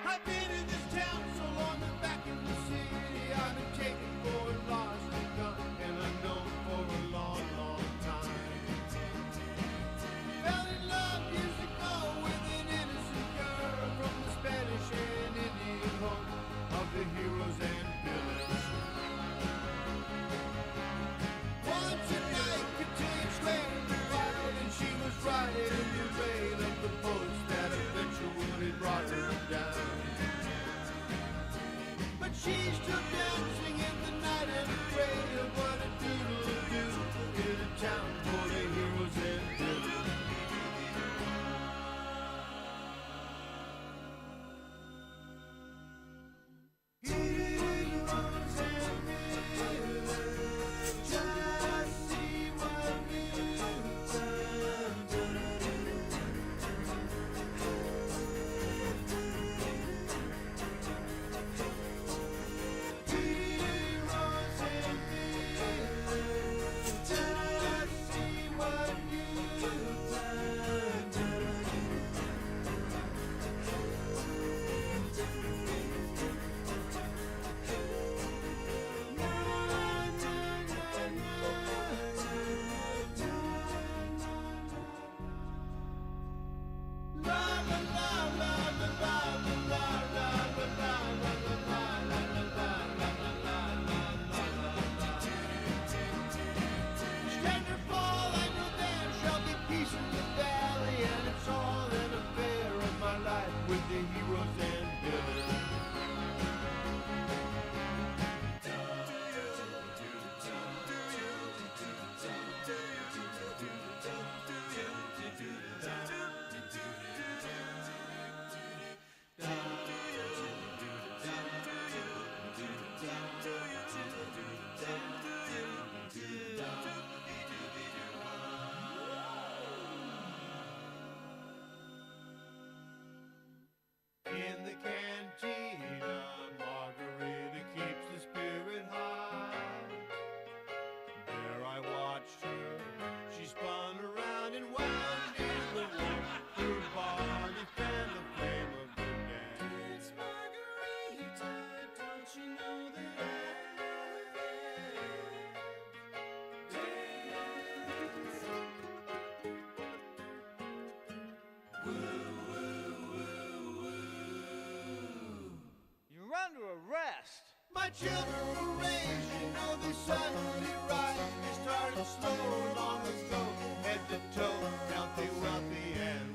I've been in this town so long and back in the city. I've been taken for a lost and gone, and I've known for a long, long time. Fell in love years ago with an innocent girl from the Spanish and Indian home of the heroes and villains. Once a night, Cotillion Square divided, and she was riding in the rain of the bullets that eventually brought her down. But she's still dancing in the night and afraid of what a doodle do in a town full of heroes and villains. Heroes and villains, just see what you've done. Heroes and villains, just see what you've done. Stand or fall, I know there shall be peace in the valley, and it's all an affair of my life with the heroes and villains. In the cantina, Margarita keeps the spirit high. There I watched her, she spun around and wound in the warmth. Her body fanned the flame of the gas. It's Margarita, don't you know that I You're under arrest. My children were raised, you know they suddenly rise. They started slow long ago, head to toe, healthy, wealthy, and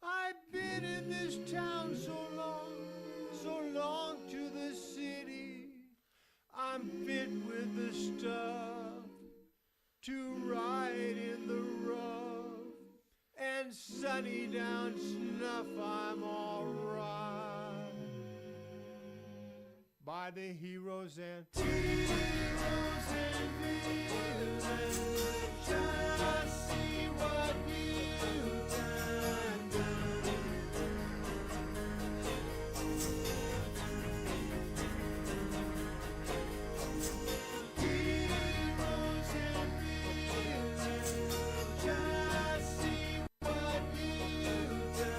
I've been in this town so long to the city. I'm fit with the stuff to ride in the rough, and sunny down snuff I'm alright. By the heroes and villains, just see what you've done. Heroes and villains, just see what you've done.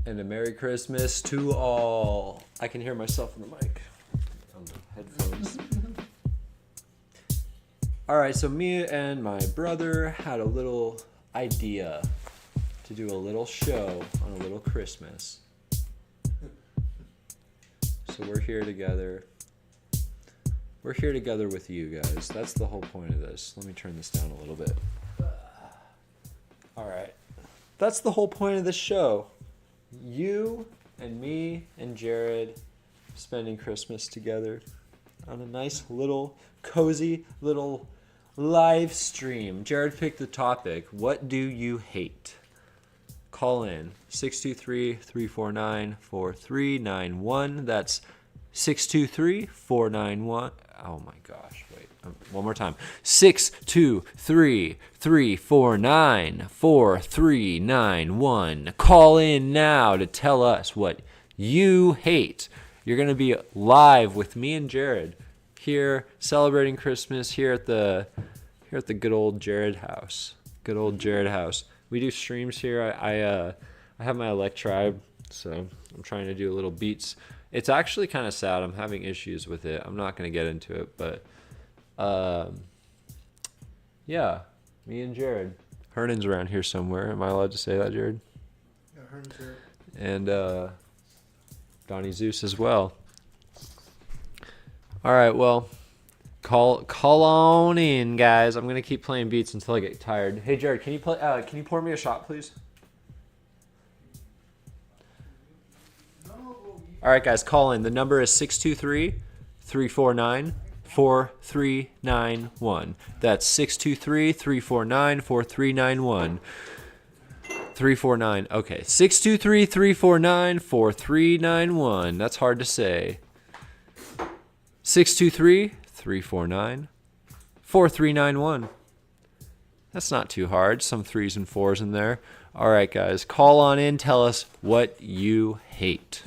And a Merry Christmas to all. I can hear myself in the mic on the headphones. All right, so me and my brother had a little idea to do a little show on a little Christmas. So we're here together. We're here together with you guys. That's the whole point of this. Let me turn this down a little bit. All right. That's the whole point of this show. You and me and Jared spending Christmas together on a nice little cozy little live stream. Jared picked the topic. What do you hate? Call in 623-349-4391. That's 623-491. Oh my gosh. Wait. One more time. 623-349-4391. Call in now to tell us what you hate. You're going to be live with me and Jared here celebrating Christmas here at the good old Jared house. Good old Jared house. We do streams here. I have my Electribe, so I'm trying to do a little beats. It's actually kind of sad. I'm having issues with it. I'm not going to get into it, but yeah, me and Jared. Hernan's around here somewhere. Am I allowed to say that, Jared? Yeah, Hernan's here. And Donnie Zeus as well. All right, well, call on in, guys. I'm gonna keep playing beats until I get tired. Hey, Jared, can you play? Can you pour me a shot, please? All right, guys, call in. The number is 623-349-4391. That's 623-349-4391. 349. Okay, 623-349-4391. That's hard to say. 623-349-4391. That's not too hard. Some 3s and 4s in there. All right, guys, call on in. Tell us what you hate.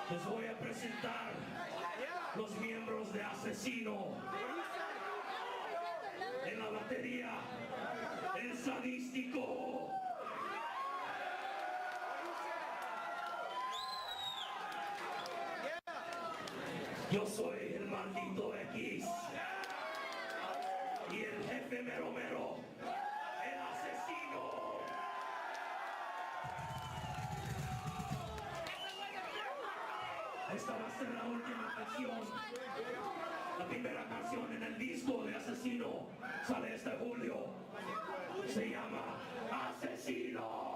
Les voy a presentar los miembros de Asesino. En la batería, el sadístico. Yo soy el maldito X. Y el jefe mero mero, el asesino. Esta va a ser la última canción. La primera canción en el disco de Asesino sale este julio. Se llama Asesino.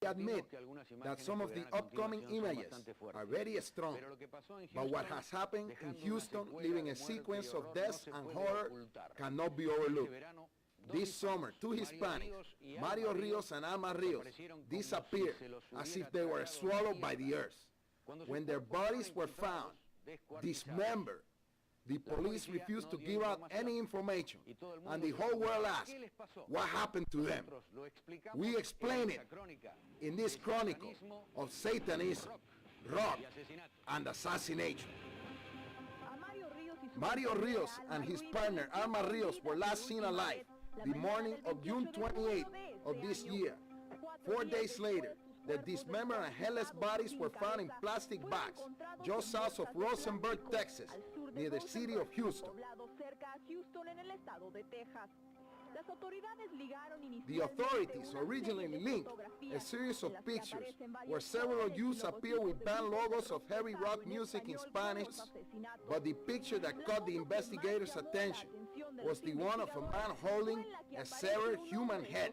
Admit that some of the upcoming images are very strong, but what has happened in Houston, leaving a sequence of death and horror, cannot be overlooked. This summer, two Hispanics, Mario Rios and Alma Rios, disappeared as if they were swallowed by the earth. When their bodies were found, dismembered, the police refused to give out any information, and the whole world asked, what happened to them? We explain it in this chronicle of Satanism, rock, and assassination. Mario Rios and his partner Alma Rios were last seen alive the morning of June 28th of this year. 4 days later, their dismembered and headless bodies were found in plastic bags just south of Rosenberg, Texas, near the city of Houston. The authorities originally linked a series of pictures where several youths appear with band logos of heavy rock music in Spanish, but the picture that caught the investigators' attention was the one of a man holding a severed human head,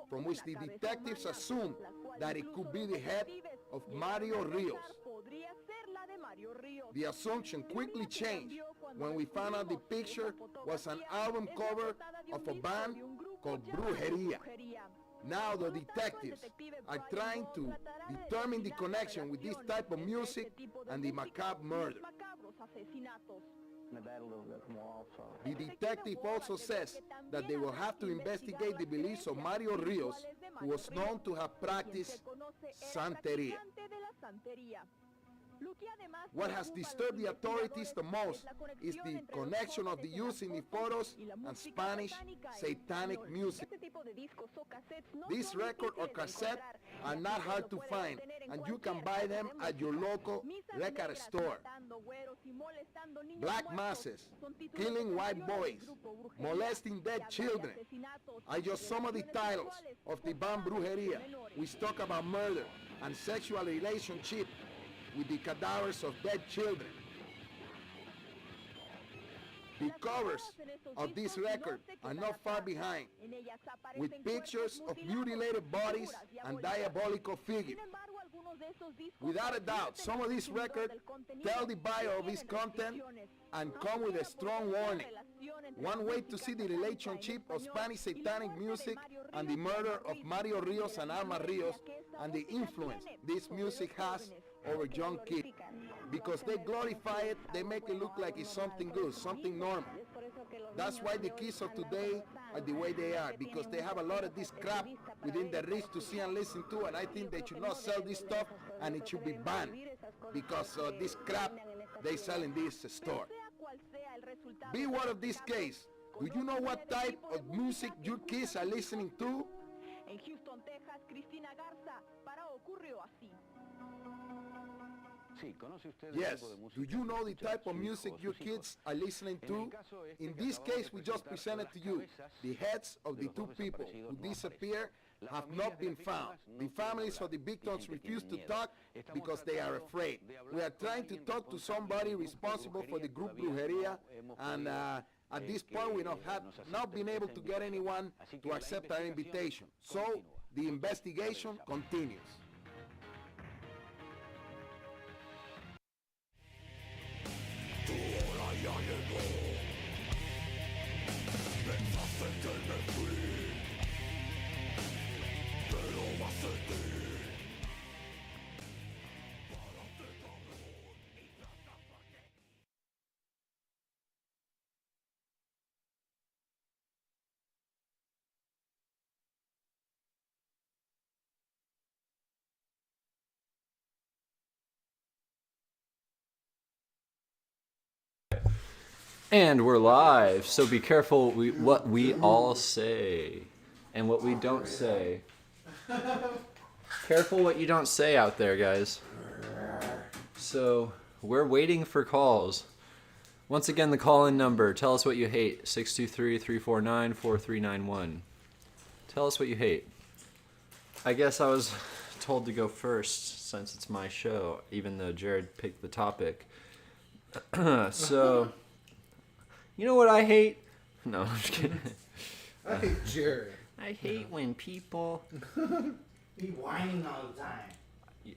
from which the detectives assumed that it could be the head of Mario Rios. The assumption quickly changed when we found out the picture was an album cover of a band called Brujeria. Now the detectives are trying to determine the connection with this type of music and the macabre murder. The detective also says that they will have to investigate the beliefs of Mario Rios, who was known to have practiced Santeria. What has disturbed the authorities the most is the connection of the use in the photos and Spanish satanic music. These record or cassette are not hard to find, and you can buy them at your local record store. Black masses, killing white boys, molesting dead children are just some of the titles of the band Brujeria, which talk about murder and sexual relationship with the cadavers of dead children. The covers of this record are not far behind, with pictures of mutilated bodies and diabolical figures. Without a doubt, some of these records tell the bio of its content and come with a strong warning. One way to see the relationship of Spanish satanic music and the murder of Mario Rios and Alma Rios, and the influence this music has over young kids. Because they glorify it, they make it look like it's something good, something normal. That's why the kids of today are the way they are, because they have a lot of this crap within their reach to see and listen to, and I think they should not sell this stuff, and it should be banned, because this crap they sell in this store. Beware of this case. Do you know what type of music your kids are listening to? En Houston, Texas, Cristina Garza, para ocurrió así. Yes. Do you know the type of music your kids are listening to? In this case we just presented to you, the heads of the two people who disappeared have not been found. The families of the victims refuse to talk because they are afraid. We are trying to talk to somebody responsible for the group Brujeria, and at this point we have not been able to get anyone to accept our invitation. So the investigation continues. And we're live, so be careful what we all say and what we don't say. Careful what you don't say out there, guys. So we're waiting for calls. Once again, the call-in number. Tell us what you hate. 623-349-4391. Tell us what you hate. I guess I was told to go first since it's my show, even though Jared picked the topic. So... You know what I hate? No, I'm just kidding. I hate Jared. I hate when people Be whining all the time.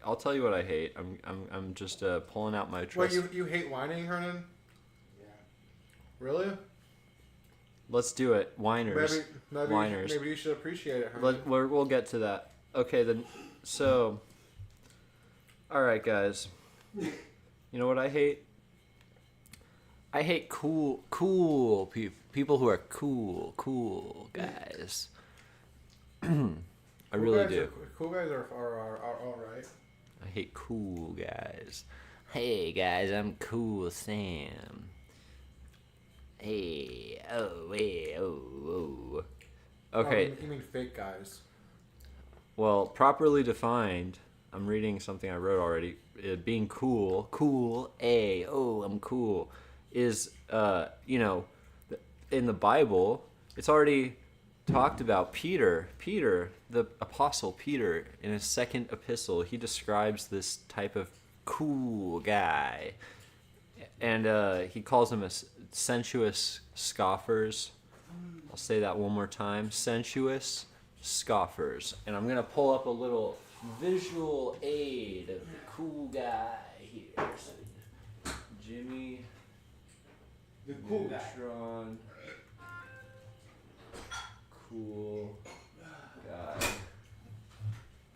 I'll tell you what I hate. I'm just pulling out my Wait, trust. you hate whining, Hernan? Yeah. Really? Let's do it. Whiners. Whiners. Maybe you should appreciate it, Hernan. We'll get to that. Okay, then. So, all right, guys. You know what I hate? I hate cool people who are cool guys. I really do. Cool guys are all right. I hate cool guys. Hey guys, I'm Cool Sam. Hey, oh. Okay. You mean fake guys? Well, properly defined, I'm reading something I wrote already. Being cool, I'm cool, is, in the Bible, it's already talked about. Peter, the apostle Peter, in his second epistle, he describes this type of cool guy. And he calls them sensuous scoffers. I'll say that one more time. Sensuous scoffers. And I'm going to pull up a little visual aid of the cool guy here. So, Jimmy The cool guy. Neutron. Cool guy.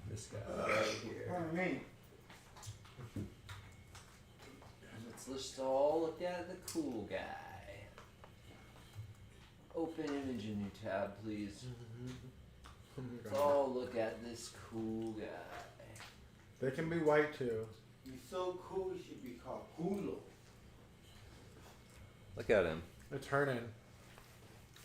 This guy right here. Let's all look at the cool guy. Open image in your tab, please. Let's all look at this cool guy. They can be white too. He's so cool, he should be called Culo. Look at him. It's Hernan.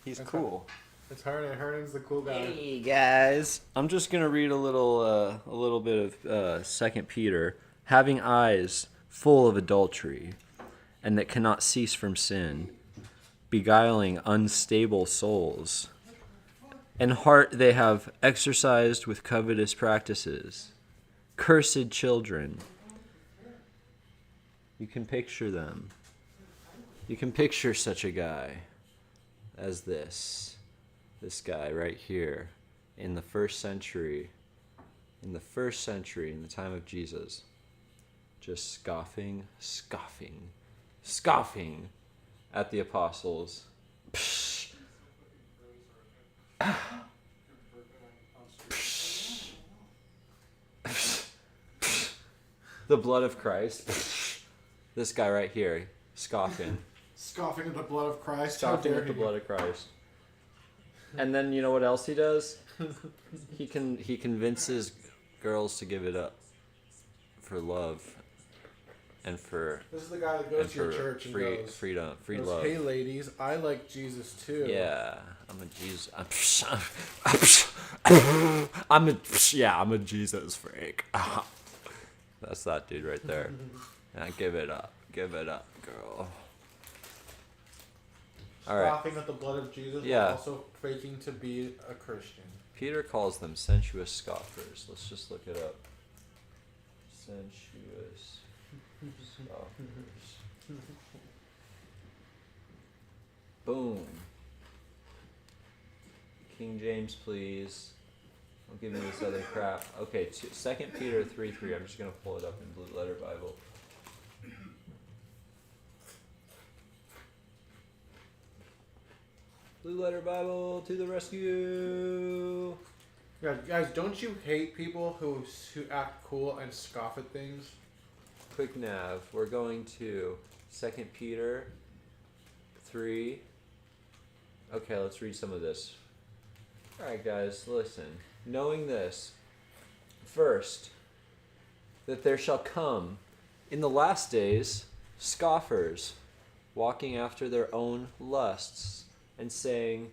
He's That's cool. It's Hernan. Hernan's the cool guy. Hey guys, I'm just gonna read a little bit of 2 Peter. Having eyes full of adultery, and that cannot cease from sin, beguiling unstable souls, and heart they have exercised with covetous practices. Cursed children. You can picture them. You can picture such a guy as this guy right here in the first century, in the time of Jesus, just scoffing at the apostles. Psh. The blood of Christ. This guy right here, scoffing. Scoffing at the blood of Christ. Scoffing at the blood of Christ. And then you know what else he does? He convinces girls to give it up for love and for This is the guy that goes to your church and goes, free goes, love. Hey ladies, I like Jesus too. Yeah, I'm a Jesus. I'm a Jesus freak. That's that dude right there. Yeah, give it up, girl. All right. Scoffing at the blood of Jesus, Yeah. but also faking to be a Christian. Peter calls them sensuous scoffers. Let's just look it up. Sensuous scoffers. Boom. King James, please. Don't give me this other crap. Okay, 2 Peter 3:3. I'm just going to pull it up in Blue Letter Bible. Blue Letter Bible to the rescue. Yeah, guys, don't you hate people who act cool and scoff at things? Quick nav. We're going to 2 Peter 3. Okay, let's read some of this. Alright guys, listen. Knowing this, first, that there shall come in the last days scoffers, walking after their own lusts, and saying,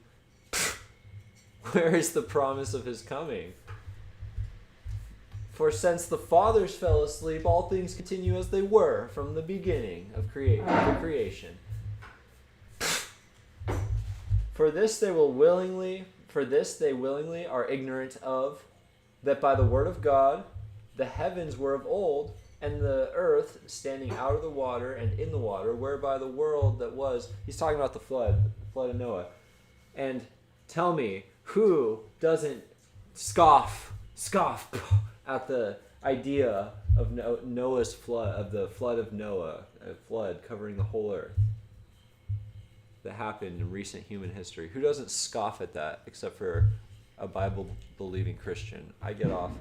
where is the promise of his coming? For since the fathers fell asleep, all things continue as they were from the beginning of creation. For this they willingly are ignorant of, that by the word of God the heavens were of old, and the earth standing out of the water and in the water, whereby the world that was. He's talking about the flood of Noah. And tell me, who doesn't scoff at the idea of Noah's flood, of the flood of Noah, a flood covering the whole earth that happened in recent human history? Who doesn't scoff at that except for a Bible-believing Christian? I get off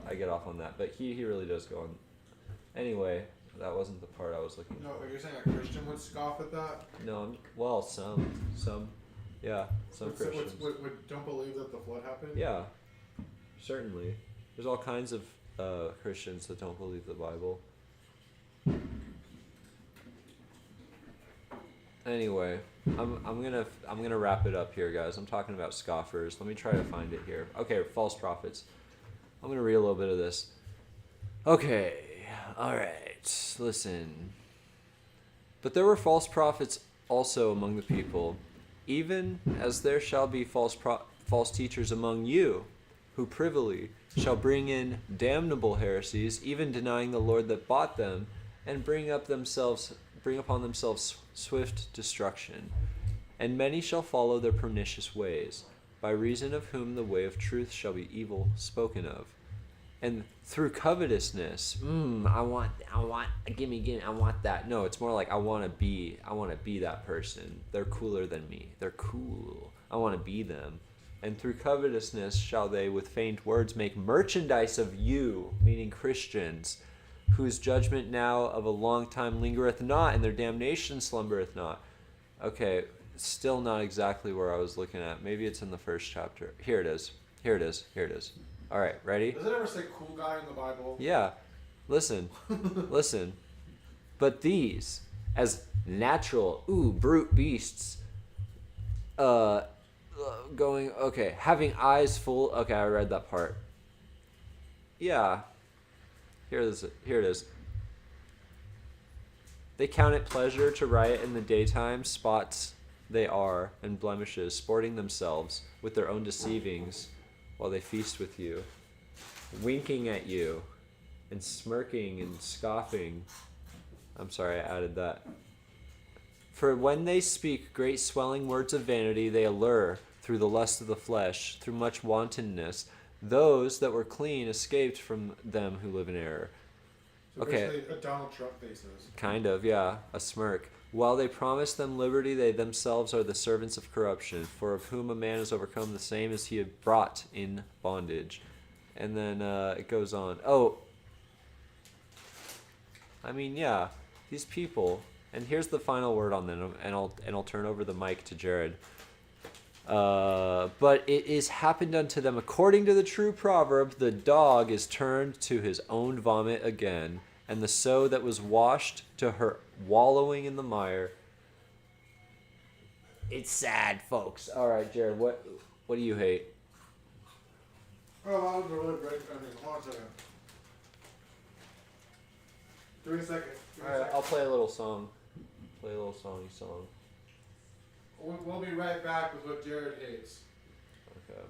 on that, but he really does go on. Anyway, that wasn't the part I was looking No, for. you're saying a Christian would scoff at that? No, well, some Christians. Don't believe that the flood happened? Yeah, certainly. There's all kinds of Christians that don't believe the Bible. Anyway, I'm gonna wrap it up here, guys. I'm talking about scoffers. Let me try to find it here. Okay, false prophets. I'm gonna read a little bit of this. Okay, all right. Listen. But there were false prophets also among the people, even as there shall be false teachers among you, who privily shall bring in damnable heresies, even denying the Lord that bought them, and bring up bring upon themselves swift destruction. And many shall follow their pernicious ways, by reason of whom the way of truth shall be evil spoken of. And through covetousness, I want, gimme, I want that. No, it's more like I want to be that person. They're cooler than me. They're cool. I want to be them. And through covetousness shall they with feigned words make merchandise of you, meaning Christians, whose judgment now of a long time lingereth not, and their damnation slumbereth not. Okay, still not exactly where I was looking at. Maybe it's in the first chapter. Here it is. All right, ready? Does it ever say cool guy in the Bible? Yeah. Listen. But these, as natural, brute beasts, having eyes full. Okay, I read that part. Yeah. Here it is. They count it pleasure to riot in the daytime, spots they are, and blemishes, sporting themselves with their own deceivings, while they feast with you, winking at you, and smirking and scoffing. I'm sorry, I added that. For when they speak great swelling words of vanity, they allure, through the lust of the flesh, through much wantonness, those that were clean escaped from them who live in error. So okay. A Donald Trump faces. Kind of, yeah, a smirk. While they promise them liberty, they themselves are the servants of corruption, for of whom a man is overcome, the same as he had brought in bondage. And then it goes on. Yeah, these people. And here's the final word on them, and I'll turn over the mic to Jared. But it is happened unto them according to the true proverb: the dog is turned to his own vomit again, and the sow that was washed to her wallowing in the mire. It's sad, folks. All right, Jared, what do you hate? Oh, that was a really great ending. Hold on a second. Give me a second. All right, I'll play a little song. Play a little songy song. We'll be right back with what Jared hates. Okay.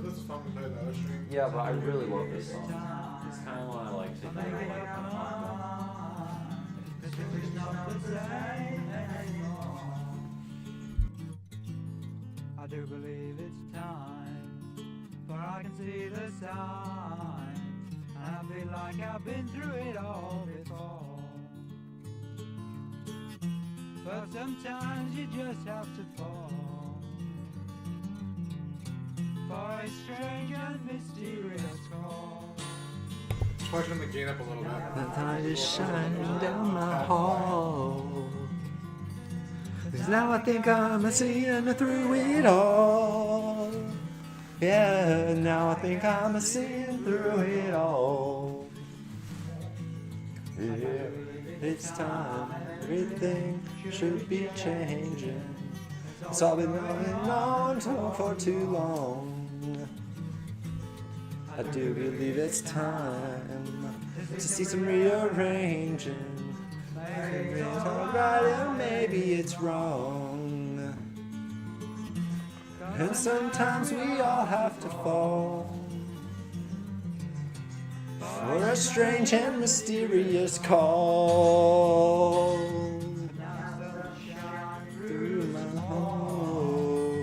This is fun to play the other string. Yeah, but I really love this song. It's kind of one I like to hear. I do believe it's time, for I can see the signs, and I feel like I've been through it all before. But sometimes you just have to fall for a strange and mysterious call. Try to turn the gain up a little bit. The light is shining down my hall. 'Cause now I think I'm seeing through it all. Yeah, now I think I'm seeing through it all. Yeah, it's time. Everything should be changing. It's all been going on for too long. I do believe it's time to see some rearranging. Maybe it's alright and maybe it's wrong. And sometimes we all have to fall for a strange and mysterious call. Through my hole.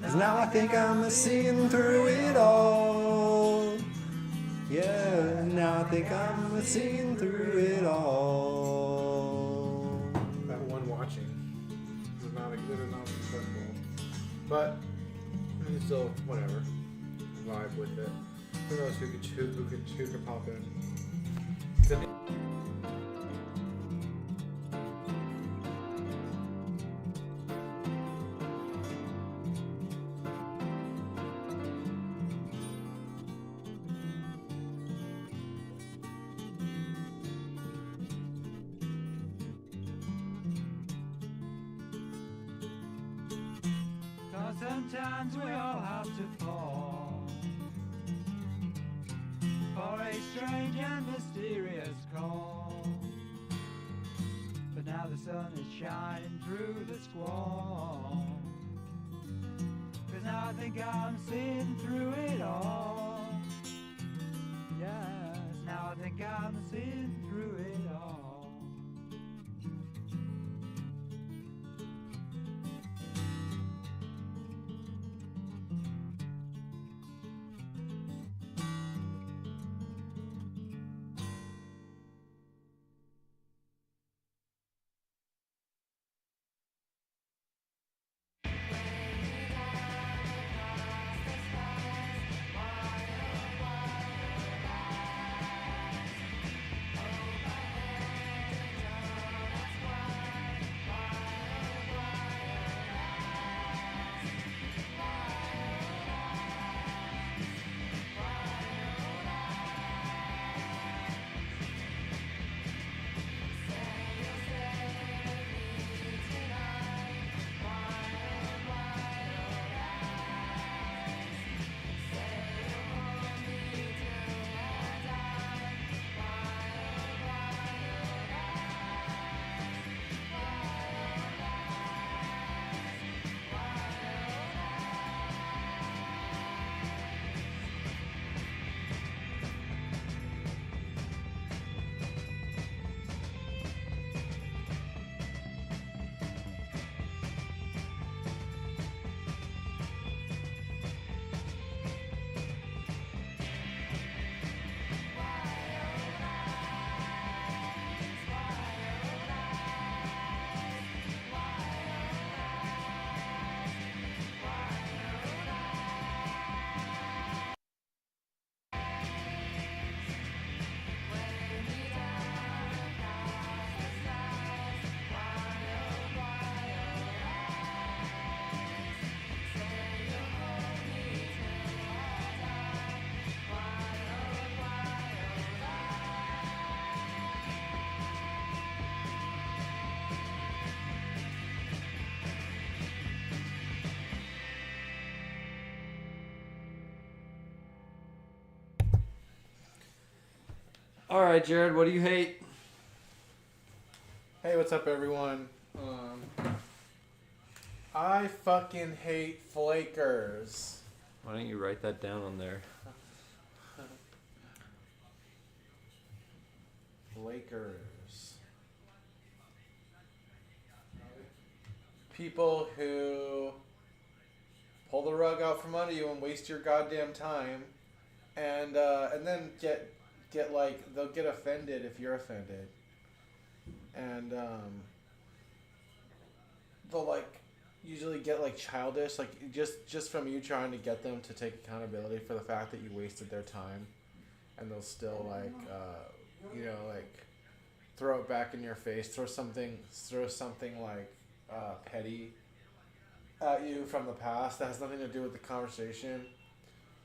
'Cause now I think I'm seeing through it all. Yeah, now I think I'm seeing through it all. That one watching is not successful. But I mean, still, whatever. Vibe with it. Who knows who could pop in. sometimes we all have to fall for a strange and mysterious call. But now the sun is shining through the squall, 'cause now I think I'm seeing through it all. Yes, now I think I'm seeing through it all. All right, Jared, what do you hate? Hey, what's up, everyone? I fucking hate flakers. Why don't you write that down on there? Flakers. People who pull the rug out from under you and waste your goddamn time, and then get like, they'll get offended if you're offended, and they'll like usually get like childish, like just from you trying to get them to take accountability for the fact that you wasted their time, and they'll still like like throw it back in your face, throw something like petty at you from the past that has nothing to do with the conversation,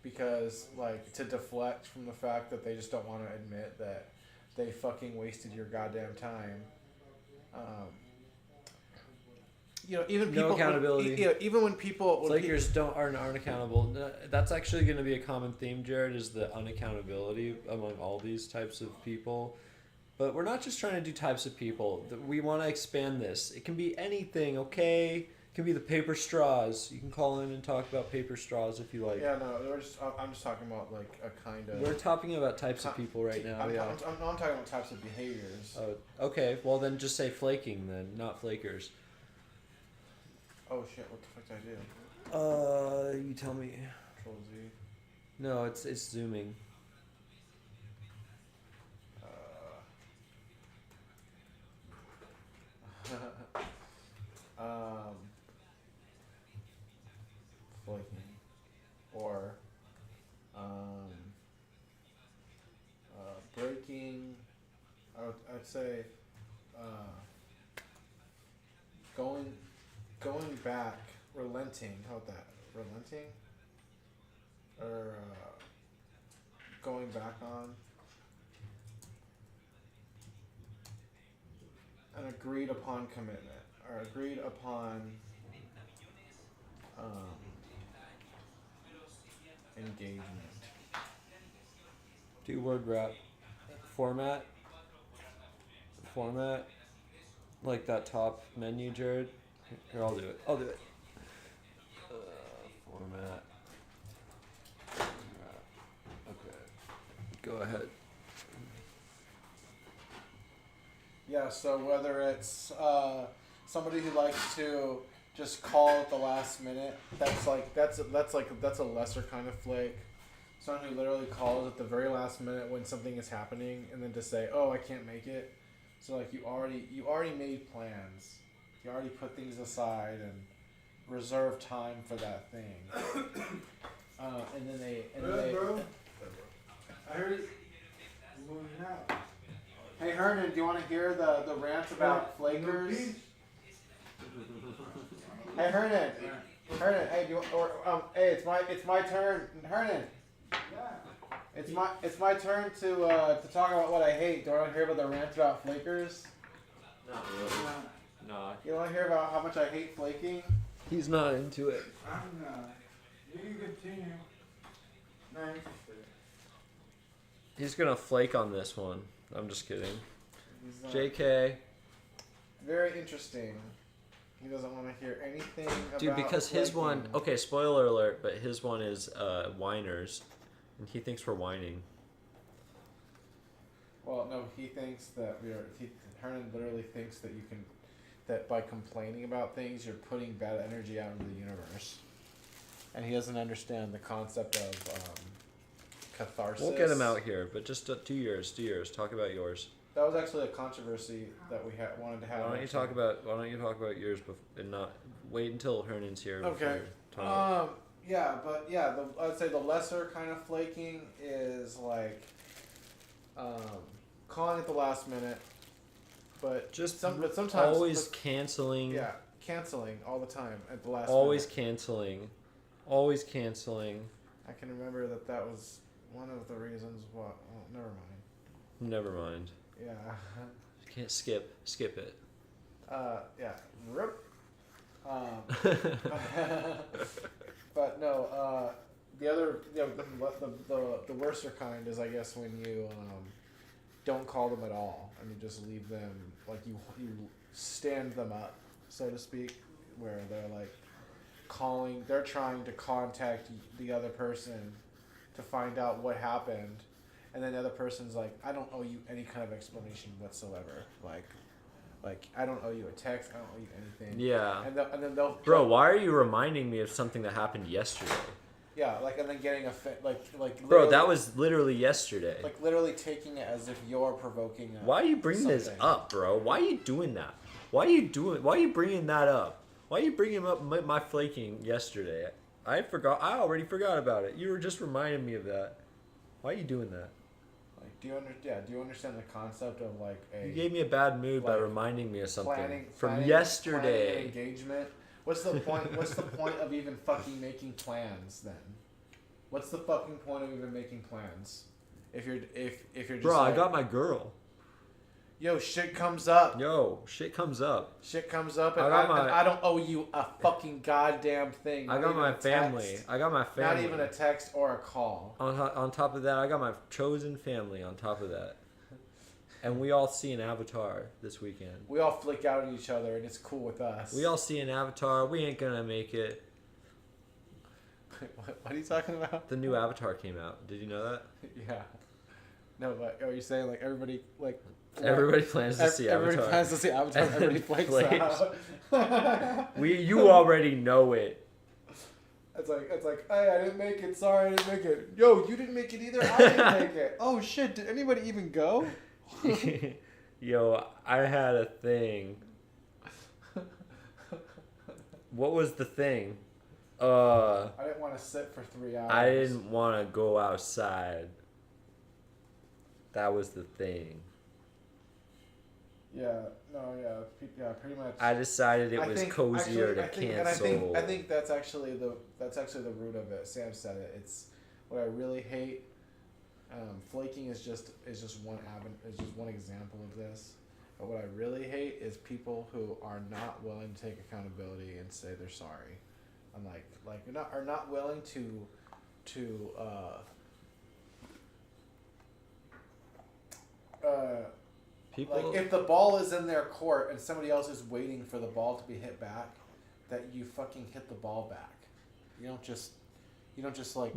because like to deflect from the fact that they just don't want to admit that they fucking wasted your goddamn time. Even people, no accountability. Even when people, Flakers aren't accountable. That's actually going to be a common theme, Jared, is the unaccountability among all these types of people. But we're not just trying to do types of people. We want to expand this. It can be anything, okay? It can be the paper straws. You can call in and talk about paper straws if you like. Yeah, no, I'm just talking about like a kind of... We're talking about types of people right now. I'm talking about types of behaviors. Oh, okay. Well, then just say flaking then, not flakers. Oh shit, what the fuck did I do? You tell me. Control Z. No, it's zooming. Flaking. Or breaking. I'd say going back, relenting. How about that? Relenting? Or going back on an agreed upon commitment, or agreed upon engagement. 2-word rap. Format. Like that top menu, Jared. Here, I'll do it. Format. Okay. Go ahead. Yeah, so whether it's somebody who likes to just call at the last minute, that's a lesser kind of flake. Someone who literally calls at the very last minute when something is happening, and then to say, "Oh, I can't make it." So like you already made plans, you already put things aside and reserve time for that thing. And then they. Bro. I heard it moving out. Hey Hernan, do you want to hear the rants about flakers? Hey Hernan, hey, hey, it's my turn, Hernan. It's my turn to talk about what I hate. Do you want to hear about the rants about flakers? Not really. No. You want to hear about how much I hate flaking? He's not into it. I'm not. You can continue. Not interested. He's gonna flake on this one. I'm just kidding. He's JK. Very interesting. He doesn't want to hear anything about Dude, because his flaking. one... Okay, spoiler alert, but his one is whiners. And he thinks we're whining. Well, no, he thinks that Hernan literally thinks that that by complaining about things, you're putting bad energy out into the universe. And he doesn't understand the concept of catharsis. We'll get him out here, but just 2 years. 2 years. Talk about yours. That was actually a controversy that we wanted to have. Why don't you talk about yours and not wait until Hernan's here? Okay. I'd say the lesser kind of flaking is like calling at the last minute, but sometimes always canceling. Yeah, canceling all the time at the last. Always minute. canceling. Always canceling. I can remember that was one of the reasons. What? Oh, never mind. Never mind. Yeah. Can't skip it. Yeah. Rip. But no, the other, the worser kind is, I guess, when you don't call them at all and you just leave them, like you stand them up, so to speak, where they're like they're trying to contact the other person to find out what happened, and then the other person's like, I don't owe you any kind of explanation whatsoever, like I don't owe you a text, I don't owe you anything. Yeah. And then they'll. Bro, why are you reminding me of something that happened yesterday? Yeah, and then getting like. Bro, that was literally yesterday. Like literally taking it as if you're provoking. Why are you bringing this up, bro? Why are you doing that? Why are you bringing that up? Why are you bringing up my flaking yesterday? I already forgot about it. You were just reminding me of that. Why are you doing that? Like, do you understand the concept of like a? You gave me a bad mood by reminding me of something from planning yesterday. Engagement. What's the point? What's the point of even fucking making plans then? What's the fucking point of even making plans? If you're just. Bro, like, I got my girl. Yo, shit comes up. Shit comes up. Shit comes up, and I don't owe you a fucking goddamn thing. I got my family. Not even a text or a call. On top of that, I got my chosen family on top of that. And we all see an Avatar this weekend. We all flick out at each other, and it's cool with us. We all see an Avatar. We ain't gonna make it. What are you talking about? The new Avatar came out. Did you know that? Yeah. No, but are you saying like everybody like? Everybody plans to see Avatar. Everybody plans to see Avatar. Everybody flakes out. You already know it. It's like, hey, I didn't make it. Sorry, I didn't make it. Yo, you didn't make it either. I didn't make it. Oh shit! Did anybody even go? Yo, I had a thing. What was the thing? I didn't want to sit for 3 hours. I didn't want to go outside. That was the thing. Yeah, pretty much. I decided it was cozier to cancel. I think that's actually the root of it. Sam said it. It's what I really hate. Flaking is just one example of this. But what I really hate is people who are not willing to take accountability and say they're sorry, and are not willing to People. like if the ball is in their court and somebody else is waiting for the ball to be hit back, that you fucking hit the ball back. You don't just like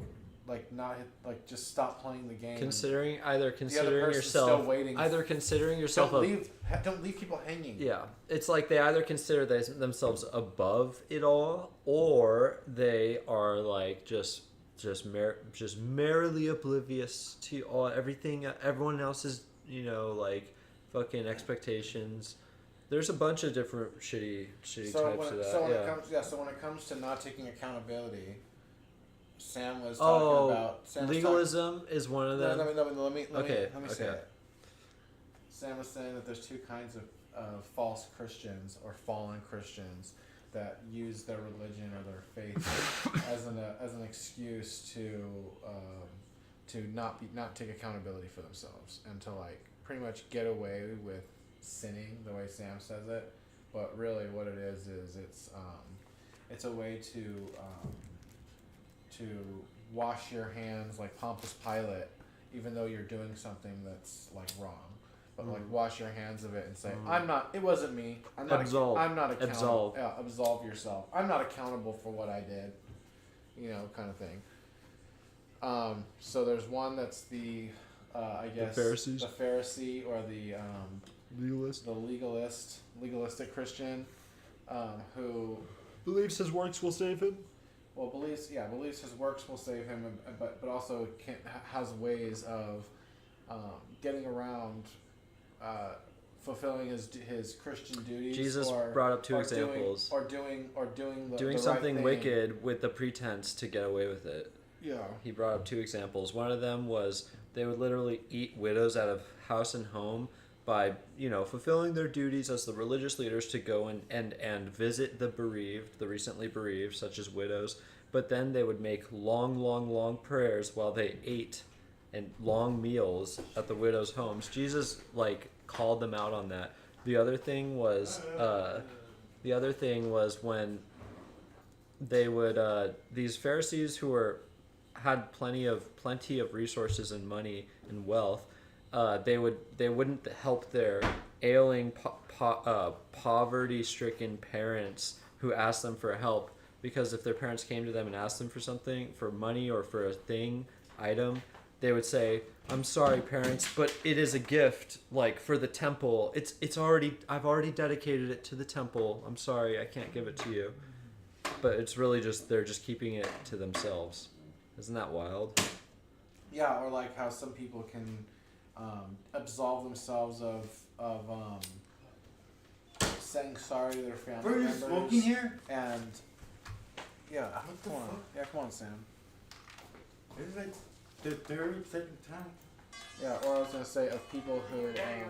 not hit, like just stop playing the game. considering person's yourself still waiting. either considering yourself Don't leave people hanging. yeah, it's like they either consider themselves above it all, or they are like just merrily oblivious to everything everyone else's, like fucking expectations. There's a bunch of different shitty types of that. So when it comes to not taking accountability, Sam was talking about legalism is one of them. Let me say Okay. it. Sam was saying that there's two kinds of false Christians or fallen Christians that use their religion or their faith as an excuse to not take accountability for themselves and to like pretty much get away with sinning the way Sam says it. But really, what it is it's a way to wash your hands like Pompous Pilate, even though you're doing something that's like wrong. But like wash your hands of it and say, it wasn't me. I'm not accountable. Absolve. Yeah, absolve yourself. I'm not accountable for what I did. Kind of thing. So there's one that's the Pharisees? the Pharisee or the Legalist. the legalistic Christian, who Believes his works will save him. believes his works will save him, but also has ways of getting around fulfilling his Christian duties. Jesus brought up two examples. Doing Something right wicked with the pretense to get away with it. Yeah. He brought up two examples. One of them was they would literally eat widows out of house and home by, fulfilling their duties as the religious leaders to go and visit the bereaved, the recently bereaved, such as widows. But then they would make long prayers while they ate and long meals at the widows' homes. Jesus called them out on that. The other thing was when they would these Pharisees who had plenty of resources and money and wealth, they wouldn't help their ailing poverty-stricken parents who asked them for help, because if their parents came to them and asked them for something, for money or for a item, they would say, "I'm sorry, parents, but it is a gift, for the temple. I've already dedicated it to the temple. I'm sorry, I can't give it to you." But it's really they're just keeping it to themselves. Isn't that wild? Yeah, or like how some people can absolve themselves of saying sorry to their family members. Smoking here? And come on, Sam. This is like the second time. Yeah, or I was gonna say of people who. I'm sorry.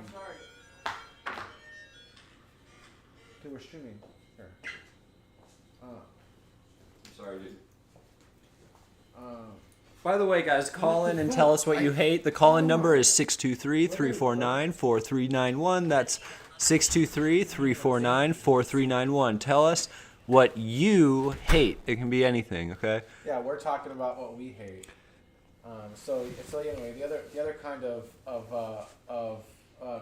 Dude, we're streaming. Here. Sorry, dude. By the way, guys, call in and tell us what you hate. The call-in number is 623-349-4391. That's 623-349-4391. Tell us what you hate. It can be anything, okay? Yeah, we're talking about what we hate. So anyway, the other kind of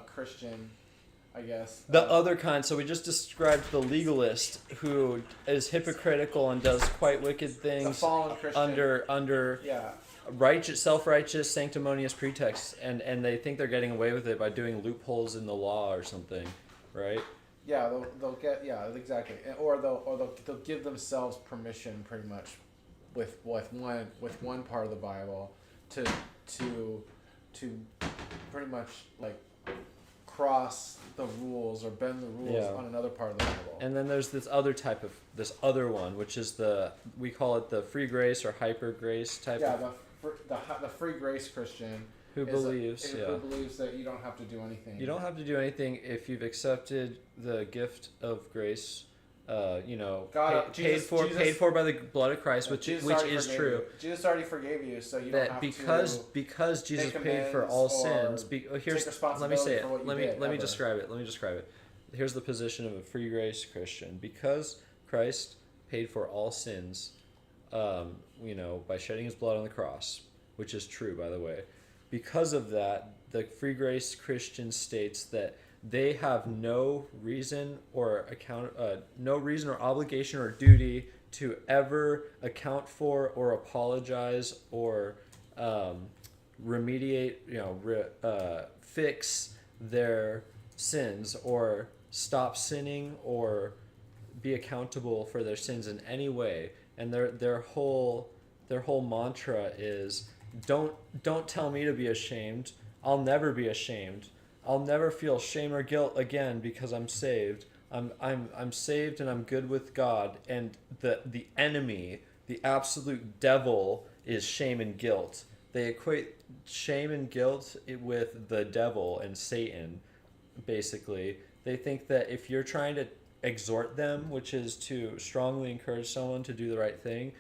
Christian, I guess. The other kind, so we just described the legalist who is hypocritical and does quite wicked things a fallen Christian. under self-righteous, sanctimonious pretexts, and they think they're getting away with it by doing loopholes in the law or something, right? Yeah, they'll get exactly, or they'll give themselves permission pretty much with one part of the Bible to pretty much cross the rules or bend the rules on another part of the Bible. And then there's this other one, which is we call it the free grace or hyper grace type. Yeah, the free grace Christian who believes that you don't have to do anything. You don't have to do anything if you've accepted the gift of grace. Paid for by the blood of Christ, which is true. Jesus already forgave you, so you don't have to. Because Jesus paid for all sins. Let me say it. Let me describe it. Here's the position of a free grace Christian. Because Christ paid for all sins, by shedding his blood on the cross, which is true, by the way. Because of that, the free grace Christian states that they have no reason or obligation or duty to ever account for or apologize or remediate, fix their sins or stop sinning or be accountable for their sins in any way. And their whole mantra is don't tell me to be ashamed. I'll never be ashamed. I'll never feel shame or guilt again because I'm saved. I'm saved and I'm good with God. And the enemy, the absolute devil, is shame and guilt. They equate shame and guilt with the devil and Satan, basically. They think that if you're trying to exhort them, which is to strongly encourage someone to do the right thing,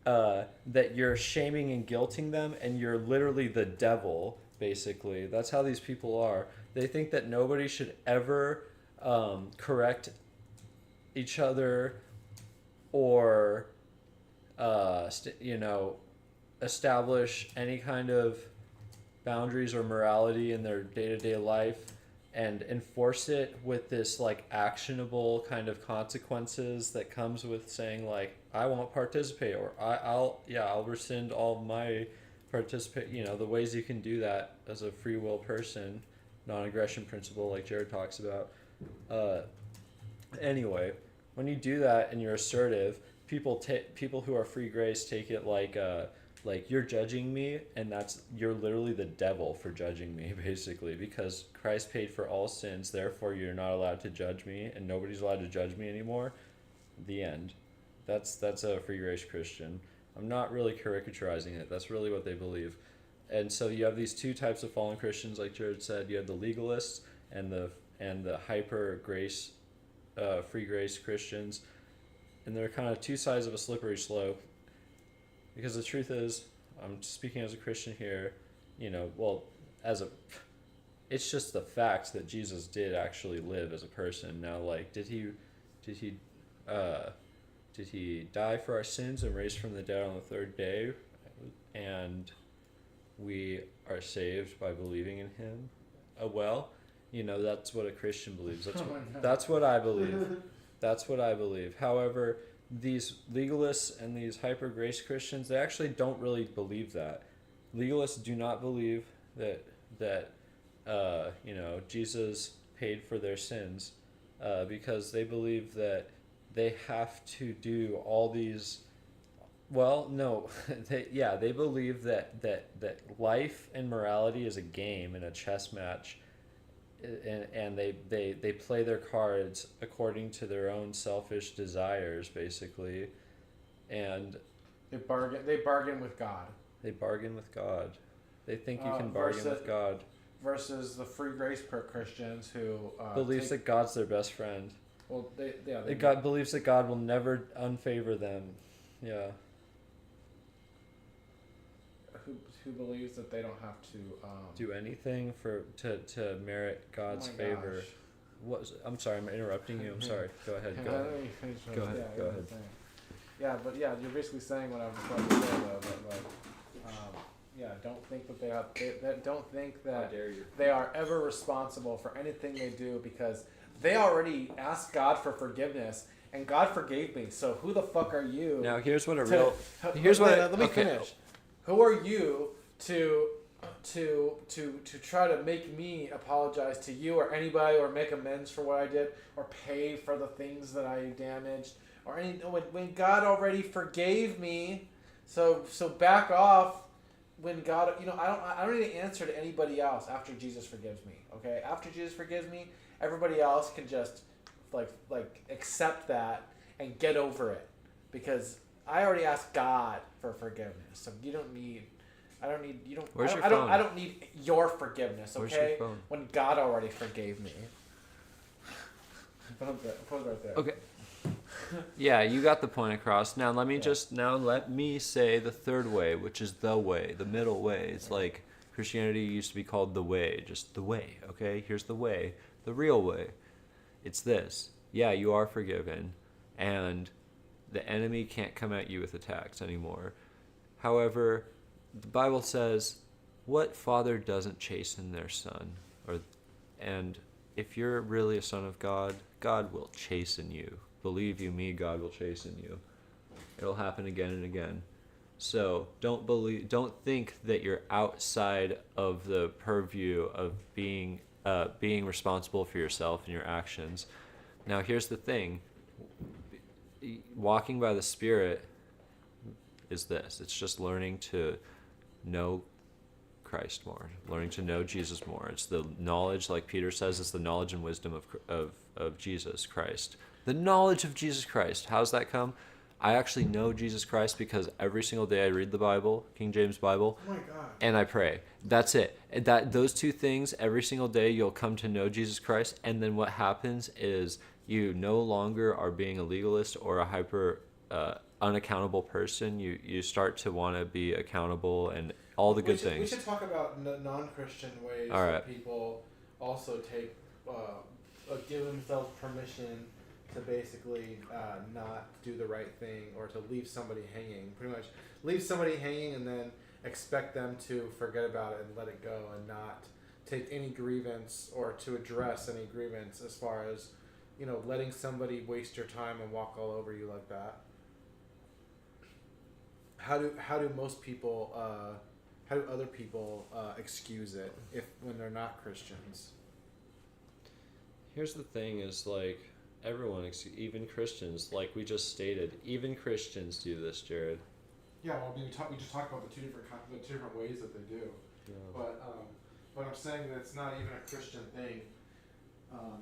that you're shaming and guilting them, and you're literally the devil, basically. That's how these people are. They think that nobody should ever correct each other or, establish any kind of boundaries or morality in their day-to-day life and enforce it with this like actionable kind of consequences that comes with saying like, I won't participate, or I'll rescind all of my participate, the ways you can do that as a free will person, non-aggression principle like Jared talks about. Anyway, when you do that and you're assertive, people who are free grace take it like you're judging me, and you're literally the devil for judging me, basically, because Christ paid for all sins, therefore you're not allowed to judge me, and nobody's allowed to judge me anymore. The end. That's a free grace Christian. I'm not really caricaturizing it. That's really what they believe. And so you have these two types of fallen Christians, like Jared said. You have the legalists and the hyper grace, free grace Christians, and they're kind of two sides of a slippery slope. Because the truth is, I'm speaking as a Christian here, it's just the fact that Jesus did actually live as a person. Now, like, did he die for our sins and raise from the dead on the third day, and we are saved by believing in him? That's what a Christian believes. That's what I believe. That's what I believe. However, these legalists and these hyper grace Christians, they actually don't really believe that. Legalists do not believe that Jesus paid for their sins, because they believe that they have to do all these. Well, no, they believe that life and morality is a game and a chess match. And they play their cards according to their own selfish desires, basically, and they bargain with God. They bargain with God. They think you can bargain with God. Versus the free grace Christians who believes that God's their best friend. Well, God believes that God will never unfavor them. Yeah. Who believes that they don't have to do anything to merit God's favor. I'm sorry, I'm interrupting you. I'm sorry. Go ahead. Go ahead. Yeah, but you're basically saying what I was about to say though. That don't think that don't think that they are ever responsible for anything they do, because they already asked God for forgiveness, and God forgave me. So who the fuck are you? Now here's what let me finish. Who are you to try to make me apologize to you or anybody, or make amends for what I did, or pay for the things that I damaged, or when God already forgave me? So back off. When God, I don't need to answer to anybody else after Jesus forgives me. Okay, after Jesus forgives me, everybody else can just like accept that and get over it, because I already asked God for forgiveness. So I don't need your forgiveness, okay? Where's your phone? When God already forgave me. Put it right there. Okay. Yeah, you got the point across. Now let me say the third way, which is the way, the middle way. It's like Christianity used to be called the way, just the way, okay? Here's the way, the real way. It's this. Yeah, you are forgiven, and the enemy can't come at you with attacks anymore. However, the Bible says, what father doesn't chasten their son? And if you're really a son of God, God will chasten you. Believe you me, God will chasten you. It'll happen again and again. So don't think that you're outside of the purview of being responsible for yourself and your actions. Now here's the thing. Walking by the Spirit is this. It's just learning to know Christ more, learning to know Jesus more. It's the knowledge, like Peter says, it's the knowledge and wisdom of Jesus Christ. The knowledge of Jesus Christ. How's that come? I actually know Jesus Christ because every single day I read the Bible, King James Bible, Oh my God. and I pray. That's it. Those two things, every single day you'll come to know Jesus Christ, and then what happens is you no longer are being a legalist or a hyper unaccountable person. You start to want to be accountable and all the good things. We should talk about non-Christian ways All right. that people also take, give themselves permission to basically not do the right thing or to leave somebody hanging. Pretty much leave somebody hanging and then expect them to forget about it and let it go and not take any grievance or to address any grievance as far as, you know, letting somebody waste your time and walk all over you like that. How do most people how do other people excuse it when they're not Christians? Here's the thing is, like, everyone, even Christians, like we just stated, even Christians do this, Jared. Yeah, well, we just talked about the two different ways that they do. Yeah. But I'm saying that it's not even a Christian thing.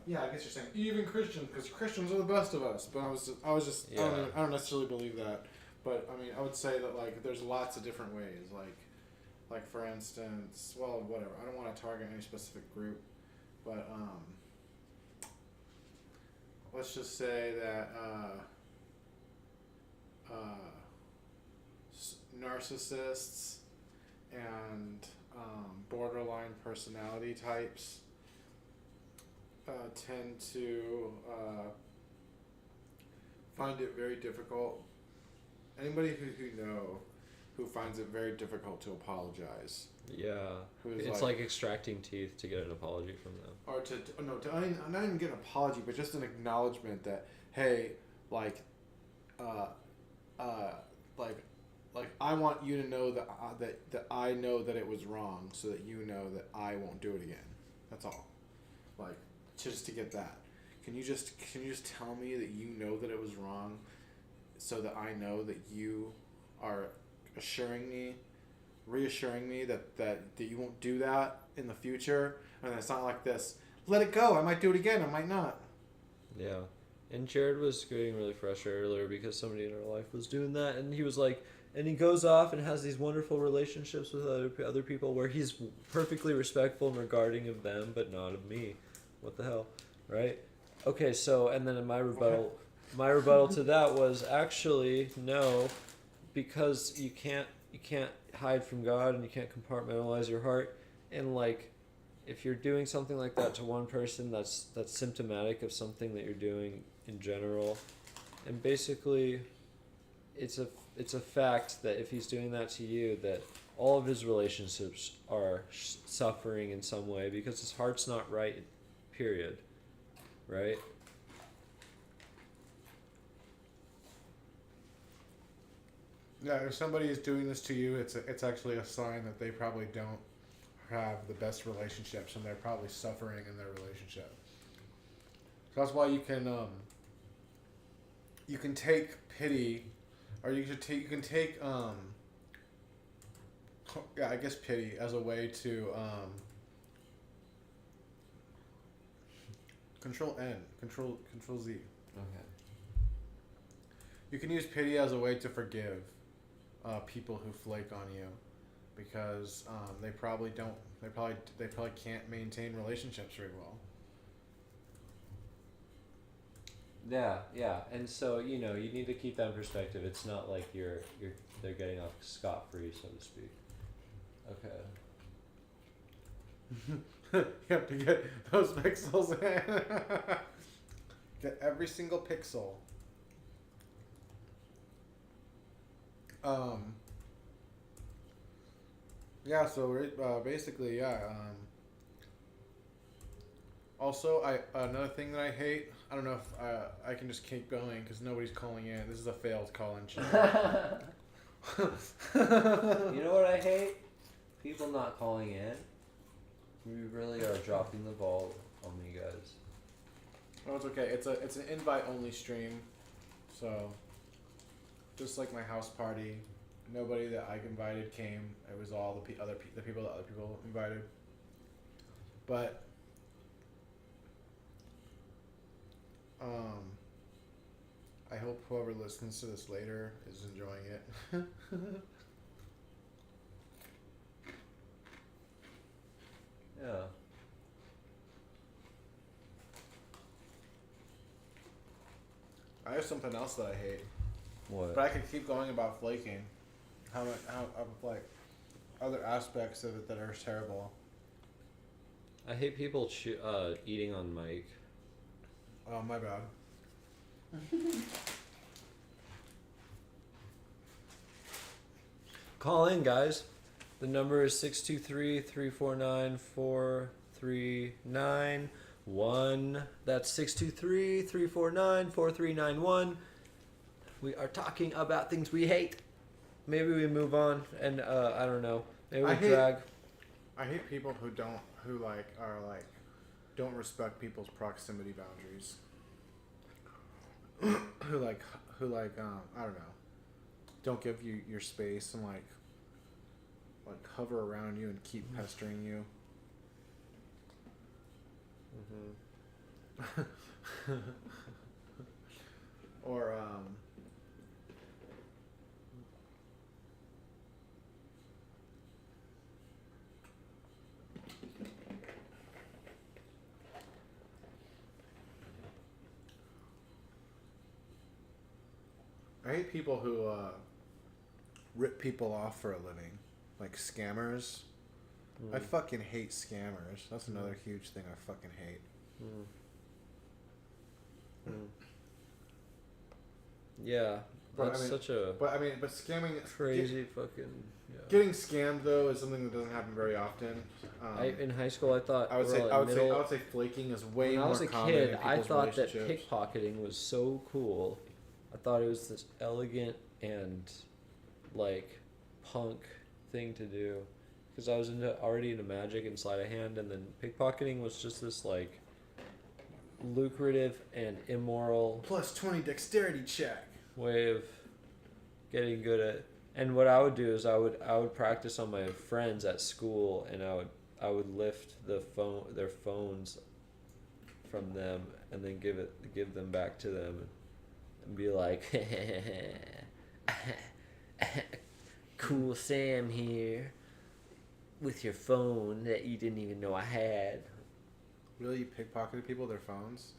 Yeah, I guess you're saying even Christians, because Christians are the best of us. But I was just Yeah. I don't necessarily believe that. But I mean, I would say that like there's lots of different ways. Like for instance, well, whatever. I don't want to target any specific group, but let's just say that narcissists and borderline personality types tend to find it very difficult. Anybody who finds it very difficult to apologize. Yeah. Who's It's like extracting teeth to get an apology from them. Or not even get an apology, but just an acknowledgement that, hey, like I want you to know that I know that it was wrong, so that you know that I won't do it again. That's all. Like, just to get that. Can you just tell me that you know that it was wrong, so that I know that you are reassuring me that you won't do that in the future, and it's not like this. Let it go. I might do it again. I might not. Yeah. And Jared was getting really frustrated earlier because somebody in our life was doing that, and he was like, and he goes off and has these wonderful relationships with other people where he's perfectly respectful and regarding of them, but not of me. What the hell, right? Okay, so and then my rebuttal to that was actually no, because you can't hide from God and you can't compartmentalize your heart, and like if you're doing something like that to one person, that's symptomatic of something that you're doing in general, and basically it's a fact that if he's doing that to you, that all of his relationships are suffering in some way because his heart's not right, period, right? Yeah, if somebody is doing this to you, it's actually a sign that they probably don't have the best relationships, and they're probably suffering in their relationship. So that's why you can take pity, or you can take I guess pity as a way to Control Z. Okay. You can use pity as a way to forgive people who flake on you, because they probably can't maintain relationships very well. Yeah, and so you need to keep that in perspective. It's not like they're getting off scot-free, so to speak. Okay. You have to get those pixels in. Get every single pixel. Yeah. So basically, yeah. Also, another thing that I hate. I don't know if I can just keep going because nobody's calling in. This is a failed call-in show. You know what I hate? People not calling in. We really are dropping the ball on you guys. Oh, it's okay. It's an invite-only stream, so just like my house party, nobody that I invited came. It was all the people that other people invited. But I hope whoever listens to this later is enjoying it. Yeah. I have something else that I hate, What? but I could keep going about flaking. How like other aspects of it that are terrible. I hate people eating on mic. Oh, my bad. Call in, guys. The number is 623-349-4391. That's 623-349-4391. We are talking about things we hate. Maybe we move on and I don't know. Maybe we drag. I hate people who don't respect people's proximity boundaries. who I don't know, don't give you your space and like hover around you and keep pestering you. Mm-hmm. Or I hate people who rip people off for a living, like scammers. I fucking hate scammers. That's another huge thing I fucking hate. Yeah, that's such a But scamming, crazy fucking. Yeah. Getting scammed though is something that doesn't happen very often. In high school, I thought I would say flaking is way more common. When I was a kid, I thought that pickpocketing was so cool. I thought it was this elegant and like punk thing to do because I was already into magic and sleight of hand, and then pickpocketing was just this like lucrative and immoral plus 20 dexterity check way of getting good at. And what I would do is I would practice on my friends at school, and I would lift their phones from them and then give them back to them and be like, cool Sam here with your phone that you didn't even know I had. Really, you pickpocketed people their phones?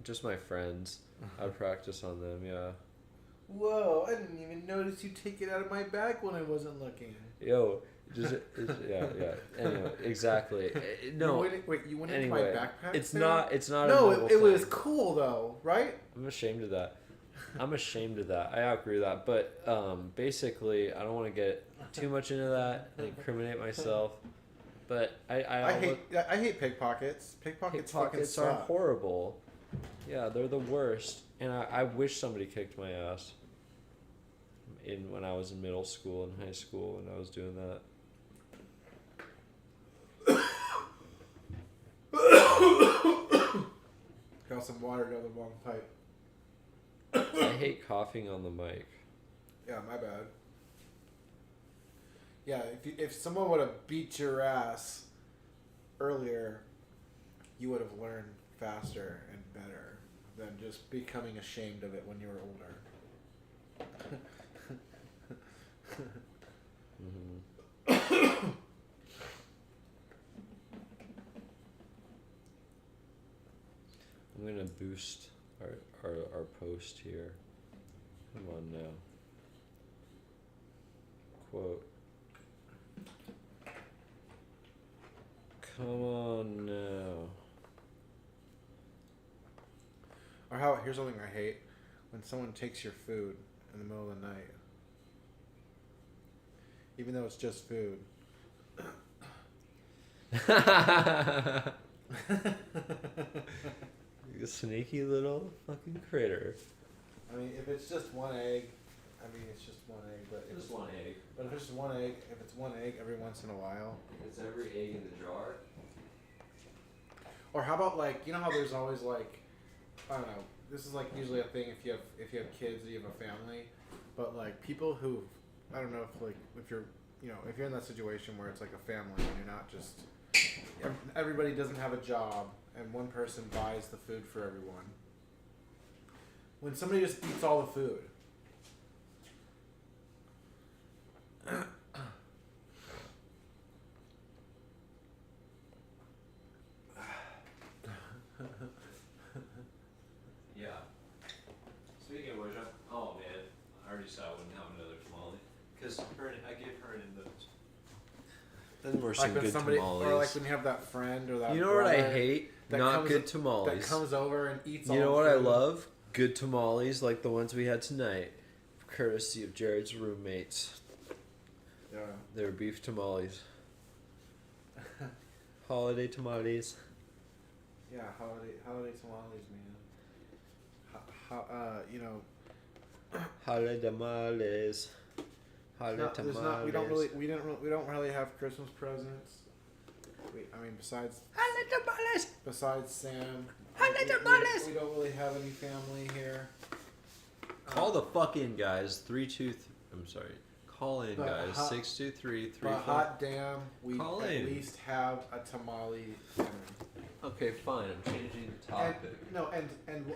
Just my friends. I'd practice on them, yeah. Whoa, I didn't even notice you take it out of my bag when I wasn't looking. Yo, yeah. Anyway, exactly. No. You went into my backpack? It's not. No, it was cool though, right? I'm ashamed of that. I outgrew that. But basically, I don't want to get too much into that and incriminate myself. But I hate pickpockets. Pickpockets fucking are suck. horrible. Yeah, they're the worst. And I wish somebody kicked my ass when I was in middle school and high school when I was doing that. Got some water down the wrong pipe. I hate coughing on the mic. Yeah, my bad. Yeah, if someone would have beat your ass earlier, you would have learned faster and better than just becoming ashamed of it when you were older. I'm gonna boost our post here. Come on now. Quote. Come on now. Or here's something I hate: when someone takes your food in the middle of the night. even though it's just food. You sneaky little fucking critter. I mean, if it's just one egg, I mean, it's just one egg. But if Just one egg. But if it's just one egg, if it's one egg every once in a while. It's every egg in the jar. Or how about like, you know how there's always like, I don't know, this is like usually a thing if you have kids or you have a family, but like people who, I don't know if like if you're in that situation where it's like a family and you're not just, everybody doesn't have a job and one person buys the food for everyone. When somebody just eats all the food. Yeah. Speaking of which, oh man, I already said I wouldn't have another tamale. Because I gave her an invitation. Then we're some Like when good somebody, tamales. or like when you have that friend or that. You know what I brother hate? that Not comes- good tamales. That comes over and eats all You know the what I food. love? Good tamales like the ones we had tonight. Courtesy of Jared's roommates. Yeah. They're beef tamales. Holiday tamales. Yeah, holiday tamales, man. Holiday tamales. Holiday tamales. We don't really have Christmas presents. Besides Holiday tamales. besides Sam, Holiday tamales. we don't really have any family here. Call the fucking guys. I'm sorry. Call in, But guys. hot- 623 But hot damn, we Call at in. least have a tamale dinner. Okay, fine. I'm changing the topic.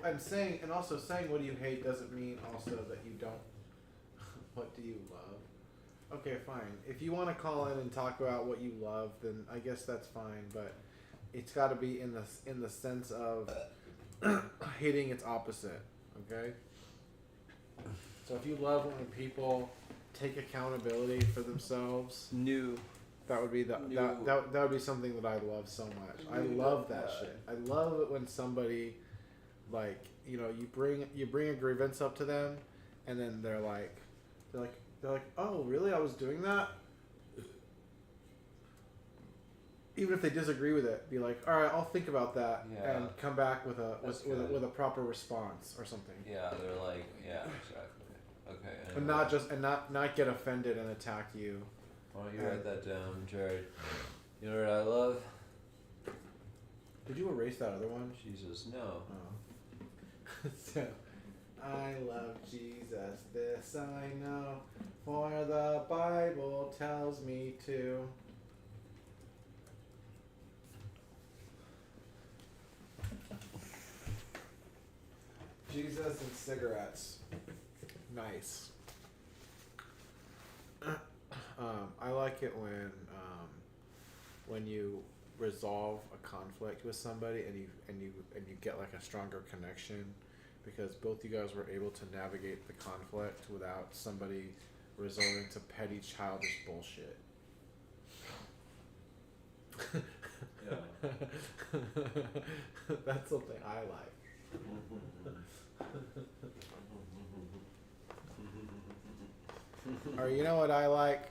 And saying what do you hate doesn't mean also that you don't. What do you love? Okay, fine. If you want to call in and talk about what you love, then I guess that's fine. But it's got to be in the sense of hating its opposite. Okay. So if you love when people take accountability for themselves, that would be that would be something that I love so much. I love that shit. I love it when somebody, like, you bring a grievance up to them, and then they're like, oh really? I was doing that. Even if they disagree with it, be like, all right, I'll think about that and come back with a proper response or something. Yeah, they're like, yeah, exactly. Okay. And not get offended and attack you. Why don't you write that down, Jared? You know what I love? Did you erase that other one? Jesus, no. Oh. So, I love Jesus, this I know, for the Bible tells me to. Jesus and cigarettes. Nice. I like it when you resolve a conflict with somebody and you get like a stronger connection because both you guys were able to navigate the conflict without somebody resorting to petty childish bullshit. Yeah. That's something I like. Or you know what I like?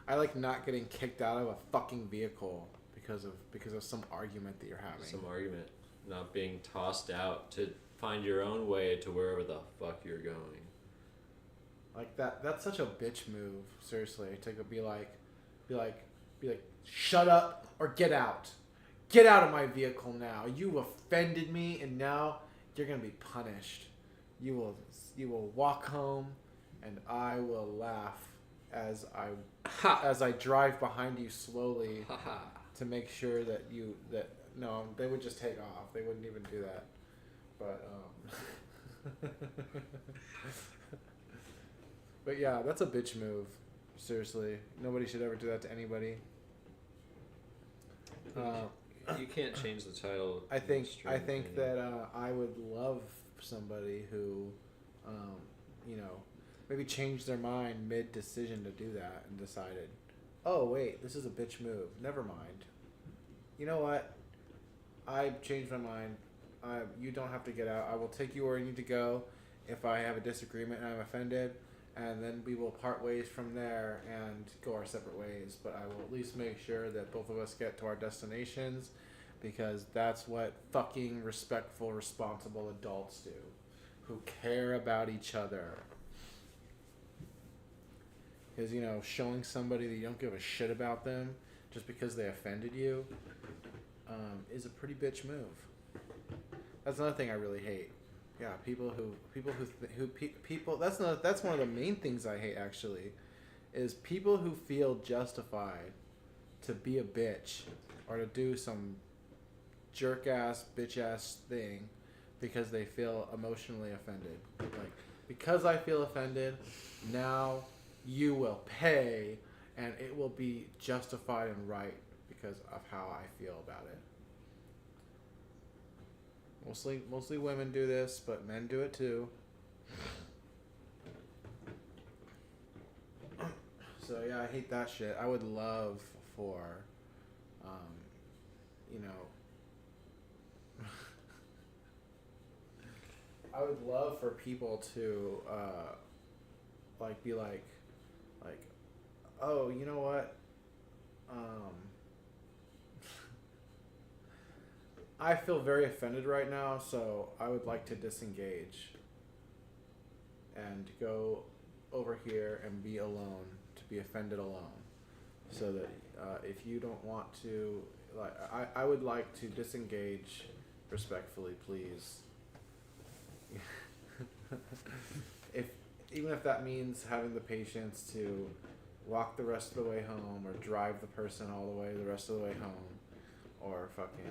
I like not getting kicked out of a fucking vehicle because of some argument that you're having. Some argument. Not being tossed out to find your own way to wherever the fuck you're going. Like that's such a bitch move, seriously. To be like, shut up or get out. Get out of my vehicle now. You offended me and now you're gonna be punished. You will walk home and I will laugh as I drive behind you slowly to make sure that no, they would just take off. They wouldn't even do that. But but yeah, that's a bitch move. Seriously, nobody should ever do that to anybody. You can't change the title. I think that I would love somebody who, maybe changed their mind mid-decision to do that and decided, oh wait, this is a bitch move. Never mind. You know what? I changed my mind. You don't have to get out. I will take you where you need to go if I have a disagreement and I'm offended, and then we will part ways from there and go our separate ways. But I will at least make sure that both of us get to our destinations, because that's what fucking respectful, responsible adults do, who care about each other. Because, you know, showing somebody that you don't give a shit about them just because they offended you is a pretty bitch move. That's another thing I really hate. Yeah, people. That's one of the main things I hate, actually, is people who feel justified to be a bitch or to do some jerk ass, bitch ass thing because they feel emotionally offended. Like, because I feel offended, now you will pay, and it will be justified and right because of how I feel about it. Mostly women do this, but men do it too. So yeah, I hate that shit. I would love for, you know, I would love for people to, like, be like, oh, you know what? I feel very offended right now, so I would like to disengage and go over here and be alone, to be offended alone. So that if you don't want to, like, I would like to disengage respectfully, please. Even if that means having the patience to walk the rest of the way home, or drive the person all the way the rest of the way home, or fucking,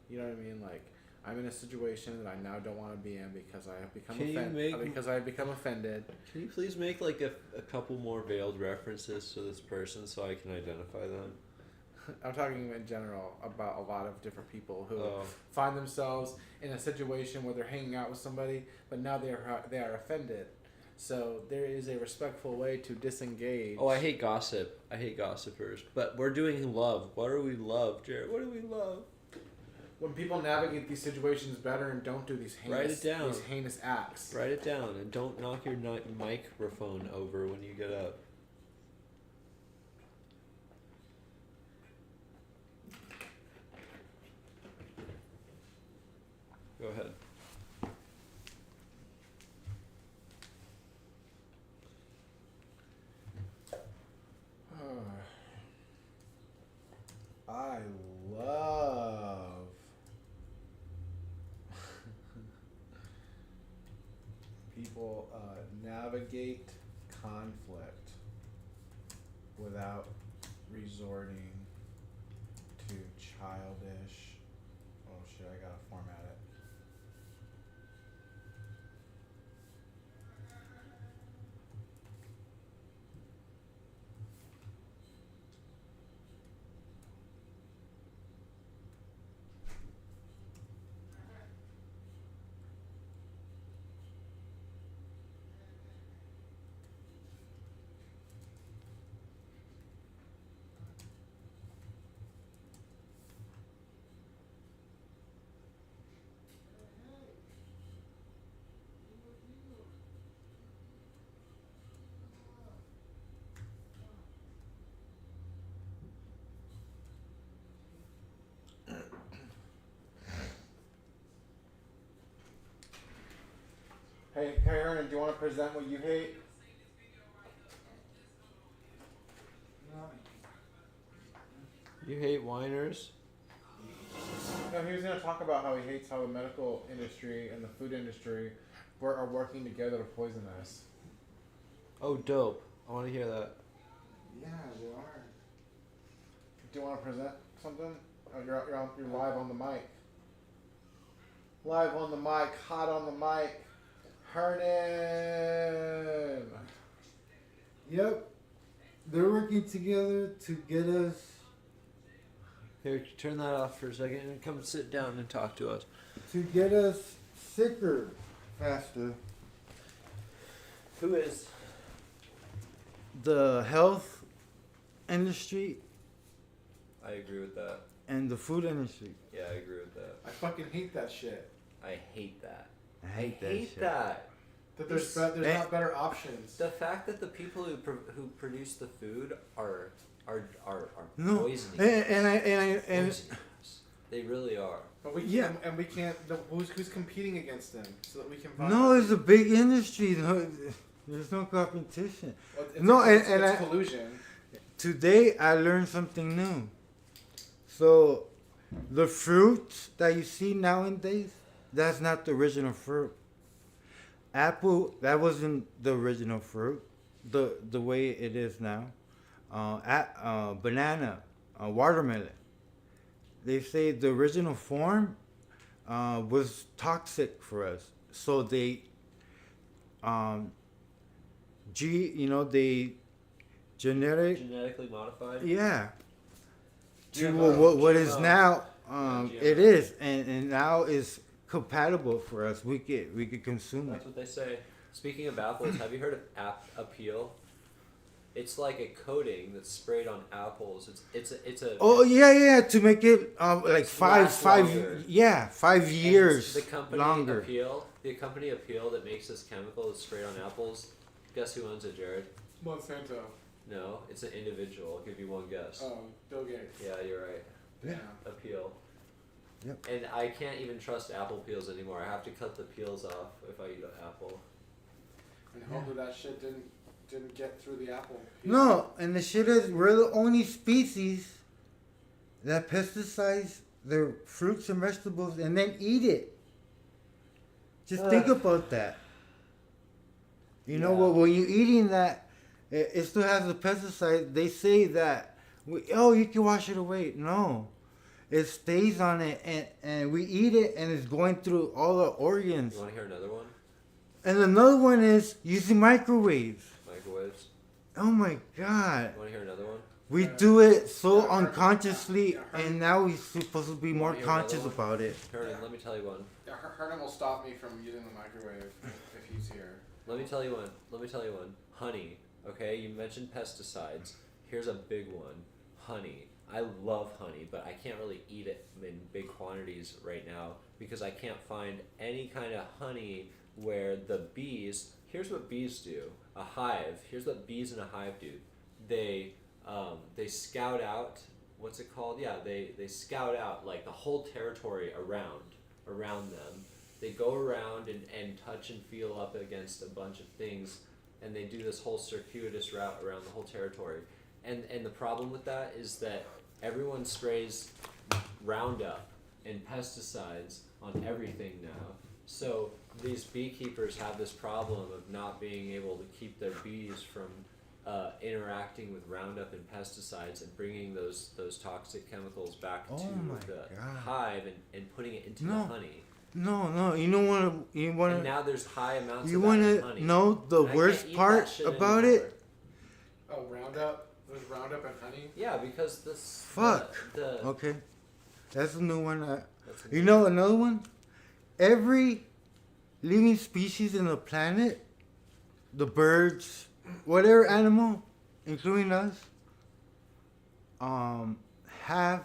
you know what I mean? Like, I'm in a situation that I now don't want to be in because I have become offended. Can you please make like a couple more veiled references to this person so I can identify them? I'm talking in general about a lot of different people who find themselves in a situation where they're hanging out with somebody, but now they are offended. So there is a respectful way to disengage. Oh, I hate gossip. I hate gossipers. But we're doing love. What do we love, Jared? What do we love? When people navigate these situations better and don't do these heinous acts. Write it down, and don't knock your microphone over when you get up. Go ahead. I love people navigate conflict without resorting to childish. Oh shit! I gotta format it. Hey, Karen, do you want to present what you hate? You hate whiners? No, he was going to talk about how he hates how the medical industry and the food industry are working together to poison us. Oh, dope. I want to hear that. Yeah, they are. Do you want to present something? Oh, you're live on the mic. Live on the mic, hot on the mic. Hernan! Yep. They're working together to get us... Here, turn that off for a second and come sit down and talk to us. To get us sicker faster. Who is? The health industry I agree with that. and the food industry. Yeah, I agree with that. I fucking hate that shit. I hate that. I hate that shit. that. That there's not better options. The fact that the people who produce the food are No, poisoning. and poisoning us. They really are. But we Yeah. and we can't. Who's competing against them so that we can find? no, it's a big industry. No, there's no competition. Well, No, it's I- collusion. Today I learned something new. So, the fruit that you see nowadays, that's not the original fruit. Apple, that wasn't the original fruit, the way it is now. Banana, watermelon. They say the original form was toxic for us. So they, they Genetically modified. yeah. To GMO. what is GMO. now, GMO. it is, and now is compatible for us. We could consume That's it. what they say. Speaking of apples, have you heard of Appeal? It's like a coating that's sprayed on apples. It's a. Oh yeah, to make it like Last longer. 5 and years the company longer. Appeal, the company Appeal that makes this chemical that's sprayed on apples. Guess who owns it, Jared? Monsanto. No, it's an individual. I'll give you one guess. Oh, Bill Gates. Yeah, you're right. Yeah. Appeal. Yep. And I can't even trust apple peels anymore. I have to cut the peels off if I eat an apple. And hopefully that shit didn't get through the apple. No, and the shit is we're the only species that pesticides their fruits and vegetables and then eat it. Just think about that. You know what? When you're eating that, it still has the pesticide. They say that, you can wash it away. No, it stays on it, and we eat it, and it's going through all the organs. You want to hear another one? And another one is using microwaves. Microwaves. Oh my God. You want to hear another one? We do it so unconsciously, and now we're supposed to be more conscious about it. Hernan, let me tell you one. Yeah, Hernan will stop me from using the microwave if he's here. Let me tell you one. Honey. Okay, you mentioned pesticides. Here's a big one. Honey. I love honey, but I can't really eat it in big quantities right now because I can't find any kind of honey where the bees. Here's what bees do. A hive. Here's what bees in a hive do. They scout out. What's it called? Yeah, they scout out like the whole territory around them. They go around and touch and feel up against a bunch of things, and they do this whole circuitous route around the whole territory. And the problem with that is that everyone sprays Roundup and pesticides on everything now. So these beekeepers have this problem of not being able to keep their bees from interacting with Roundup and pesticides and bringing those toxic chemicals back to the hive and putting it into the honey. No, you don't want to. And now there's high amounts You of that in want honey. to know the And I worst can't eat part that shit about anymore. it? Oh, Roundup? There's Roundup and honey? Yeah, because this. Fuck. The Okay, that's a new one. that's You know another one? Every living species in the planet, the birds, whatever animal, including us, have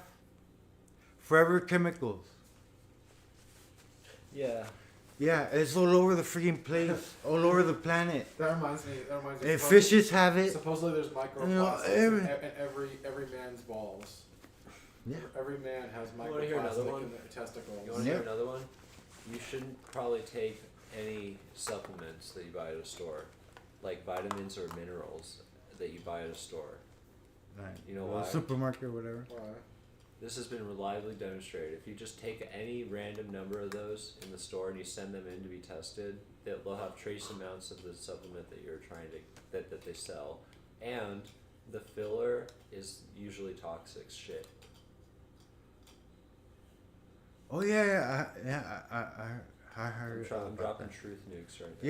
forever chemicals. Yeah. Yeah, it's all over the freaking place, all over the planet. That reminds me. And fishes have it. Supposedly there's microplastics You know, in every man's balls. Yeah. Every man has You wanna hear another microplastic one? in their testicles. You want to hear Yep. another one? You shouldn't probably take any supplements that you buy at a store, like vitamins or minerals that you buy at a store. Right. You know Or why? supermarket or whatever. Why? This has been reliably demonstrated. If you just take any random number of those in the store and you send them in to be tested, they'll have trace amounts of the supplement that you're trying to that they sell, and the filler is usually toxic shit. Oh yeah. I heard. I'm about dropping that. truth nukes right now.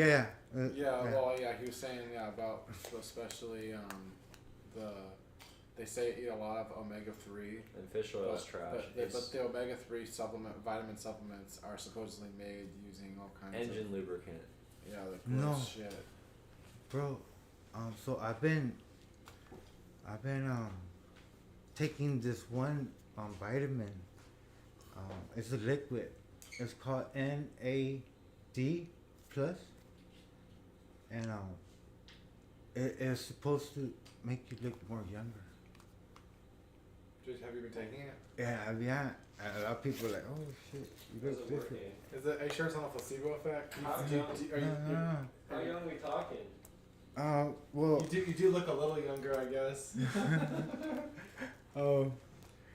Yeah. He was saying about especially they say eat a lot of omega-3. And fish oil is trash. But the omega-3 vitamin supplements are supposedly made using all kinds Engine lubricant. of No. gross shit. Bro, so I've been taking this one vitamin. It's a liquid. It's called NAD plus. and it's supposed to make you look more younger. Just, have you been taking it? Yeah. A lot of people are like, oh shit, you look different. Are you sure it's not a placebo effect? How Do you- young? do- are you- No. How young are we talking? Well, You do look a little younger, I guess. oh,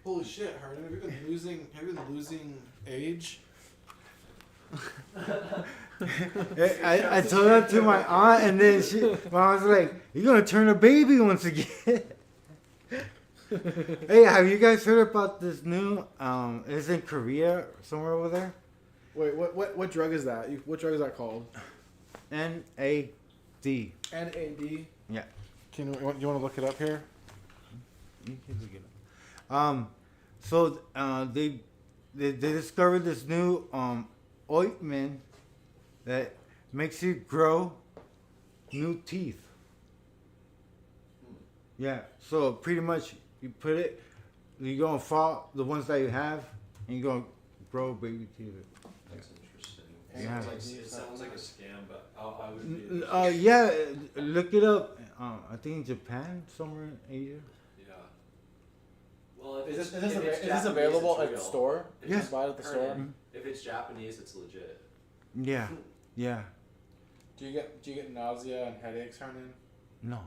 Holy shit, Hernan! Have you been losing age? I told that to my aunt, and then my aunt was like, "You're gonna turn a baby once again." Hey, have you guys heard about this new? It's in Korea, somewhere over there. Wait, what drug is that? What drug is that called? NAD. NAD. Yeah. You want to look it up here? You can look it up. So they discovered this new ointment that makes you grow new teeth. Yeah. So pretty much you put it, you're gonna fall the ones that you have, and you're gonna grow baby teeth. That's interesting. Yeah. It sounds like a scam, but I would be. Yeah. Look it up. I think in Japan, somewhere in Asia. Yeah. Well, if Is it's, this if it's Japanese, available it's at the real. store? If You Yeah. can buy it at the store. Hernan, if it's Japanese, it's legit. Yeah. Yeah. Do you get nausea and headaches, Hernan? No.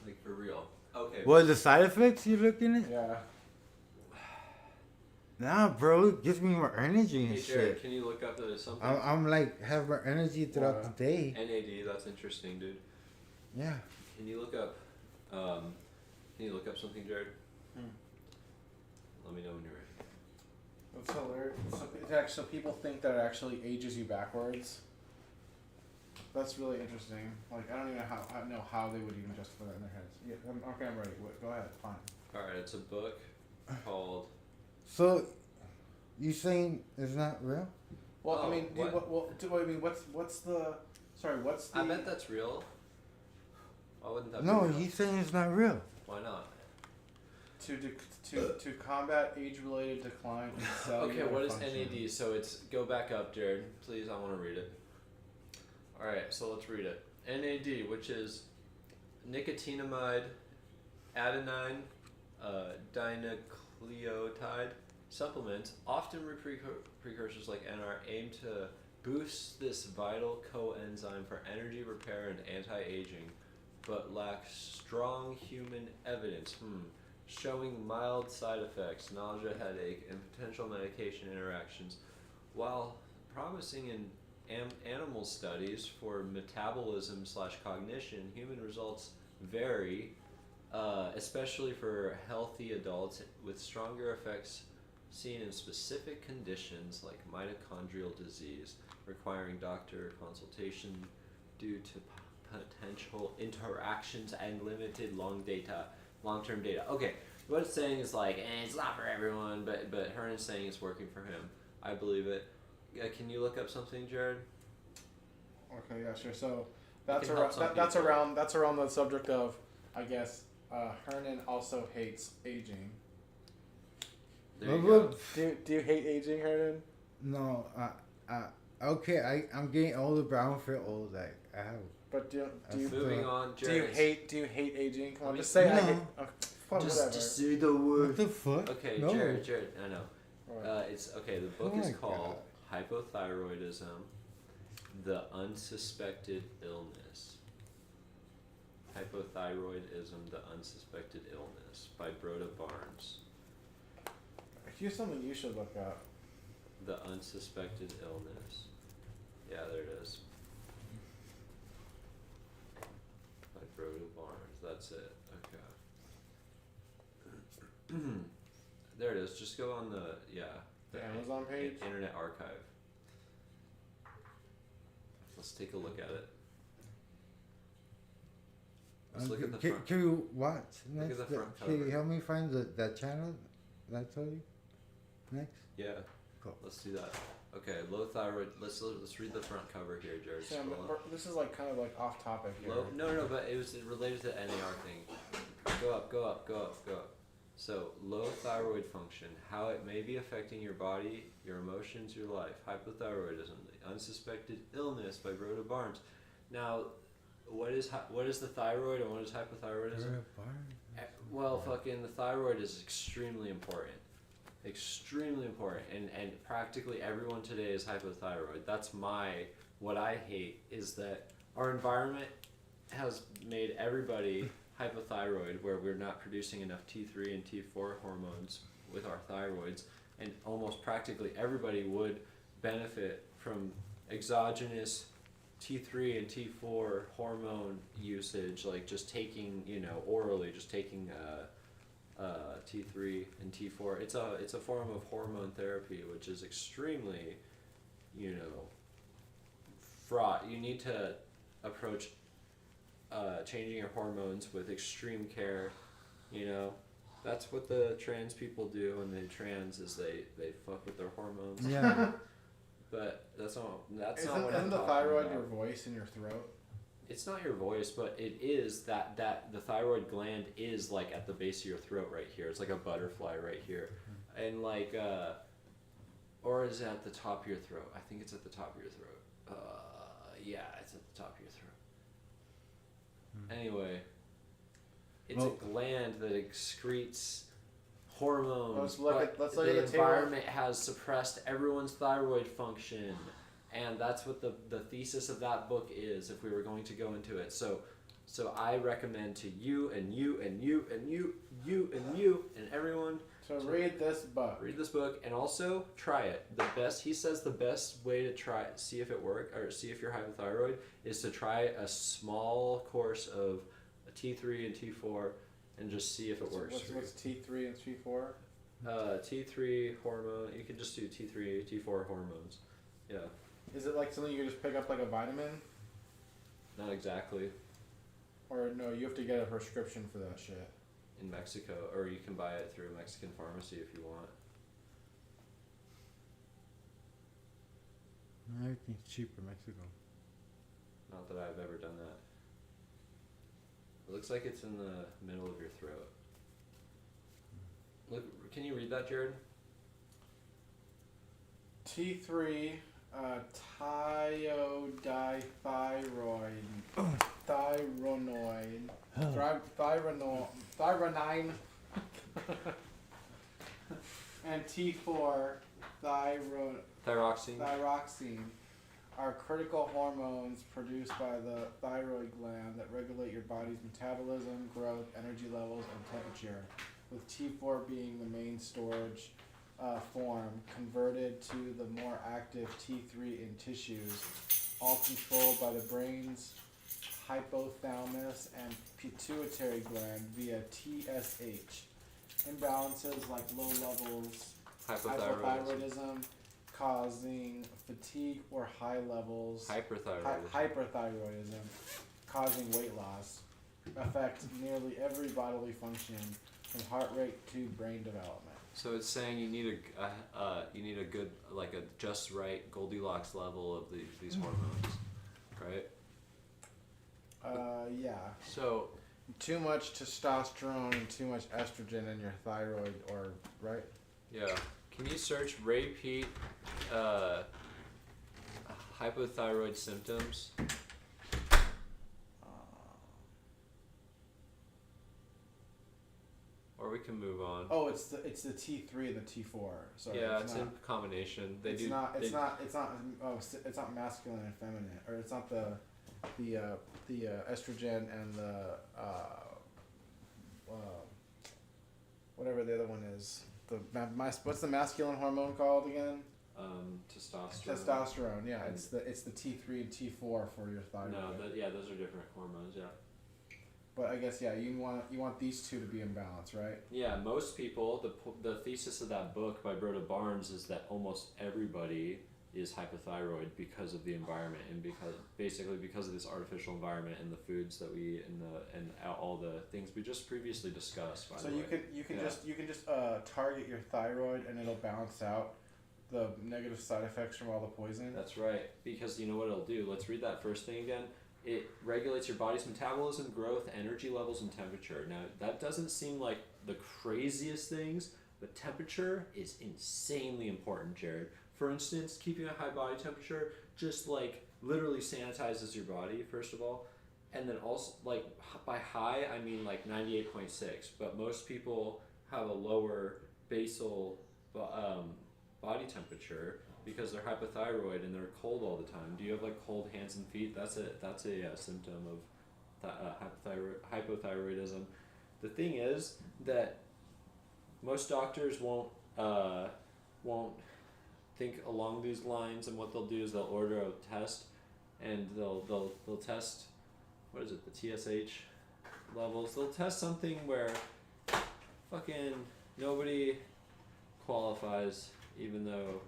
Like for real. Okay. What are the side effects you looking at? Yeah. Nah, bro, it gives me more energy and Hey Jared, shit. can you look up something? I'm like have more energy throughout the day. NAD. That's interesting, dude. Yeah. Can you look up? Something, Jared? Let me know when you're ready. That's hilarious. So people think that it actually ages you backwards. That's really interesting. Like I don't even know how they would even justify that in their heads. Yeah, I'm ready. Go ahead. Fine. All right, it's a book called. So, you saying it's not real? Well, Oh, I mean, what? I mean, what's the? Sorry, what's the? I bet that's real. Why wouldn't that No, be real? he's saying it's not real. Why not? To combat age-related decline in cellular Okay, what is function. NAD? So it's go back up, Jared. Please, I want to read it. All right, so let's read it. NAD, which is nicotinamide adenine dinucleotide supplements, often with precursors like NR, aim to boost this vital coenzyme for energy repair and anti-aging, but lack strong human evidence. Showing mild side effects, nausea, headache, and potential medication interactions, while promising in animal studies for metabolism/cognition, human results vary, especially for healthy adults, with stronger effects seen in specific conditions like mitochondrial disease, requiring doctor consultation due to potential interactions and limited long-term data. Okay, what it's saying is like, it's not for everyone, but Hernan's saying it's working for him. I believe it. Can you look up something, Jared? Okay, yeah, sure. So can that's help around some that's people. around the subject of, I guess, Hernan also hates aging. There you go. Do you hate aging, Hernan? No, okay, I'm getting older, but I don't feel old. Like I have. But do you Moving on, do you Jared. hate aging? Come on, me- just say I No. hate. Okay, fuck, whatever. Just say the word. What the fuck? Okay, No. Jared, I know. Alright. It's okay. The book Oh is my called Hypothyroidism: The Unsuspected Illness. Hypothyroidism: The Unsuspected Illness by Broda Barnes. Here's something you should look up. The Unsuspected Illness. Yeah, there it is. By Broda Barnes. That's it. Okay. There it is. Just go on the The Amazon page? Internet Archive. Let's take a look at it. Let's look at the front. Can you watch Look at next? the front Can you cover. help me find that channel that I told you? Next. Yeah. Cool. Let's do that. Okay, low thyroid. Let's read the front cover here, Jared. Sam, Scroll up. this is like kind of like off topic here. No, but it was related to the NAR thing. Go up. So, low thyroid function, how it may be affecting your body, your emotions, your life. Hypothyroidism, the unsuspected illness by Rhoda Barnes. Now, what is the thyroid and what is hypothyroidism? Well, fucking the thyroid is extremely important. Extremely important. And practically everyone today is hypothyroid. That's what I hate is that our environment has made everybody hypothyroid, where we're not producing enough T3 and T4 hormones with our thyroids, and almost practically everybody would benefit from exogenous T3 and T4 hormone usage, like just taking, orally, just taking T3 and T4. It's a form of hormone therapy, which is extremely, fraught. You need to approach changing your hormones with extreme care. That's what the trans people do when they trans, is they fuck with their hormones. Yeah. But that's not what Isn't I'm the talking thyroid about. your voice in your throat? It's not your voice, but it is that the thyroid gland is like at the base of your throat right here. It's like a butterfly right here, and like or is it at the top of your throat? I think it's at the top of your throat. Yeah, it's at the top of your throat. Anyway, it's a gland that excretes hormones. Let's look the at the table. environment has suppressed everyone's thyroid function, and that's what the thesis of that book is. If we were going to go into it, so I recommend to you and you and you and you and everyone. So read this book. Read this book and also try it. He says the best way to try it, see if it works, or see if you're hypothyroid, is to try a small course of T3 and T4 and just see if it works. What's T3 and T4? T3 hormone. You can just do T3, T4 hormones. Yeah. Is it like something you can just pick up like a vitamin? Not exactly. Or no, you have to get a prescription for that shit. In Mexico, or you can buy it through a Mexican pharmacy if you want. Everything's cheap in Mexico. Not that I've ever done that. It looks like it's in the middle of your throat. Look, can you read that, Jared? T3, thyronoid, thyronine, and T4, thyroxine, are critical hormones produced by the thyroid gland that regulate your body's metabolism, growth, energy levels, and temperature, with T4 being the main storage form, converted to the more active T3 in tissues, all controlled by the brain's hypothalamus and pituitary gland via TSH. Imbalances like low levels hypothyroidism causing fatigue, or high levels hyperthyroidism causing weight loss, affect nearly every bodily function from heart rate to brain development. So it's saying you need a good, like a just right Goldilocks level of these hormones, right? Yeah. So too much testosterone and too much estrogen in your thyroid, or right? yeah, can you search Ray Peat hypothyroid symptoms? Or we can move on. Oh, it's the T3 and the T4. Sorry, yeah, it's in combination. It's not masculine and feminine, or it's not the estrogen and the whatever the other one is. What's the masculine hormone called again? Testosterone. Testosterone. Yeah, it's the T3 and T4 for your thyroid. No, those are different hormones. Yeah. But I guess you want these two to be in balance, right? Yeah, most people. The thesis of that book by Rhoda Barnes is that almost everybody is hypothyroid because of the environment, and because of this artificial environment and the foods that we eat and all the things we just previously discussed. By so the you way. can just target your thyroid, and it'll balance out the negative side effects from all the poison. That's right, because you know what it'll do. Let's read that first thing again. It regulates your body's metabolism, growth, energy levels, and temperature. Now, that doesn't seem like the craziest things, but temperature is insanely important, Jared. For instance, keeping a high body temperature just like literally sanitizes your body, first of all. And then also, like, by high, I mean like 98.6. But most people have a lower basal body temperature because they're hypothyroid and they're cold all the time. Do you have like cold hands and feet? That's a symptom of hypothyroidism. The thing is that most doctors won't think along these lines, and what they'll do is they'll order a test, and they'll test, what is it, the TSH levels. They'll test something where fucking nobody qualifies, even though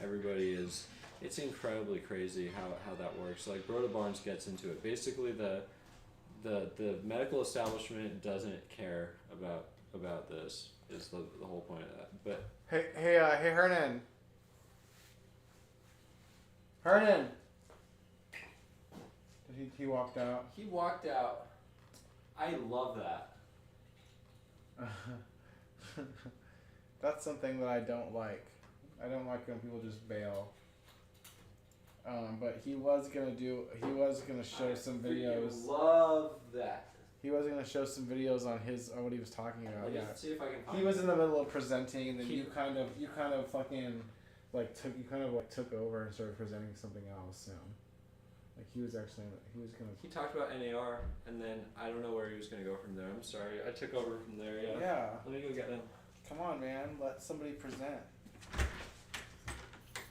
everybody is. It's incredibly crazy how that works. Like Broda Barnes gets into it. Basically, the medical establishment doesn't care about this. Is the whole point of that. But hey, Hernan. Hernan. Did he walked out? he walked out. I love that. That's something that I don't like. I don't like when people just bail. But he was gonna show some videos. Love that. He was gonna show some videos on what he was talking about. Let me Yeah. see if I can find He was in the middle of presenting, and then He- you kind of fucking took over and started presenting something else. So, like he was gonna. He talked about NAR, and then I don't know where he was gonna go from there. I'm sorry, I took over from there. Yeah. Yeah. Let me go get him. Come on, man. Let somebody present.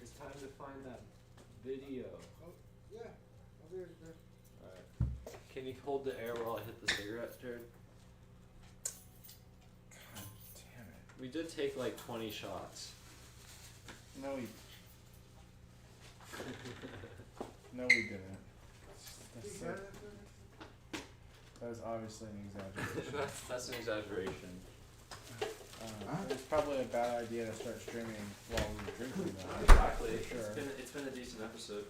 It's time to find that video. Yeah. Alright. Can you hold the air while I hit the cigarette, Jared? God damn it. We did take like 20 shots. No, we didn't. That was obviously an exaggeration. That's an exaggeration. It's probably a bad idea to start streaming while we were drinking though. Exactly. For sure. It's been a decent episode.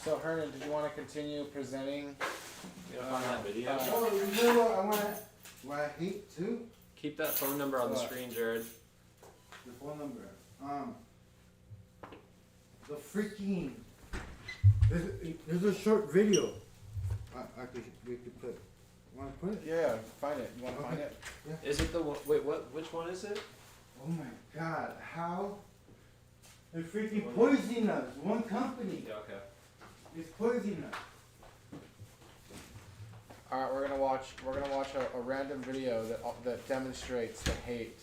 So Hernan, did you want to continue presenting? You gonna find that video? Oh, you know what I hate too? Keep that phone number on the What? screen, Jared. The phone number. The freaking. There's a short video. Actually, we could put. Want to put it? Yeah, find it. You want to find it? Is it the one? Wait, what? Which one is it? Oh my God! How? They're freaking poisoning us. One company Yeah. Okay. is poisoning us. All right, we're gonna watch a random video that demonstrates the hate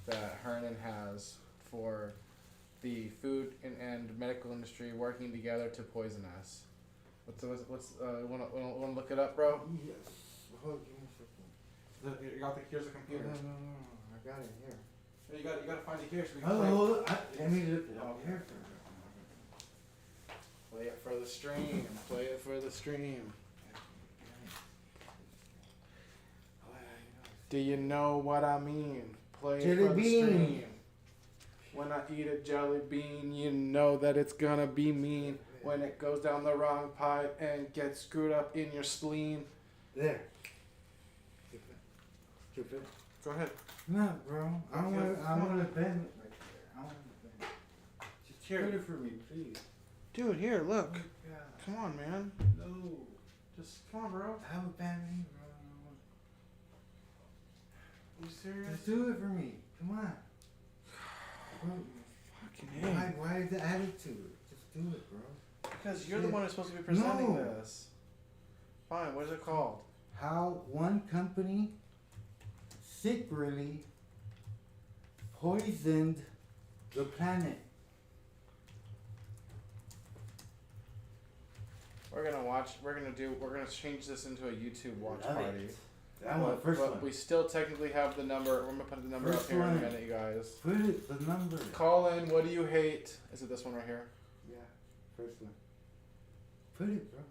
that Hernan has for the food and medical industry working together to poison us. Want to look it up, bro? Yes. Hold, give me a second. Here's the computer. No. I got it here. You got to find it here so we can Hold on. Let me look it up Okay. here. play it for the stream. Play it for the stream. Do you know what I mean? Play it Jelly for the bean. stream. When I eat a jelly bean, you know that it's gonna be mean. When it goes down the wrong pipe and gets screwed up in your spleen. There. Keep it. Go ahead. No, bro. I Okay, want to come on. bend it right there. I want to bend it. Just Here. put it for me, please. Dude, here, look. Yeah. Come on, man. No. Just come on, bro. I have a bad knee, bro. You serious? Just do it for me. Come on. Bro, Fucking why is the attitude? Just do it, bro. Because you're the one who's supposed to be presenting No. this. Fine, what is it called? How one company secretly poisoned the planet. We're gonna change this into a YouTube watch Love it. party. I want first but one. we still technically have the number. We're gonna put the number First up here in a one. minute, you guys. Put it, the number. Call in. What do you hate? Is it this one right here? Yeah, first one. Put it, bro.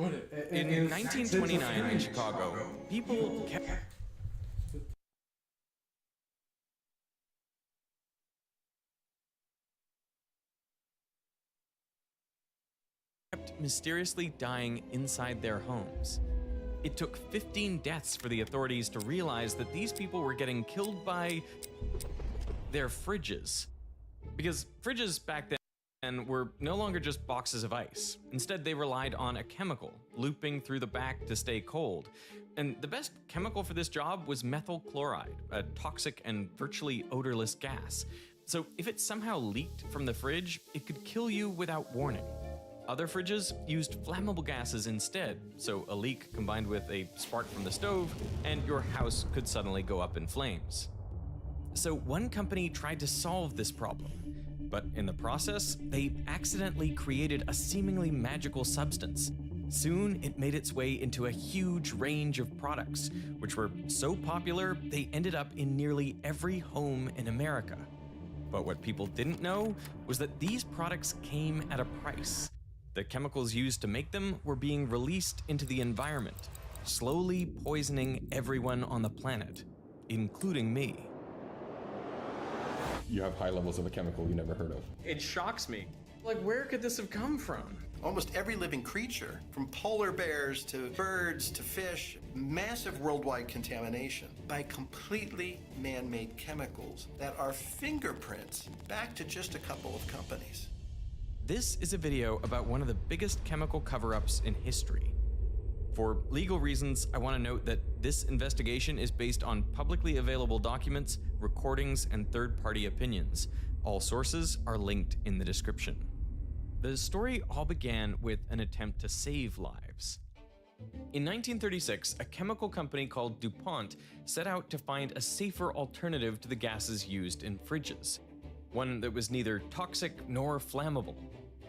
Put it. In 1929 in Chicago, people kept mysteriously dying inside their homes. It took 15 deaths for the authorities to realize that these people were getting killed by their fridges. Because fridges back then were no longer just boxes of ice. Instead, they relied on a chemical looping through the back to stay cold. And the best chemical for this job was methyl chloride, a toxic and virtually odorless gas. So if it somehow leaked from the fridge, it could kill you without warning. Other fridges used flammable gases instead, so a leak combined with a spark from the stove, and your house could suddenly go up in flames. So one company tried to solve this problem, but in the process, they accidentally created a seemingly magical substance. Soon, it made its way into a huge range of products, which were so popular, they ended up in nearly every home in America. But what people didn't know was that these products came at a price. The chemicals used to make them were being released into the environment, slowly poisoning everyone on the planet, including me. You have high levels of a chemical you never heard of. It shocks me. Like, where could this have come from? Almost every living creature, from polar bears to birds to fish, massive worldwide contamination by completely man-made chemicals that are fingerprints back to just a couple of companies. This is a video about one of the biggest chemical cover-ups in history. For legal reasons, I want to note that this investigation is based on publicly available documents, recordings, and third-party opinions. All sources are linked in the description. The story all began with an attempt to save lives. In 1936, a chemical company called DuPont set out to find a safer alternative to the gases used in fridges, one that was neither toxic nor flammable.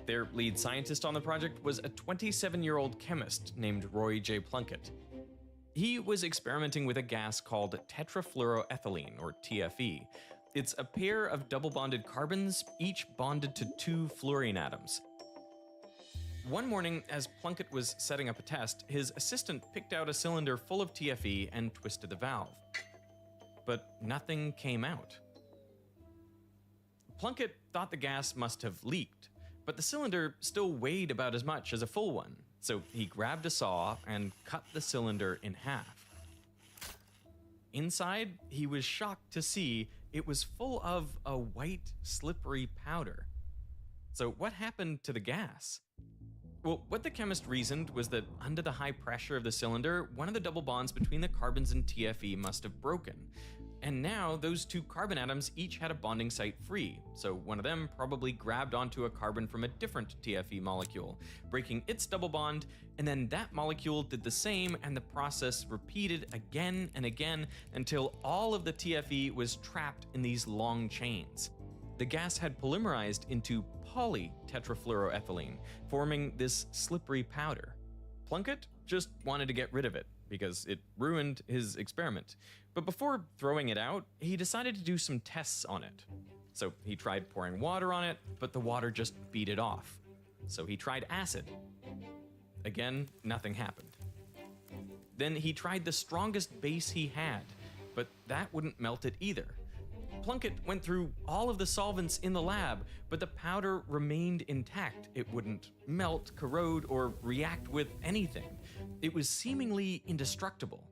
Their lead scientist on the project was a 27-year-old chemist named Roy J. Plunkett. He was experimenting with a gas called tetrafluoroethylene, or TFE. It's a pair of double-bonded carbons, each bonded to 2 fluorine atoms. One morning, as Plunkett was setting up a test, his assistant picked out a cylinder full of TFE and twisted the valve. But nothing came out. Plunkett thought the gas must have leaked, but the cylinder still weighed about as much as a full one, so he grabbed a saw and cut the cylinder in half. Inside, he was shocked to see it was full of a white, slippery powder. So what happened to the gas? Well, what the chemist reasoned was that under the high pressure of the cylinder, one of the double bonds between the carbons in TFE must have broken. And now those 2 carbon atoms each had a bonding site free, so one of them probably grabbed onto a carbon from a different TFE molecule, breaking its double bond, and then that molecule did the same, and the process repeated again and again until all of the TFE was trapped in these long chains. The gas had polymerized into polytetrafluoroethylene, forming this slippery powder. Plunkett just wanted to get rid of it, because it ruined his experiment. But before throwing it out, he decided to do some tests on it. So he tried pouring water on it, but the water just beat it off. So he tried acid. Again, nothing happened. Then he tried the strongest base he had, but that wouldn't melt it either. Plunkett went through all of the solvents in the lab, but the powder remained intact. It wouldn't melt, corrode, or react with anything. It was seemingly indestructible.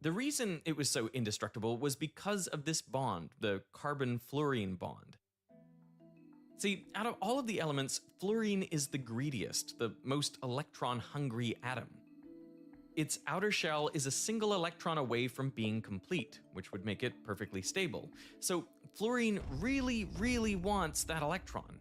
The reason it was so indestructible was because of this bond, the carbon-fluorine bond. See, out of all of the elements, fluorine is the greediest, the most electron-hungry atom. Its outer shell is a single electron away from being complete, which would make it perfectly stable. So fluorine really, really wants that electron.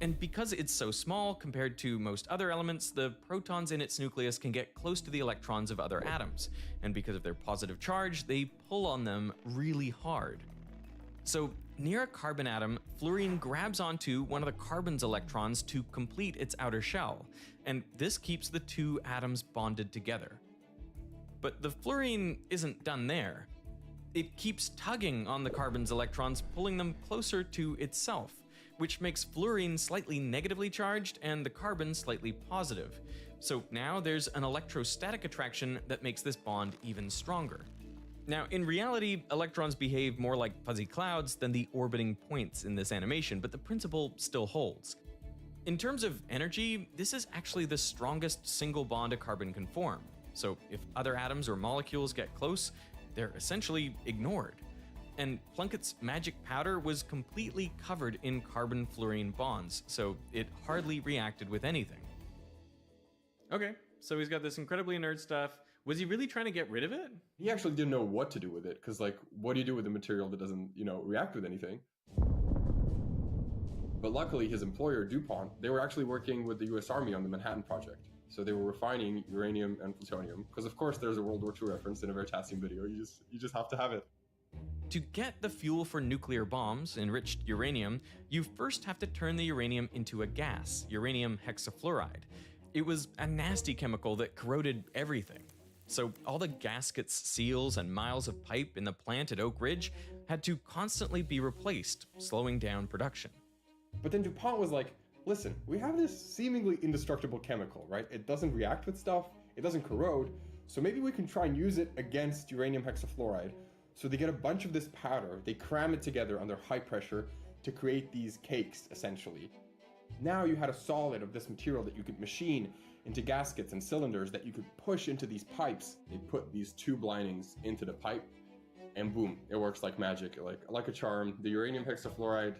And because it's so small compared to most other elements, the protons in its nucleus can get close to the electrons of other atoms. And because of their positive charge, they pull on them really hard. So near a carbon atom, fluorine grabs onto one of the carbon's electrons to complete its outer shell. And this keeps the 2 atoms bonded together. But the fluorine isn't done there. It keeps tugging on the carbon's electrons, pulling them closer to itself, which makes fluorine slightly negatively charged and the carbon slightly positive. So now there's an electrostatic attraction that makes this bond even stronger. Now, in reality, electrons behave more like fuzzy clouds than the orbiting points in this animation, but the principle still holds. In terms of energy, this is actually the strongest single bond a carbon can form. So if other atoms or molecules get close, they're essentially ignored. And Plunkett's magic powder was completely covered in carbon-fluorine bonds, so it hardly reacted with anything. Okay, so he's got this incredibly nerd stuff. Was he really trying to get rid of it? He actually didn't know what to do with it, because like, what do you do with a material that doesn't, react with anything? But luckily, his employer, DuPont, they were actually working with the US Army on the Manhattan Project. So they were refining uranium and plutonium, because of course there's a World War II reference in a Veritasium video. You just have to have it. To get the fuel for nuclear bombs, enriched uranium, you first have to turn the uranium into a gas, uranium hexafluoride. It was a nasty chemical that corroded everything. So all the gaskets, seals, and miles of pipe in the plant at Oak Ridge had to constantly be replaced, slowing down production. But then DuPont was like, listen, we have this seemingly indestructible chemical, right? It doesn't react with stuff, it doesn't corrode, so maybe we can try and use it against uranium hexafluoride. So they get a bunch of this powder, they cram it together under high pressure to create these cakes, essentially. Now you had a solid of this material that you could machine into gaskets and cylinders that you could push into these pipes. They put these tube linings into the pipe, and boom, it works like magic, like a charm. The uranium hexafluoride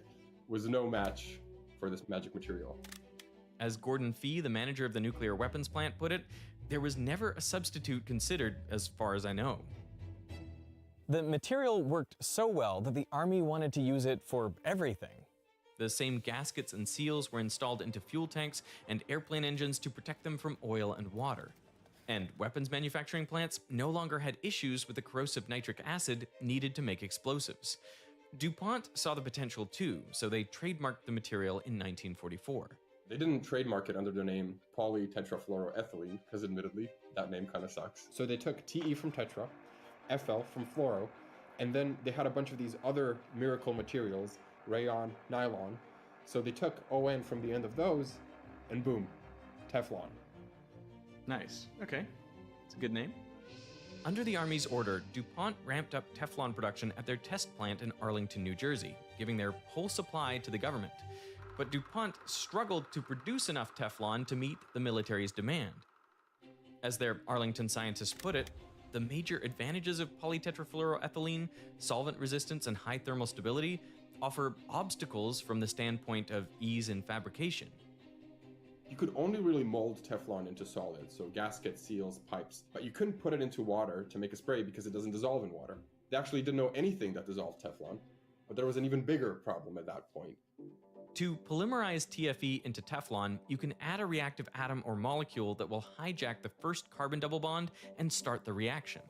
was no match for this magic material. As Gordon Fee, the manager of the nuclear weapons plant, put it, there was never a substitute considered, as far as I know. The material worked so well that the Army wanted to use it for everything. The same gaskets and seals were installed into fuel tanks and airplane engines to protect them from oil and water. And weapons manufacturing plants no longer had issues with the corrosive nitric acid needed to make explosives. DuPont saw the potential too, so they trademarked the material in 1944. They didn't trademark it under the name polytetrafluoroethylene, because admittedly, that name kind of sucks. So they took TE from tetra, FL from fluoro, and then they had a bunch of these other miracle materials, rayon, nylon. So they took ON from the end of those, and boom, Teflon. Nice. Okay. It's a good name. Under the Army's order, DuPont ramped up Teflon production at their test plant in Arlington, New Jersey, giving their whole supply to the government. But DuPont struggled to produce enough Teflon to meet the military's demand. As their Arlington scientists put it, the major advantages of polytetrafluoroethylene, solvent resistance, and high thermal stability offer obstacles from the standpoint of ease in fabrication. You could only really mold Teflon into solids, so gaskets, seals, pipes, but you couldn't put it into water to make a spray because it doesn't dissolve in water. They actually didn't know anything that dissolved Teflon, but there was an even bigger problem at that point. To polymerize TFE into Teflon, you can add a reactive atom or molecule that will hijack the first carbon double bond and start the reaction.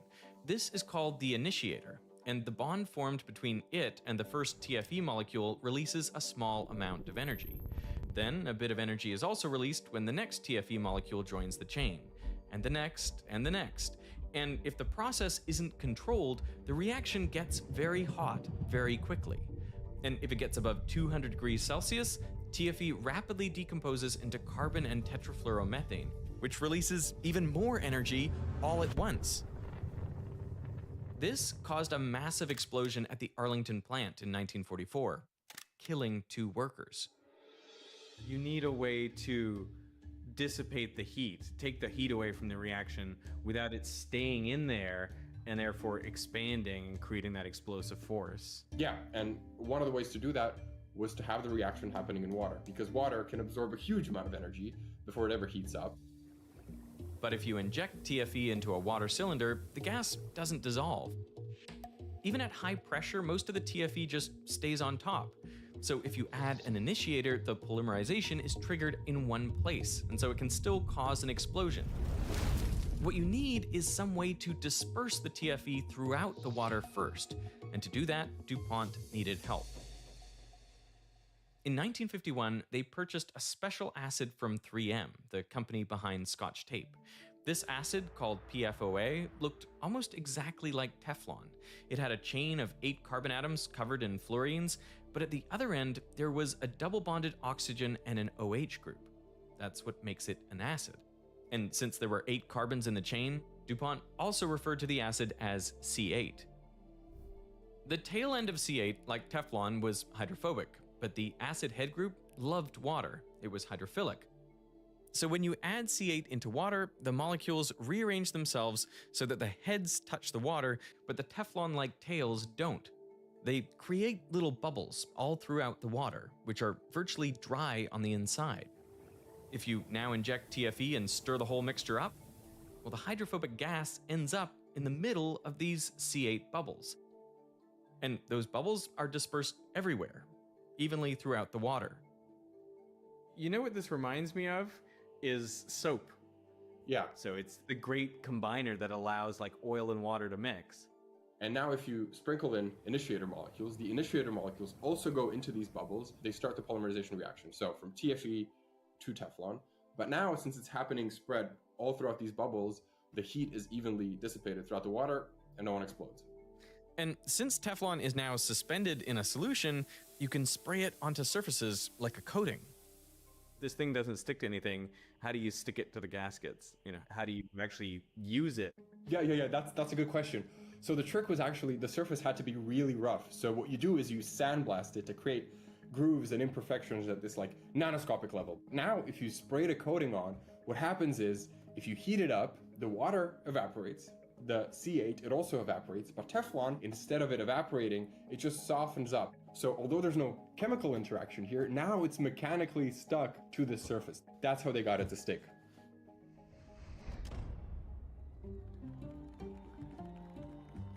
This is called the initiator, and the bond formed between it and the first TFE molecule releases a small amount of energy. Then a bit of energy is also released when the next TFE molecule joins the chain, and the next, and the next. And if the process isn't controlled, the reaction gets very hot very quickly. And if it gets above 200 degrees Celsius, TFE rapidly decomposes into carbon and tetrafluoromethane, which releases even more energy all at once. This caused a massive explosion at the Arlington plant in 1944, killing 2 workers. You need a way to dissipate the heat, take the heat away from the reaction without it staying in there and therefore expanding and creating that explosive force. Yeah, and one of the ways to do that was to have the reaction happening in water, because water can absorb a huge amount of energy before it ever heats up. But if you inject TFE into a water cylinder, the gas doesn't dissolve. Even at high pressure, most of the TFE just stays on top. So if you add an initiator, the polymerization is triggered in one place, and so it can still cause an explosion. What you need is some way to disperse the TFE throughout the water first, and to do that, DuPont needed help. In 1951, they purchased a special acid from 3M, the company behind Scotch tape. This acid, called PFOA, looked almost exactly like Teflon. It had a chain of 8 carbon atoms covered in fluorines, but at the other end, there was a double-bonded oxygen and an OH group. That's what makes it an acid. And since there were 8 carbons in the chain, DuPont also referred to the acid as C8. The tail end of C8, like Teflon, was hydrophobic, but the acid head group loved water. It was hydrophilic. So when you add C8 into water, the molecules rearrange themselves so that the heads touch the water, but the Teflon-like tails don't. They create little bubbles all throughout the water, which are virtually dry on the inside. If you now inject TFE and stir the whole mixture up, well, the hydrophobic gas ends up in the middle of these C8 bubbles. And those bubbles are dispersed everywhere, evenly throughout the water. You know what this reminds me of? Is soap. Yeah. So it's the great combiner that allows like oil and water to mix. And now if you sprinkle in initiator molecules, the initiator molecules also go into these bubbles. They start the polymerization reaction. So from TFE to Teflon. But now, since it's happening spread all throughout these bubbles, the heat is evenly dissipated throughout the water and no one explodes. And since Teflon is now suspended in a solution, you can spray it onto surfaces like a coating. This thing doesn't stick to anything. How do you stick it to the gaskets? You know, how do you actually use it? Yeah. That's a good question. So the trick was actually the surface had to be really rough. So what you do is you sandblast it to create grooves and imperfections at this like nanoscopic level. Now, if you spray the coating on, what happens is if you heat it up, the water evaporates, the C8, it also evaporates, but Teflon, instead of it evaporating, it just softens up. So although there's no chemical interaction here, now it's mechanically stuck to the surface. That's how they got it to stick.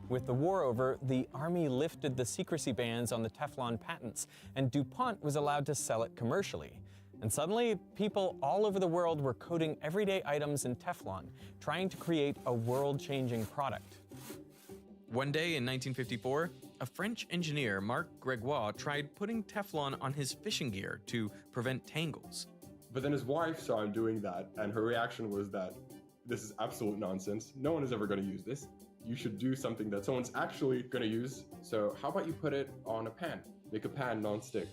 With the war over, the Army lifted the secrecy bans on the Teflon patents, and DuPont was allowed to sell it commercially. And suddenly, people all over the world were coating everyday items in Teflon, trying to create a world-changing product. One day in 1954, a French engineer, Marc Gregoire, tried putting Teflon on his fishing gear to prevent tangles. But then his wife saw him doing that, and her reaction was that this is absolute nonsense. No one is ever going to use this. You should do something that someone's actually going to use. So how about you put it on a pan? Make a pan non-stick.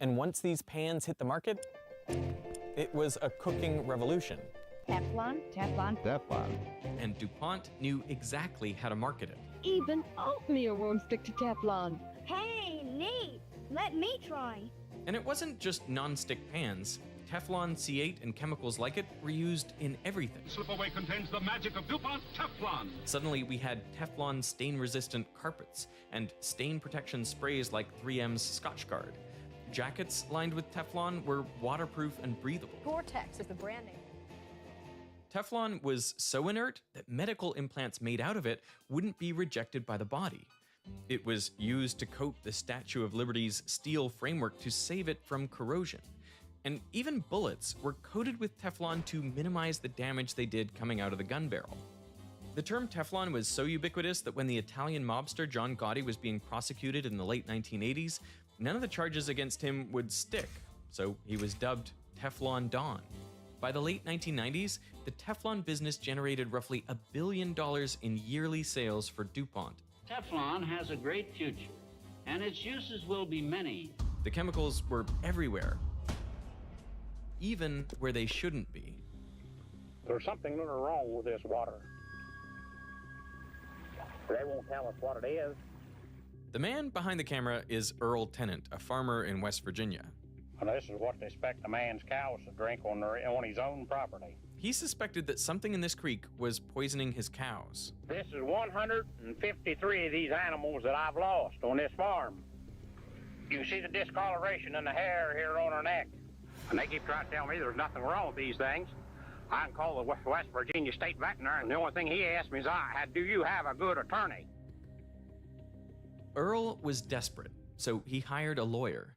And once these pans hit the market, it was a cooking revolution. Teflon, Teflon, Teflon. And DuPont knew exactly how to market it. Even oatmeal won't stick to Teflon. Hey, neat! Let me try. And it wasn't just non-stick pans. Teflon, C8, and chemicals like it were used in everything. Slipaway contains the magic of DuPont Teflon. Suddenly, we had Teflon stain-resistant carpets and stain protection sprays like 3M's Scotchgard. Jackets lined with Teflon were waterproof and breathable. Gore-Tex is the brand name. Teflon was so inert that medical implants made out of it wouldn't be rejected by the body. It was used to coat the Statue of Liberty's steel framework to save it from corrosion. And even bullets were coated with Teflon to minimize the damage they did coming out of the gun barrel. The term Teflon was so ubiquitous that when the Italian mobster John Gotti was being prosecuted in the late 1980s, none of the charges against him would stick, so he was dubbed Teflon Don. By the late 1990s, the Teflon business generated roughly $1 billion in yearly sales for DuPont. Teflon has a great future, and its uses will be many. The chemicals were everywhere, even where they shouldn't be. There's something wrong with this water. They won't tell us what it is. The man behind the camera is Earl Tennant, a farmer in West Virginia. And this is what they expect a man's cows to drink on his own property. He suspected that something in this creek was poisoning his cows. This is 153 of these animals that I've lost on this farm. You can see the discoloration in the hair here on her neck. And they keep trying to tell me there's nothing wrong with these things. I can call the West Virginia State Veterinarian, and the only thing he asked me is, do you have a good attorney? Earl was desperate, so he hired a lawyer.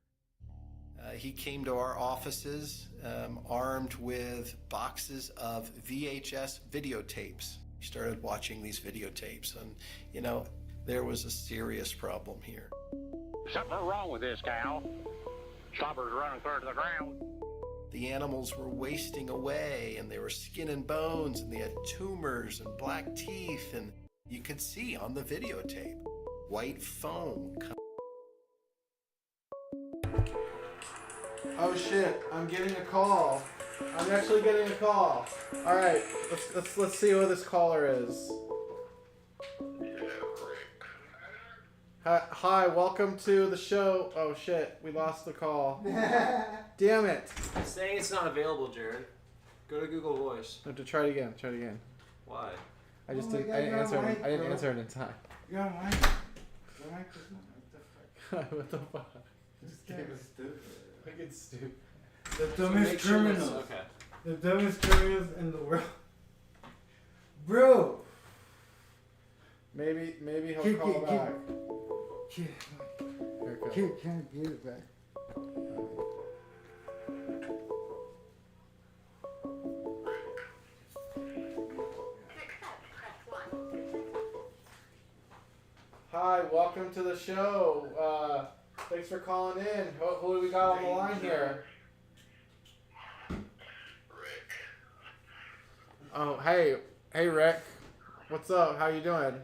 He came to our offices armed with boxes of VHS videotapes. He started watching these videotapes, and, you know, there was a serious problem here. Something wrong with this cow. Slobber's running clear to the ground. The animals were wasting away, and they were skin and bones, and they had tumors and black teeth, and you could see on the videotape white foam. Oh shit, I'm getting a call. I'm actually getting a call. Alright, let's see who this caller is. Hi, welcome to the show. Oh shit, we lost the call. Damn it. It's saying it's not available, Jared. Go to Google Voice. I have to try it again. Try it again. Why? I just Oh my didn't. God, I didn't you're answer. right, I didn't bro. answer it in time. You're online. Your mic is not. What the fuck? This game is stupid. Like it's stupid. The So dumbest make sure it's- criminals. okay. The dumbest criminals in the world. Bro. Maybe he'll Kid, call kid, back. Kid, Here it goes. kid, can't get it back. Hi, welcome to the show. Thanks for calling in. Who do we got on the line here? Rick. Oh, hey, Rick. What's up? How you doing?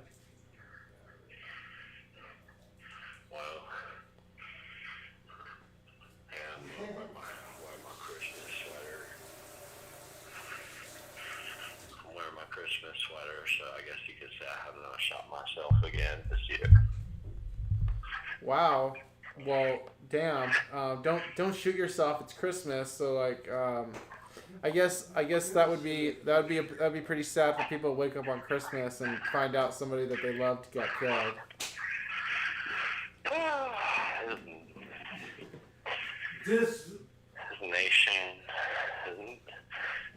I'm wearing my Christmas sweater, so I guess you could say I have not shot myself again this year. Wow. Well, damn. Don't shoot yourself. It's Christmas, so like, I guess that'd be pretty sad for people to wake up on Christmas and find out somebody that they loved got killed. This nation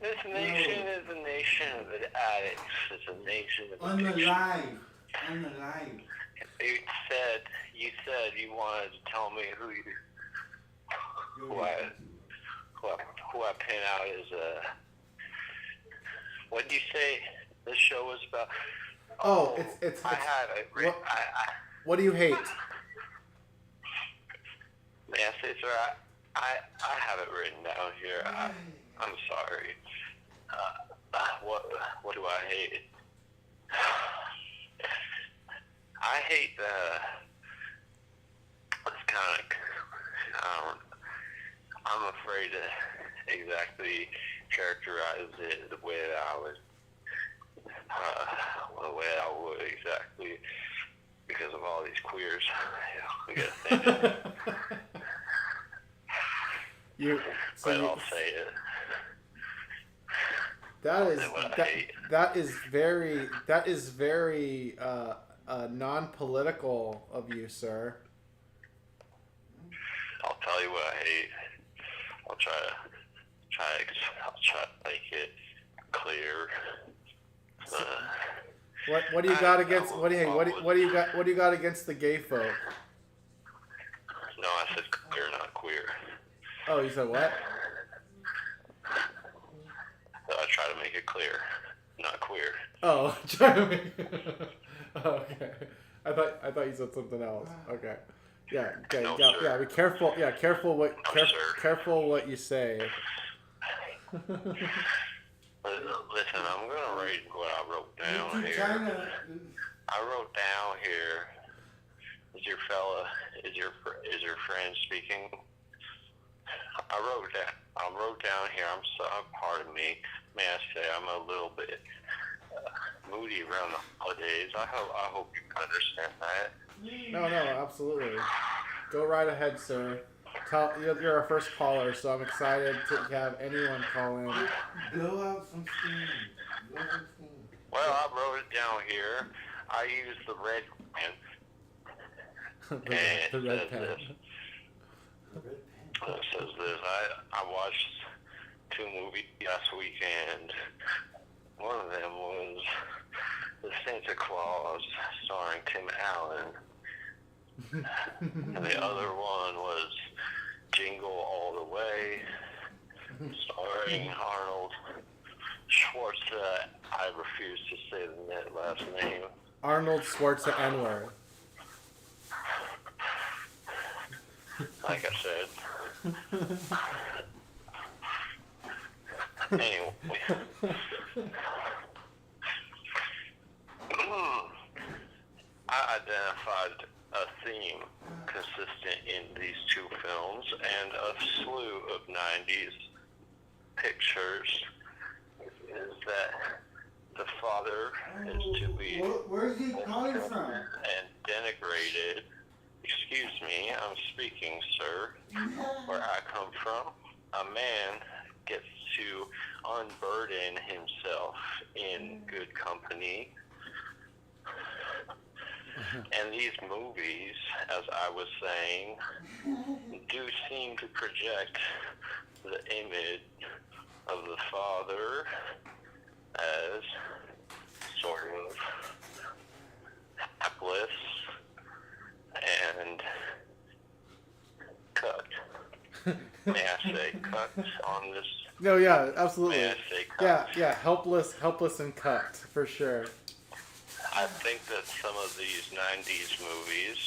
is a nation of addicts. It's a nation of Unalive. You said you wanted to tell me who I pin out as what did you say this show was about? Oh, it's what do you hate? May I say, sir, I have it written down here. I'm sorry. What do I hate? I hate this kind of. I'm afraid to exactly characterize it the way that I would. The way I would exactly because of all these queers. But I'll say it. That is very non-political of you, sir. I'll tell you what I hate. I'll try to make it clear. What do you got against what do you got against the gay folk? No, I said clear, not queer. Oh, you said what? So I try to make it clear, not queer. Oh, try to make. Oh, okay. I thought you said something else. Okay. Yeah. Okay. No, yeah. sir. Yeah. Be careful. Yeah. Careful what. Careful what you say. Listen, I'm gonna read what I wrote down here. I wrote down here. Is your friend speaking? I wrote down here. Pardon me. May I say I'm a little bit moody around the holidays. I hope you can understand that. No, absolutely. Go right ahead, sir. You're our first caller, so I'm excited to have anyone call in. Blow out some steam. Well, I wrote it down here. I used the red pen. the red pen. It says this. I watched 2 movies last weekend. One of them was The Santa Claus, starring Tim Allen. And the other one was Jingle All the Way, starring Arnold Schwarzenegger. I refuse to say the last name. Arnold Schwarzenegger N-word. Like I said. Anyway. I identified a theme consistent in these 2 films and a slew of 90s pictures is that the father is to be... Where's he calling from? And denigrated. Excuse me, I'm speaking, sir. Where I come from, a man gets to unburden himself in good company. And these movies, as I was saying, do seem to project the image of the father as sort of hapless and cucked. May I say cucked on this? No, yeah, absolutely. May I say Yeah, cucked? yeah, helpless and cucked, for sure. I think that some of these 90s movies,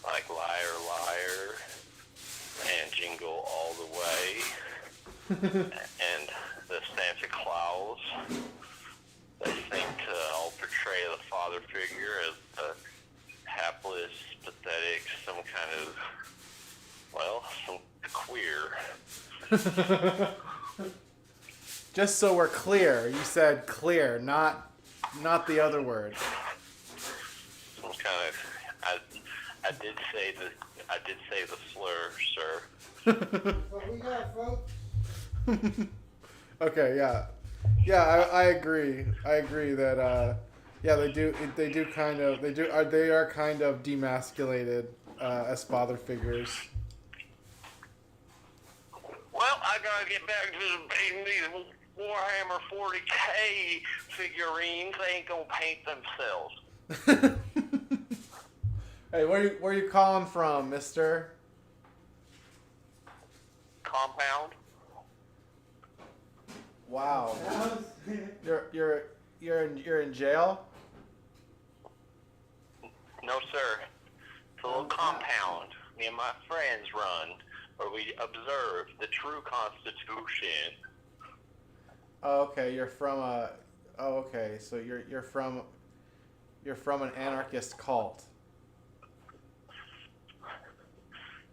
like Liar Liar and Jingle All the Way, and the Santa Claus, they seem to all portray the father figure as a hapless, pathetic, some kind of, well, some queer. Just so we're clear, you said clear, not the other word. Some kind of, I did say the slur, sir. What we got, folks? Okay, yeah. Yeah, I agree. I agree that yeah, they do kind of they are kind of demasculated as father figures. Well, I gotta get back to painting these Warhammer 40K figurines. They ain't gonna paint themselves. Hey, where you calling from, mister? Compound. Wow. You're in jail? No, sir. It's a little compound me and my friends run where we observe the true Constitution. Oh, okay. You're from a. Oh, okay. So you're from an anarchist cult.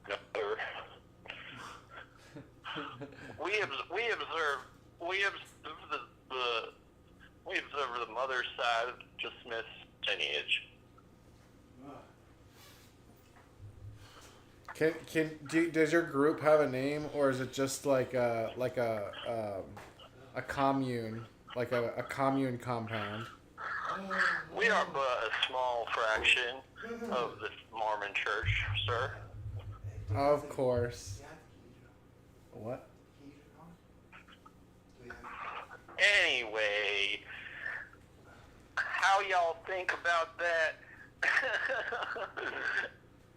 No, sir. We observe the mother's side of the Smith lineage. Does your group have a name, or is it just like a commune, like a commune compound? We are but a small fraction of the Mormon Church, sir. Of course. What? Anyway, how y'all think about that?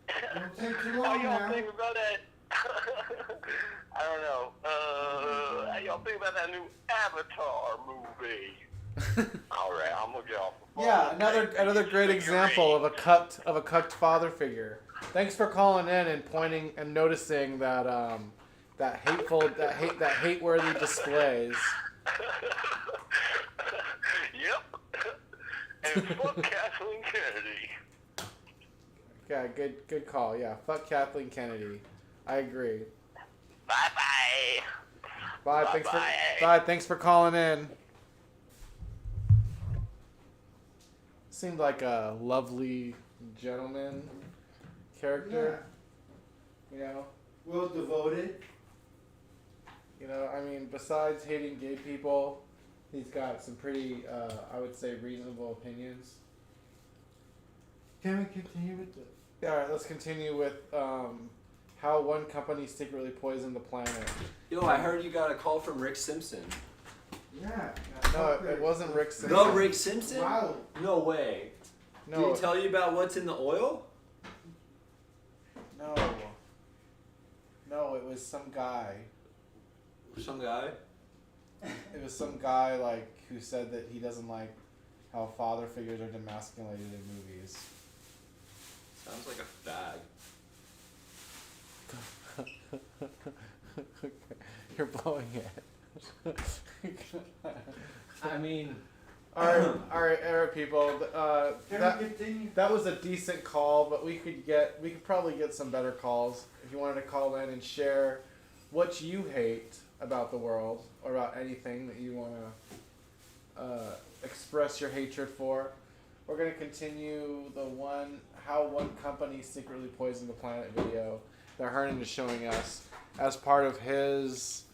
How y'all think about that? I don't know. How y'all think about that new Avatar movie? All right, I'm gonna get off. Yeah, another great example of a cucked father figure. Thanks for calling in and pointing and noticing that that hate-worthy displays. Yep. And fuck Kathleen Kennedy. Yeah, good call. Yeah, fuck Kathleen Kennedy. I agree. Bye. Bye. Thanks for calling in. Seemed like a lovely gentleman character. Yeah. You know, well devoted. You know, I mean, besides hating gay people, he's got some pretty, I would say, reasonable opinions. Can we continue with this? Yeah, all right, let's continue with how one company secretly poisoned the planet. Yo, I heard you got a call from Rick Simpson. Yeah. No, it wasn't Rick Simpson. No, Rick Simpson? Wow. No way. No. Did he tell you about what's in the oil? No. No, it was some guy. Some guy? It was some guy, like, who said that he doesn't like how father figures are demasculated in movies. Sounds like a fag. You're blowing it. I mean... All right, people. That was a decent call, but we could probably get some better calls if you wanted to call in and share what you hate about the world or about anything that you want to express your hatred for. We're gonna continue the one how one company secretly poisoned the planet video that Hernan is showing us as part of his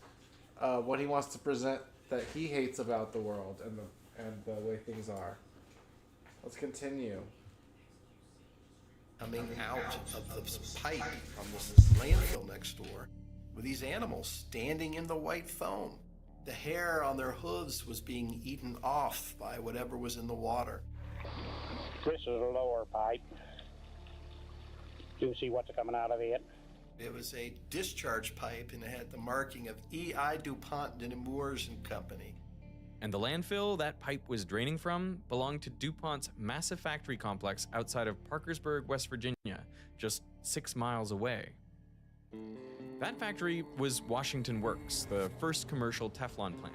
what he wants to present that he hates about the world and the way things are. Let's continue. Coming out of this pipe from this landfill next door with these animals standing in the white foam. The hair on their hooves was being eaten off by whatever was in the water. This is a lower pipe. Do you see what's coming out of it? It was a discharge pipe and it had the marking of E.I. DuPont de Nemours and Company. And the landfill that pipe was draining from belonged to DuPont's massive factory complex outside of Parkersburg, West Virginia, just 6 miles away. That factory was Washington Works, the first commercial Teflon plant.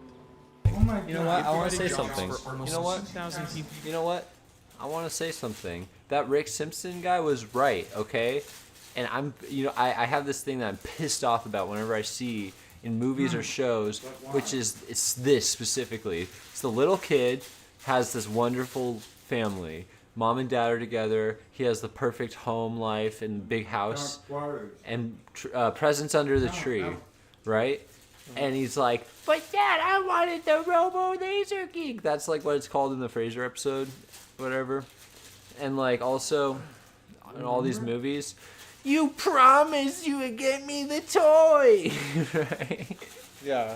Oh my God. You know what? I want to say Provided jobs something. for almost You know what? 2,000 people. You know what? I want to say something. That Rick Simpson guy was right, okay? And I have this thing that I'm pissed off about whenever I see in movies or shows, which is, it's this specifically. It's the little kid has this wonderful family. Mom and dad are together. He has the perfect home life and big house and presents under the tree, right? And he's like, but Dad, I wanted the Robo Laser Geek. That's like what it's called in the Frasier episode, whatever. And like also in all these movies, you promised you would get me the toy, right? Yeah.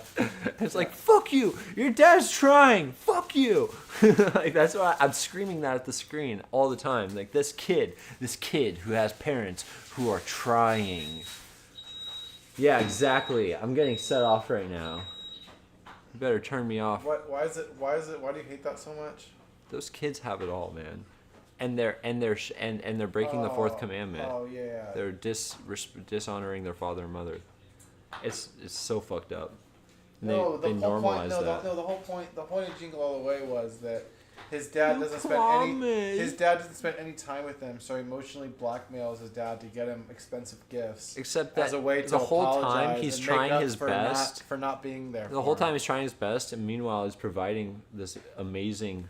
It's like, fuck you. Your dad's trying. Fuck you. Like, that's why I'm screaming that at the screen all the time. Like, this kid who has parents who are trying. Yeah, exactly. I'm getting set off right now. You better turn me off. Why do you hate that so much? Those kids have it all, man. And they're breaking the fourth commandment. Oh yeah. They're dishonoring their father and mother. It's so fucked up. And they normalize that. The whole point of Jingle All the Way was that his dad doesn't spend any time with him, so he emotionally blackmails his dad to get him expensive gifts. Except that as a way to the whole time apologize he's and trying make up his best for not being there. The whole time he's trying his best, and meanwhile he's providing this amazing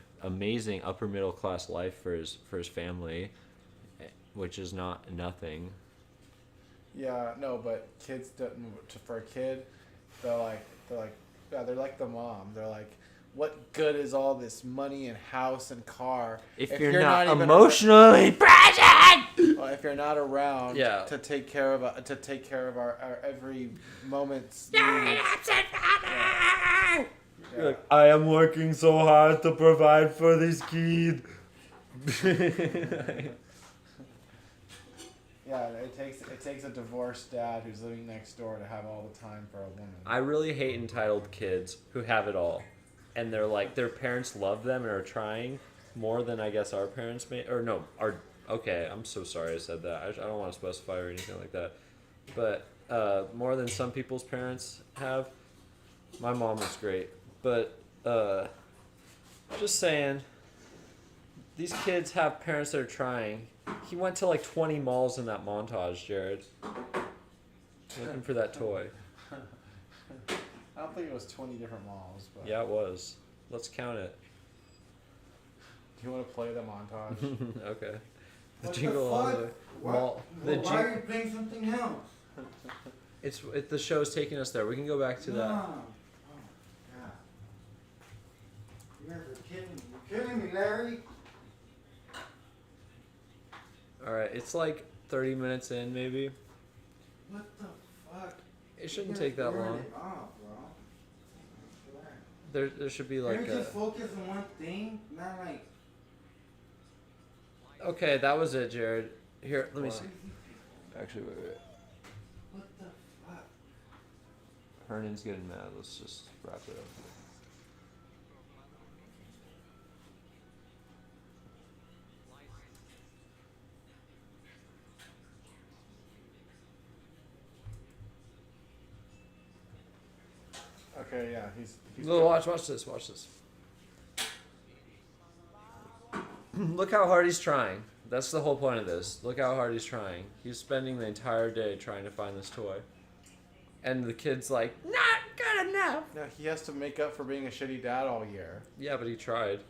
upper middle class life for his family, which is not nothing. Yeah, no, but kids don't. For a kid, they're like the mom. They're like, what good is all this money and house and car if you're not emotionally present? Well, if you're not around, Yeah. to take care of our every moment's You're needs. an absent father. Yeah. You're like, I am working so hard to provide for this kid. Yeah, it takes a divorced dad who's living next door to have all the time for a woman. I really hate entitled kids who have it all, and they're like, their parents love them and are trying more than I guess our parents may, or no, okay, I'm so sorry I said that. I don't want to specify or anything like that, but more than some people's parents have. My mom was great, but just saying, these kids have parents that are trying. He went to like 20 malls in that montage, Jared. Looking for that toy. I don't think it was 20 different malls, but Yeah, it was. Let's count it. Do you want to play the montage? Okay. The What the Jingle All the fuck? Way. What? Mall. Why are you playing something else? The show's taking us there. We can go back to that. No. Oh, God. You guys are kidding me. You're killing me, Larry. All right, it's like 30 minutes in, maybe. What the fuck? It shouldn't You guys take that burned long. it off, bro. There should be like Can we just focus on one thing? Not like. Okay, that was it, Jared. Here, let me see. Actually, wait. What the fuck? Hernan's getting mad. Let's just wrap it up. Okay, yeah, he's Watch this. Look how hard he's trying. That's the whole point of this. Look how hard he's trying. He's spending the entire day trying to find this toy. And the kid's like, not good enough. Yeah, he has to make up for being a shitty dad all year. Yeah, but he tried.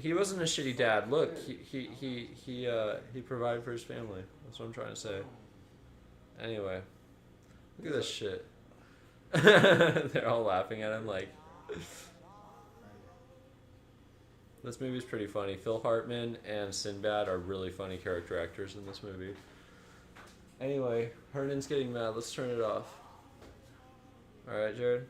he wasn't a shitty dad. Look, he provided for his family. That's what I'm trying to say. Anyway, look at this shit. They're all laughing at him like. This movie's pretty funny. Phil Hartman and Sinbad are really funny character actors in this movie. Anyway, Hernan's getting mad. Let's turn it off. Alright, Jared?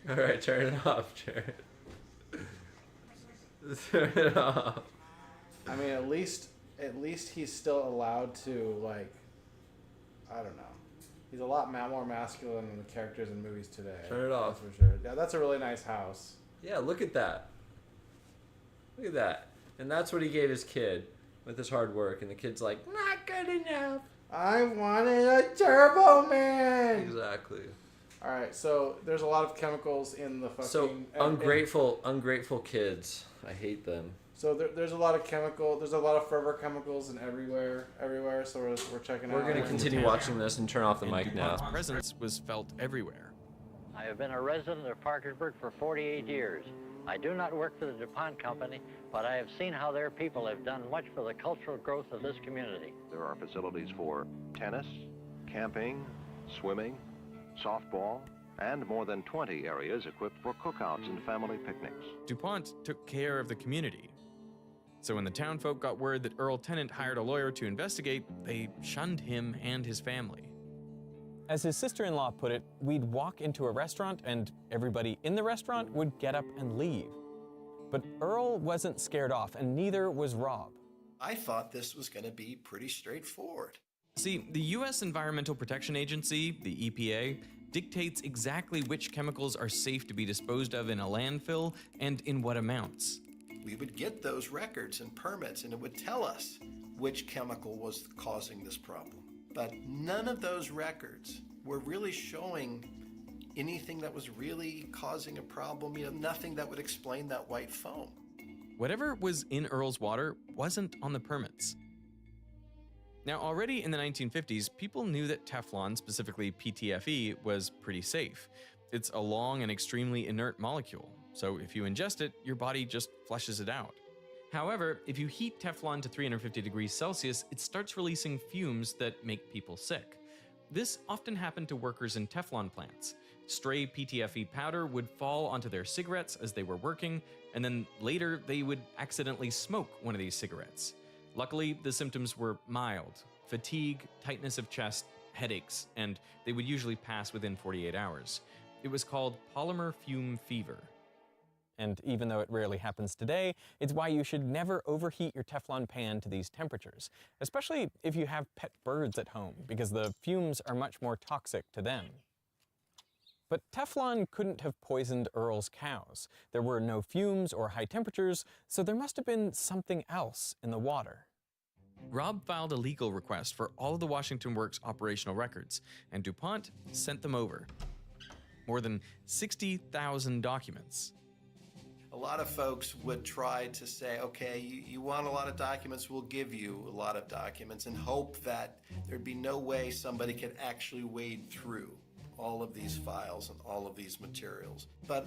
Alright, turn it off, Jared. Turn it off. I mean, at least he's still allowed to, like, I don't know. He's a lot more masculine than the characters in movies today. Turn it off. That's for sure. Yeah, that's a really nice house. Yeah, look at that. Look at that. And that's what he gave his kid with his hard work. And the kid's like, not good enough. I wanted a Turbo Man. Exactly. All right, so there's a lot of chemicals in the fucking... So ungrateful kids. I hate them. So there's a lot of there's a lot of fervor chemicals in everywhere. So we're checking out. We're going to continue watching this and turn off the mic now. DuPont's presence was felt everywhere. I have been a resident of Parkersburg for 48 years. I do not work for the DuPont company, but I have seen how their people have done much for the cultural growth of this community. There are facilities for tennis, camping, swimming, softball, and more than 20 areas equipped for cookouts and family picnics. DuPont took care of the community. So when the townfolk got word that Earl Tennant hired a lawyer to investigate, they shunned him and his family. As his sister-in-law put it, we'd walk into a restaurant and everybody in the restaurant would get up and leave. But Earl wasn't scared off, and neither was Rob. I thought this was going to be pretty straightforward. See, the U.S. Environmental Protection Agency, the EPA, dictates exactly which chemicals are safe to be disposed of in a landfill and in what amounts. We would get those records and permits, and it would tell us which chemical was causing this problem. But none of those records were really showing anything that was really causing a problem, nothing that would explain that white foam. Whatever was in Earl's water wasn't on the permits. Now, already in the 1950s, people knew that Teflon, specifically PTFE, was pretty safe. It's a long and extremely inert molecule, so if you ingest it, your body just flushes it out. However, if you heat Teflon to 350 degrees Celsius, it starts releasing fumes that make people sick. This often happened to workers in Teflon plants. Stray PTFE powder would fall onto their cigarettes as they were working, and then later they would accidentally smoke one of these cigarettes. Luckily, the symptoms were mild: fatigue, tightness of chest, headaches, and they would usually pass within 48 hours. It was called polymer fume fever. And even though it rarely happens today, it's why you should never overheat your Teflon pan to these temperatures, especially if you have pet birds at home, because the fumes are much more toxic to them. But Teflon couldn't have poisoned Earl's cows. There were no fumes or high temperatures, so there must have been something else in the water. Rob filed a legal request for all of the Washington Works operational records, and DuPont sent them over. More than 60,000 documents. A lot of folks would try to say, okay, you want a lot of documents, we'll give you a lot of documents, and hope that there'd be no way somebody could actually wade through all of these files and all of these materials. But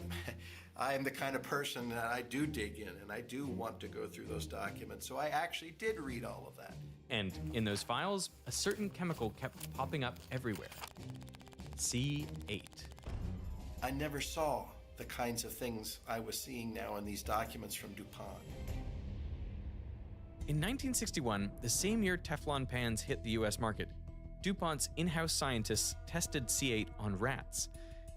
I am the kind of person that I do dig in, and I do want to go through those documents, so I actually did read all of that. And in those files, a certain chemical kept popping up everywhere. C8. I never saw the kinds of things I was seeing now in these documents from DuPont. In 1961, the same year Teflon pans hit the US market, DuPont's in-house scientists tested C8 on rats.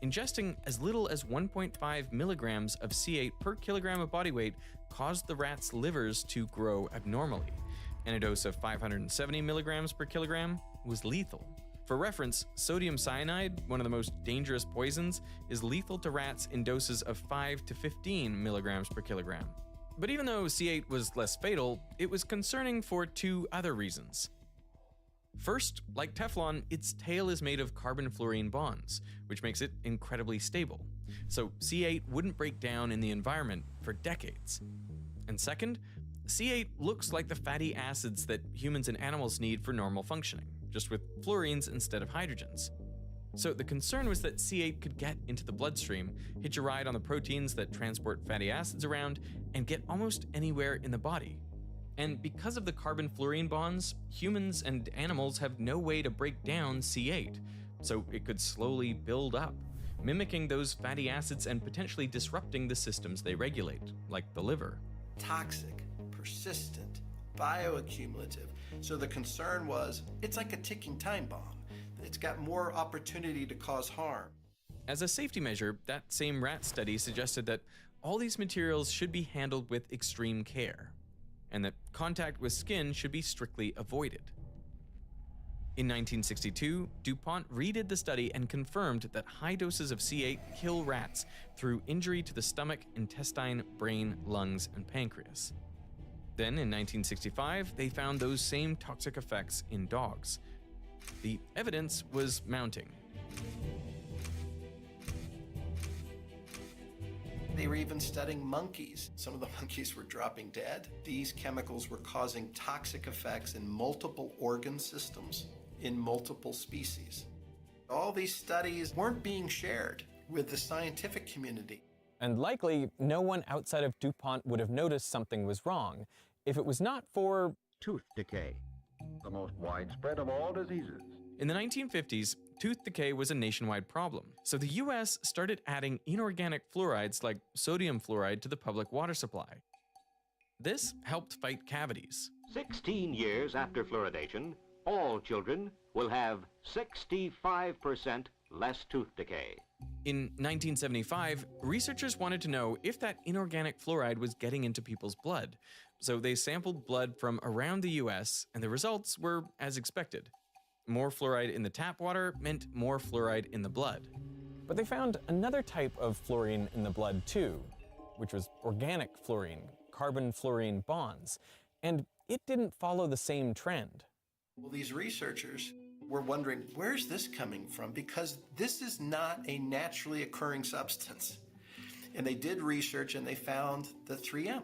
Ingesting as little as 1.5 milligrams of C8 per kilogram of body weight caused the rats' livers to grow abnormally, and a dose of 570 milligrams per kilogram was lethal. For reference, sodium cyanide, one of the most dangerous poisons, is lethal to rats in doses of 5 to 15 milligrams per kilogram. But even though C8 was less fatal, it was concerning for two other reasons. First, like Teflon, its tail is made of carbon-fluorine bonds, which makes it incredibly stable. So C8 wouldn't break down in the environment for decades. And second, C8 looks like the fatty acids that humans and animals need for normal functioning. just with fluorines instead of hydrogens. So the concern was that C8 could get into the bloodstream, hitch a ride on the proteins that transport fatty acids around, and get almost anywhere in the body. And because of the carbon-fluorine bonds, humans and animals have no way to break down C8, so it could slowly build up, mimicking those fatty acids and potentially disrupting the systems they regulate, like the liver. Toxic, persistent, bioaccumulative. So the concern was, it's like a ticking time bomb. It's got more opportunity to cause harm. As a safety measure, that same rat study suggested that all these materials should be handled with extreme care, and that contact with skin should be strictly avoided. In 1962, DuPont redid the study and confirmed that high doses of C8 kill rats through injury to the stomach, intestine, brain, lungs, and pancreas. Then in 1965, they found those same toxic effects in dogs. The evidence was mounting. They were even studying monkeys. Some of the monkeys were dropping dead. These chemicals were causing toxic effects in multiple organ systems, in multiple species. All these studies weren't being shared with the scientific community. And likely, no one outside of DuPont would have noticed something was wrong if it was not for tooth decay, the most widespread of all diseases. In the 1950s, tooth decay was a nationwide problem, so the US started adding inorganic fluorides like sodium fluoride to the public water supply. This helped fight cavities. 16 years after fluoridation, all children will have 65% less tooth decay. In 1975, researchers wanted to know if that inorganic fluoride was getting into people's blood, so they sampled blood from around the US, and the results were as expected. More fluoride in the tap water meant more fluoride in the blood. But they found another type of fluorine in the blood too, which was organic fluorine, carbon-fluorine bonds, and it didn't follow the same trend. Well, these researchers were wondering, where's this coming from? Because this is not a naturally occurring substance. And they did research and they found that 3M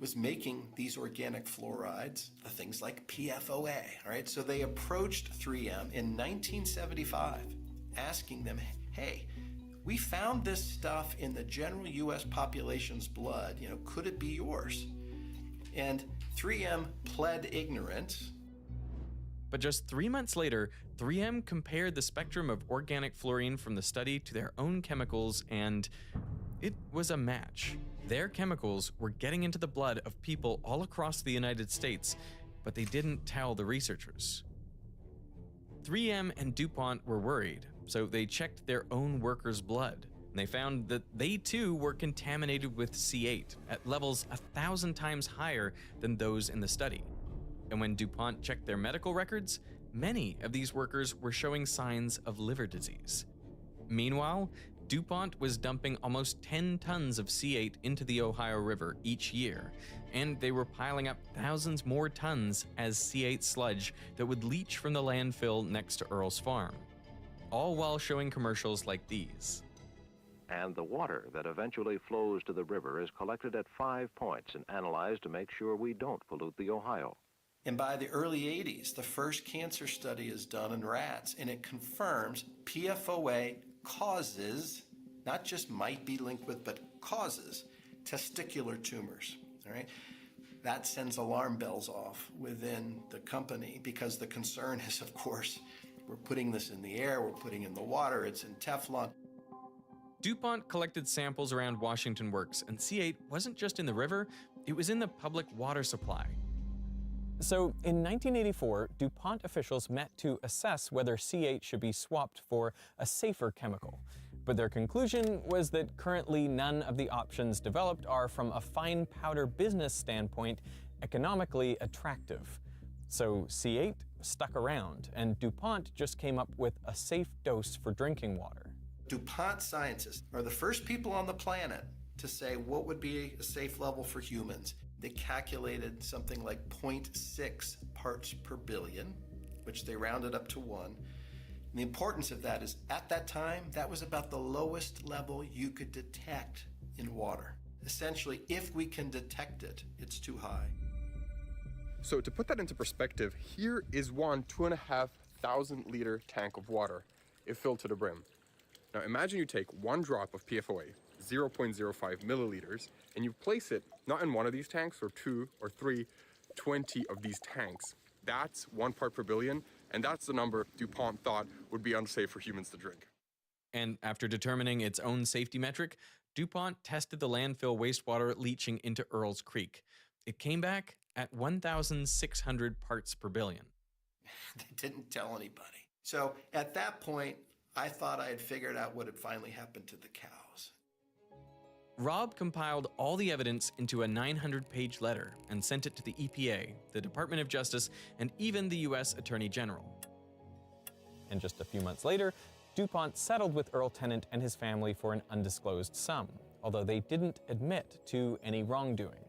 was making these organic fluorides, the things like PFOA, all right? So they approached 3M in 1975, asking them, hey, we found this stuff in the general US population's blood, could it be yours? And 3M pled ignorance. But just 3 months later, 3M compared the spectrum of organic fluorine from the study to their own chemicals, and it was a match. Their chemicals were getting into the blood of people all across the United States, but they didn't tell the researchers. 3M and DuPont were worried, so they checked their own workers' blood, and they found that they too were contaminated with C8 at levels 1,000 times higher than those in the study. And when DuPont checked their medical records, many of these workers were showing signs of liver disease. Meanwhile, DuPont was dumping almost 10 tons of C8 into the Ohio River each year, and they were piling up thousands more tons as C8 sludge that would leach from the landfill next to Earl's farm, all while showing commercials like these. And the water that eventually flows to the river is collected at 5 points and analyzed to make sure we don't pollute the Ohio. And by the early 80s, the first cancer study is done in rats, and it confirms PFOA causes, not just might be linked with, but causes testicular tumors, all right? That sends alarm bells off within the company because the concern is, of course, we're putting this in the air, we're putting it in the water, it's in Teflon. DuPont collected samples around Washington Works, and C8 wasn't just in the river, it was in the public water supply. So in 1984, DuPont officials met to assess whether C8 should be swapped for a safer chemical. But their conclusion was that currently none of the options developed are, from a fine powder business standpoint, economically attractive. So C8 stuck around, and DuPont just came up with a safe dose for drinking water. DuPont scientists are the first people on the planet to say what would be a safe level for humans. They calculated something like 0.6 parts per billion, which they rounded up to 1. And the importance of that is, at that time, that was about the lowest level you could detect in water. Essentially, if we can detect it, it's too high. So to put that into perspective, here is one 2.5 1,000-liter tank of water if filled to the brim. Now imagine you take one drop of PFOA, 0.05 milliliters, and you place it not in one of these tanks or 2 or 3, 20 of these tanks. That's 1 part per billion, and that's the number DuPont thought would be unsafe for humans to drink. And after determining its own safety metric, DuPont tested the landfill wastewater leaching into Earls Creek. It came back at 1,600 parts per billion. They didn't tell anybody. So at that point, I thought I had figured out what had finally happened to the cows. Rob compiled all the evidence into a 900-page letter and sent it to the EPA, the Department of Justice, and even the U.S. Attorney General. And just a few months later, DuPont settled with Earl Tennant and his family for an undisclosed sum, although they didn't admit to any wrongdoing.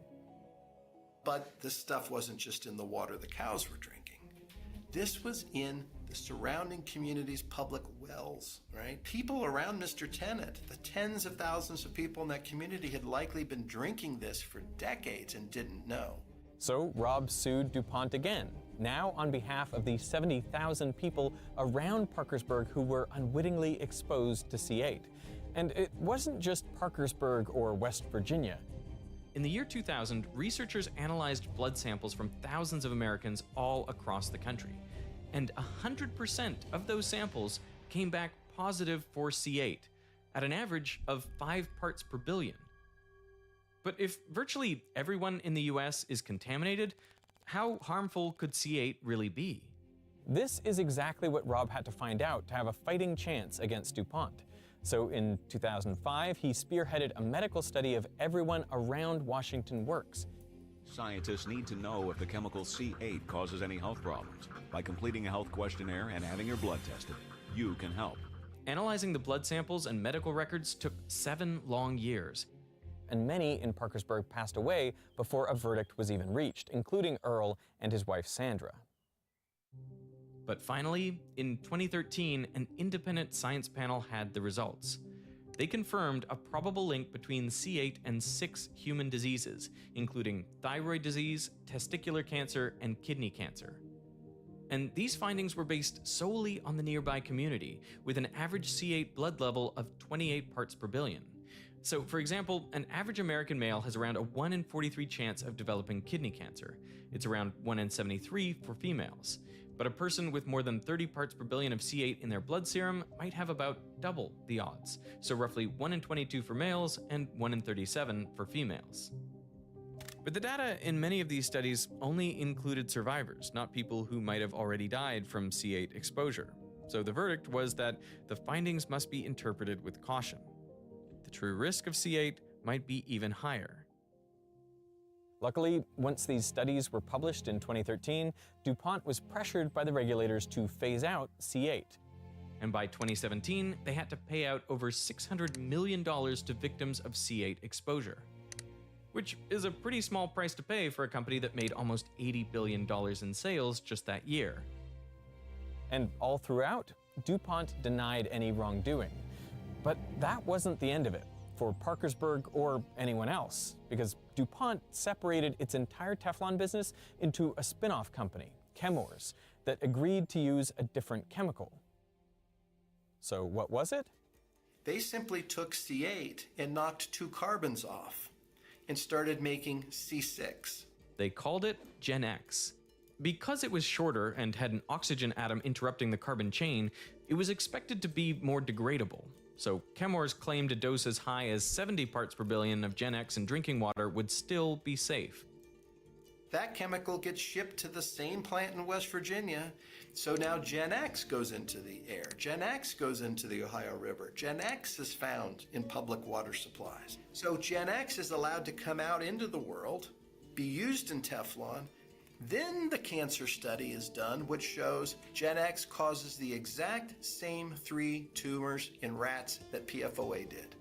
But this stuff wasn't just in the water the cows were drinking. This was in the surrounding community's public wells, right? People around Mr. Tennant, the tens of thousands of people in that community had likely been drinking this for decades and didn't know. So Rob sued DuPont again, now on behalf of the 70,000 people around Parkersburg who were unwittingly exposed to C8. And it wasn't just Parkersburg or West Virginia. In the year 2000, researchers analyzed blood samples from thousands of Americans all across the country. And 100% of those samples came back positive for C8, at an average of 5 parts per billion. But if virtually everyone in the US is contaminated, how harmful could C8 really be? This is exactly what Rob had to find out to have a fighting chance against DuPont. So in 2005, he spearheaded a medical study of everyone around Washington Works. Scientists need to know if the chemical C8 causes any health problems. By completing a health questionnaire and having your blood tested, you can help. Analyzing the blood samples and medical records took 7 long years. And many in Parkersburg passed away before a verdict was even reached, including Earl and his wife Sandra. But finally, in 2013, an independent science panel had the results. They confirmed a probable link between C8 and 6 human diseases, including thyroid disease, testicular cancer, and kidney cancer. And these findings were based solely on the nearby community, with an average C8 blood level of 28 parts per billion. So, for example, an average American male has around a 1 in 43 chance of developing kidney cancer. It's around 1 in 73 for females. But a person with more than 30 parts per billion of C8 in their blood serum might have about double the odds, so roughly 1 in 22 for males and 1 in 37 for females. But the data in many of these studies only included survivors, not people who might have already died from C8 exposure. So the verdict was that the findings must be interpreted with caution. The true risk of C8 might be even higher. Luckily, once these studies were published in 2013, DuPont was pressured by the regulators to phase out C8. And by 2017, they had to pay out over $600 million to victims of C8 exposure, which is a pretty small price to pay for a company that made almost $80 billion in sales just that year. And all throughout, DuPont denied any wrongdoing. But that wasn't the end of it for Parkersburg or anyone else, because DuPont separated its entire Teflon business into a spin-off company, Chemours, that agreed to use a different chemical. So what was it? They simply took C8 and knocked 2 carbons off and started making C6. They called it Gen X. Because it was shorter and had an oxygen atom interrupting the carbon chain, it was expected to be more degradable. So Chemours claimed a dose as high as 70 parts per billion of Gen X in drinking water would still be safe. That chemical gets shipped to the same plant in West Virginia, so now Gen X goes into the air. Gen X goes into the Ohio River. Gen X is found in public water supplies. So Gen X is allowed to come out into the world, be used in Teflon. Then the cancer study is done, which shows Gen X causes the exact same 3 tumors in rats that PFOA did: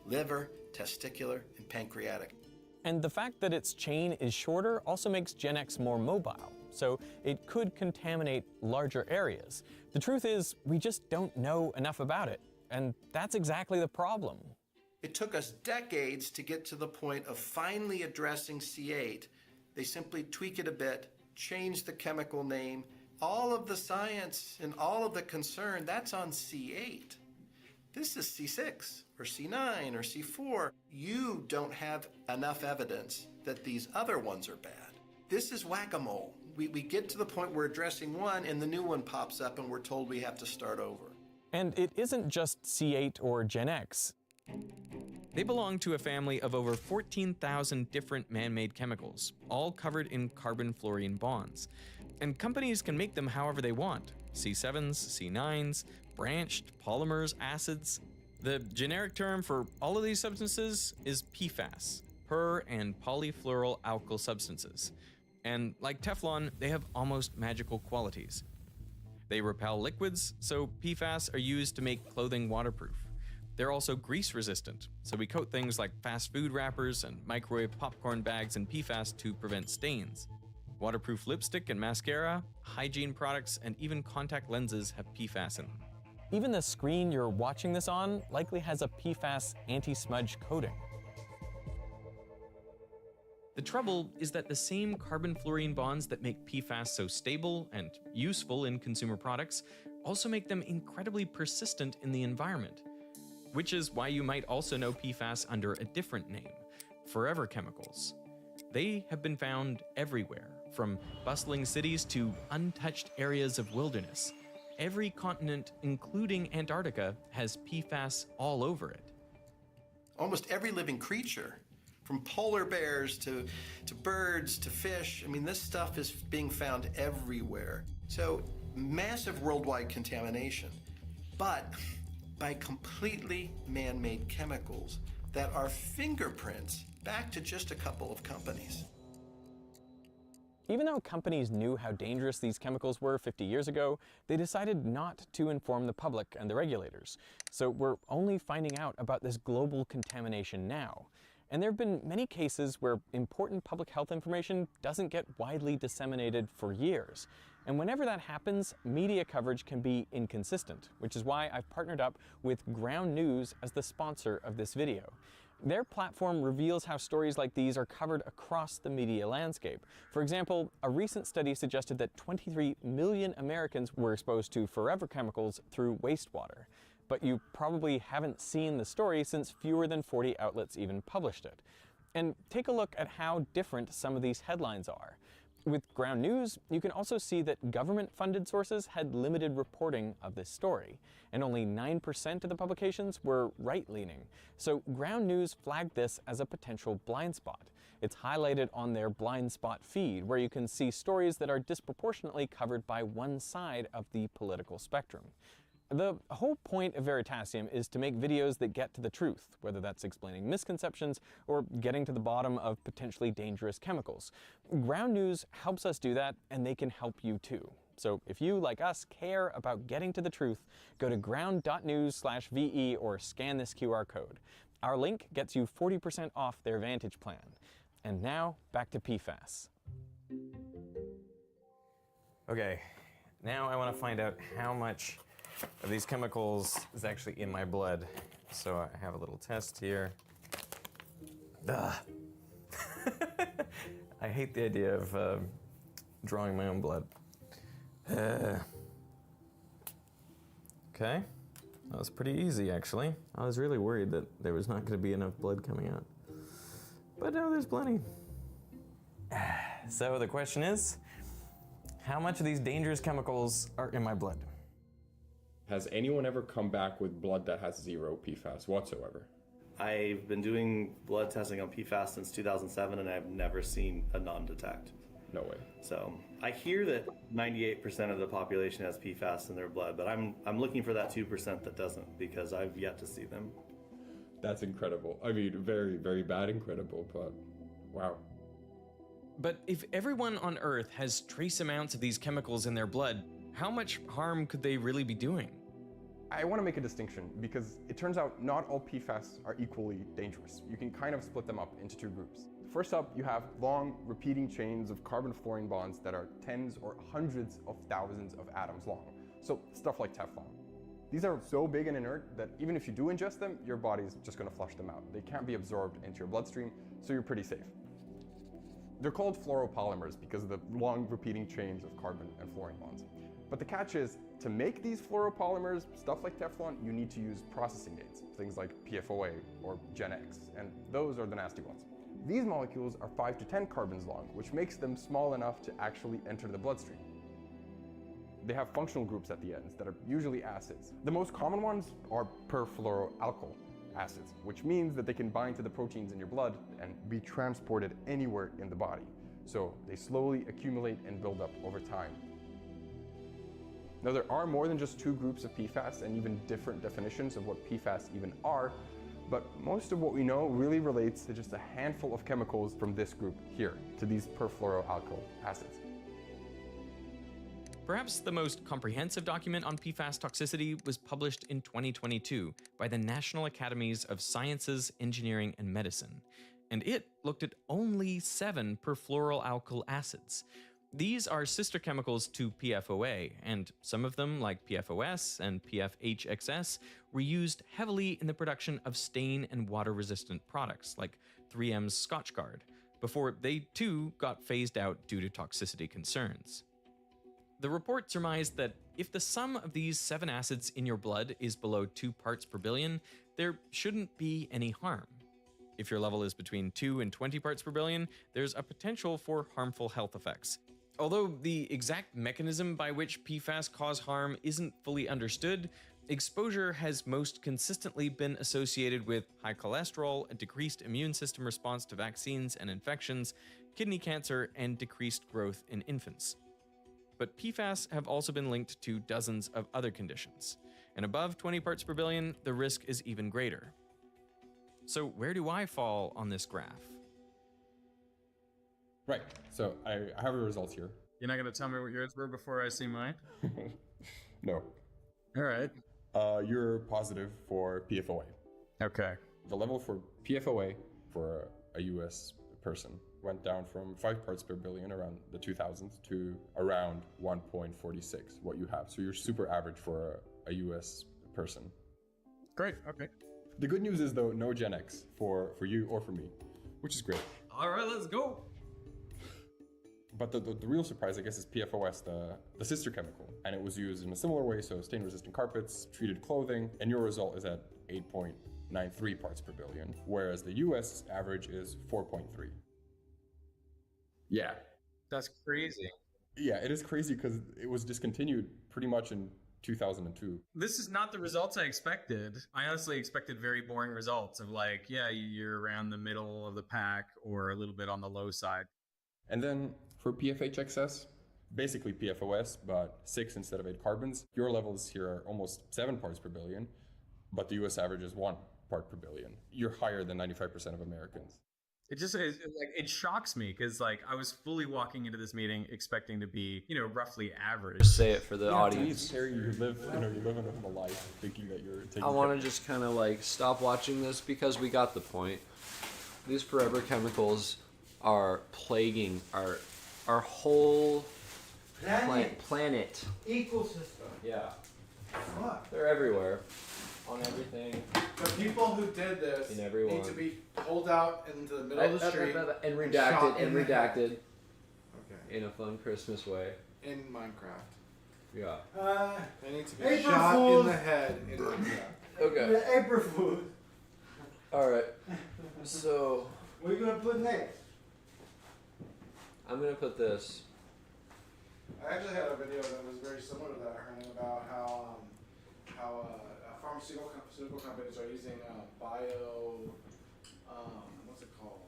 liver, testicular, and pancreatic. And the fact that its chain is shorter also makes Gen X more mobile, so it could contaminate larger areas. The truth is, we just don't know enough about it, and that's exactly the problem. It took us decades to get to the point of finally addressing C8. They simply tweak it a bit, change the chemical name, All of the science and all of the concern, that's on C8. This is C6 or C9 or C4. You don't have enough evidence that these other ones are bad. This is whack-a-mole. We get to the point where we're addressing one and the new one pops up and we're told we have to start over. And it isn't just C8 or Gen X. They belong to a family of over 14,000 different man-made chemicals, all covered in carbon-fluorine bonds. And companies can make them however they want. C7s, C9s, branched, polymers, acids. The generic term for all of these substances is PFAS, per- and polyfluoroalkyl substances. And like Teflon, they have almost magical qualities. They repel liquids, so PFAS are used to make clothing waterproof. They're also grease resistant, so we coat things like fast food wrappers and microwave popcorn bags in PFAS to prevent stains. Waterproof lipstick and mascara, hygiene products, and even contact lenses have PFAS in them. Even the screen you're watching this on likely has a PFAS anti-smudge coating. The trouble is that the same carbon-fluorine bonds that make PFAS so stable and useful in consumer products also make them incredibly persistent in the environment. Which is why you might also know PFAS under a different name, forever chemicals. They have been found everywhere, from bustling cities to untouched areas of wilderness. Every continent, including Antarctica, has PFAS all over it. Almost every living creature, from polar bears to birds to fish, I mean, this stuff is being found everywhere. So, massive worldwide contamination, but by completely man-made chemicals that are fingerprints back to just a couple of companies. Even though companies knew how dangerous these chemicals were 50 years ago, they decided not to inform the public and the regulators. So we're only finding out about this global contamination now. And there have been many cases where important public health information doesn't get widely disseminated for years. And whenever that happens, media coverage can be inconsistent, which is why I've partnered up with Ground News as the sponsor of this video. Their platform reveals how stories like these are covered across the media landscape. For example, a recent study suggested that 23 million Americans were exposed to forever chemicals through wastewater. But you probably haven't seen the story since fewer than 40 outlets even published it. And take a look at how different some of these headlines are. With Ground News, you can also see that government-funded sources had limited reporting of this story, and only 9% of the publications were right-leaning. So Ground News flagged this as a potential blind spot. It's highlighted on their blind spot feed, where you can see stories that are disproportionately covered by one side of the political spectrum. The whole point of Veritasium is to make videos that get to the truth, whether that's explaining misconceptions or getting to the bottom of potentially dangerous chemicals. Ground News helps us do that, and they can help you too. So if you, like us, care about getting to the truth, go to ground.news/VE or scan this QR code. Our link gets you 40% off their Vantage plan. And now, back to PFAS. Okay, now I want to find out how much of these chemicals is actually in my blood. So I have a little test here. Ugh. I hate the idea of drawing my own blood. Okay, that was pretty easy actually. I was really worried that there was not going to be enough blood coming out. But no, there's plenty. So the question is, how much of these dangerous chemicals are in my blood? Has anyone ever come back with blood that has zero PFAS whatsoever? I've been doing blood testing on PFAS since 2007, and I've never seen a non-detect. No way. So I hear that 98% of the population has PFAS in their blood, but I'm looking for that 2% that doesn't, because I've yet to see them. That's incredible. I mean, very, very bad incredible, but wow. But if everyone on Earth has trace amounts of these chemicals in their blood, how much harm could they really be doing? I want to make a distinction because it turns out not all PFAS are equally dangerous. You can kind of split them up into two groups. First up, you have long, repeating chains of carbon-fluorine bonds that are tens or hundreds of thousands of atoms long. So stuff like Teflon. These are so big and inert that even if you do ingest them, your body's just going to flush them out. They can't be absorbed into your bloodstream, so you're pretty safe. They're called fluoropolymers because of the long repeating chains of carbon and fluorine bonds. But the catch is, to make these fluoropolymers, stuff like Teflon, you need to use processing aids, things like PFOA or Gen X, and those are the nasty ones. These molecules are 5 to 10 carbons long, which makes them small enough to actually enter the bloodstream. They have functional groups at the ends that are usually acids. The most common ones are perfluoroalkyl acids, which means that they can bind to the proteins in your blood and be transported anywhere in the body. So they slowly accumulate and build up over time. Now, there are more than just 2 groups of PFAS and even different definitions of what PFAS even are, but most of what we know really relates to just a handful of chemicals from this group here, to these perfluoroalkyl acids. Perhaps the most comprehensive document on PFAS toxicity was published in 2022 by the National Academies of Sciences, Engineering, and Medicine, and it looked at only 7 perfluoroalkyl acids. These are sister chemicals to PFOA, and some of them, like PFOS and PFHXS, were used heavily in the production of stain and water-resistant products, like 3M's Scotchgard, before they too got phased out due to toxicity concerns. The report surmised that if the sum of these 7 acids in your blood is below 2 parts per billion, there shouldn't be any harm. If your level is between 2 and 20 parts per billion, there's a potential for harmful health effects. Although the exact mechanism by which PFAS cause harm isn't fully understood, exposure has most consistently been associated with high cholesterol, a decreased immune system response to vaccines and infections, kidney cancer, and decreased growth in infants. But PFAS have also been linked to dozens of other conditions, and above 20 parts per billion, the risk is even greater. So where do I fall on this graph? Right, so I have the results here. You're not going to tell me what yours were before I see mine? No. All right. You're positive for PFOA. Okay. The level for PFOA for a US person went down from 5 parts per billion around the 2000s to around 1.46, what you have. So you're super average for a US person. Great, okay. The good news is, though, no Gen X for you or for me, which is great. All right, let's go. But the real surprise, I guess, is PFOS, the sister chemical. And it was used in a similar way, so stain-resistant carpets, treated clothing, and your result is at 8.93 parts per billion, whereas the US average is 4.3. Yeah. That's crazy. Yeah, it is crazy because it was discontinued pretty much in 2002. This is not the results I expected. I honestly expected very boring results of like, yeah, you're around the middle of the pack or a little bit on the low side. And then for PFHXS, basically PFOS, but 6 instead of 8 carbons, your levels here are almost 7 parts per billion, but the US average is 1 part per billion. You're higher than 95% of Americans. It shocks me because like I was fully walking into this meeting expecting to be, roughly average. Say it for the audience. Harry, you live in a life thinking that you're taking I want to just kind of like stop watching this because we got the point. These forever chemicals are plaguing our whole planet. Ecosystem. Yeah. Fuck. They're everywhere. On everything. The people who did this In everyone. need to be pulled out into the middle of the street And shot redacted. in the head. Okay. Okay. In a fun Christmas way. In Minecraft. Yeah. They need to be April shot Fools. in the head in Minecraft. Okay. April Fool. Alright. So. What are you gonna put next? I'm gonna put this. I actually had a video that was very similar to that, Hernan, about how pharmaceutical companies are using what's it called?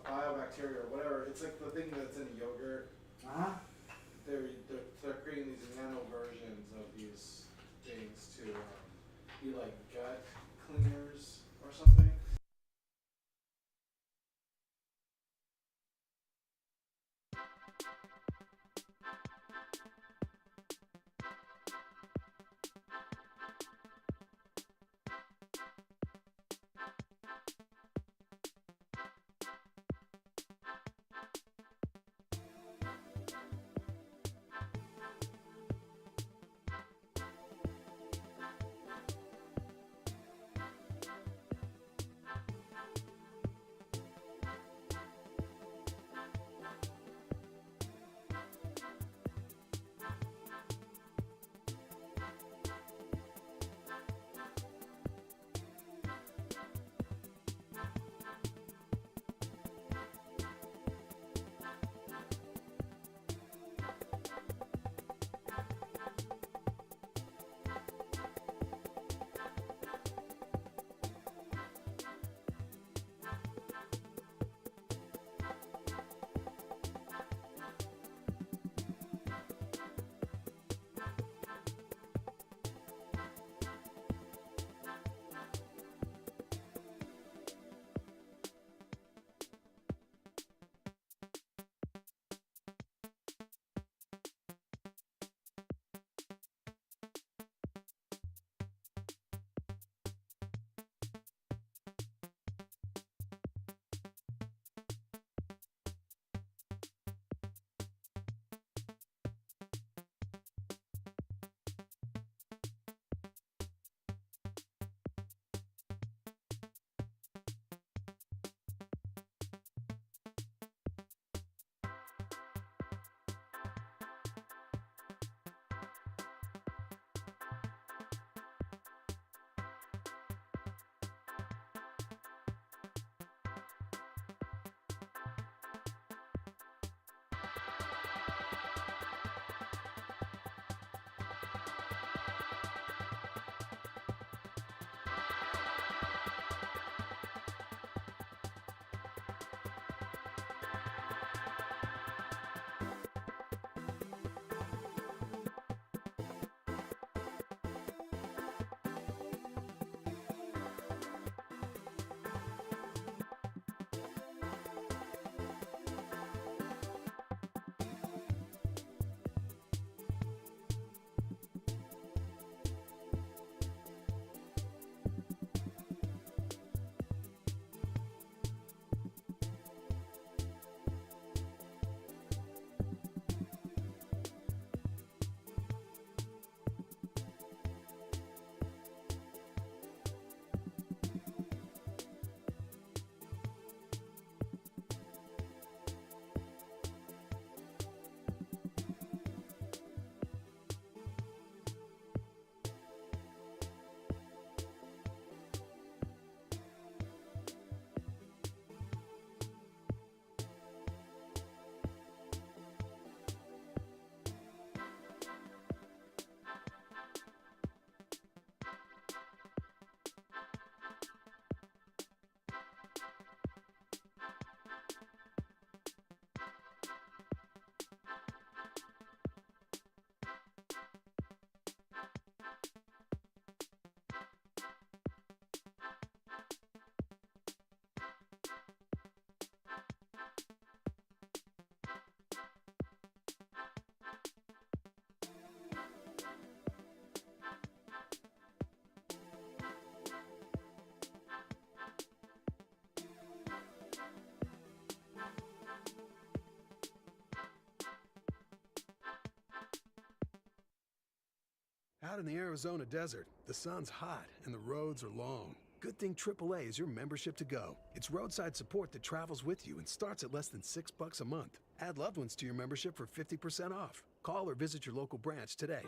Biobacteria or whatever. It's like the thing that's in yogurt. Uh-huh. They're creating these nano versions of these things to be like gut cleaners or something. Out in the Arizona desert, the sun's hot and the roads are long. Good thing AAA is your membership to go. It's roadside support that travels with you and starts at less than $6 a month. Add loved ones to your membership for 50% off. Call or visit your local branch today.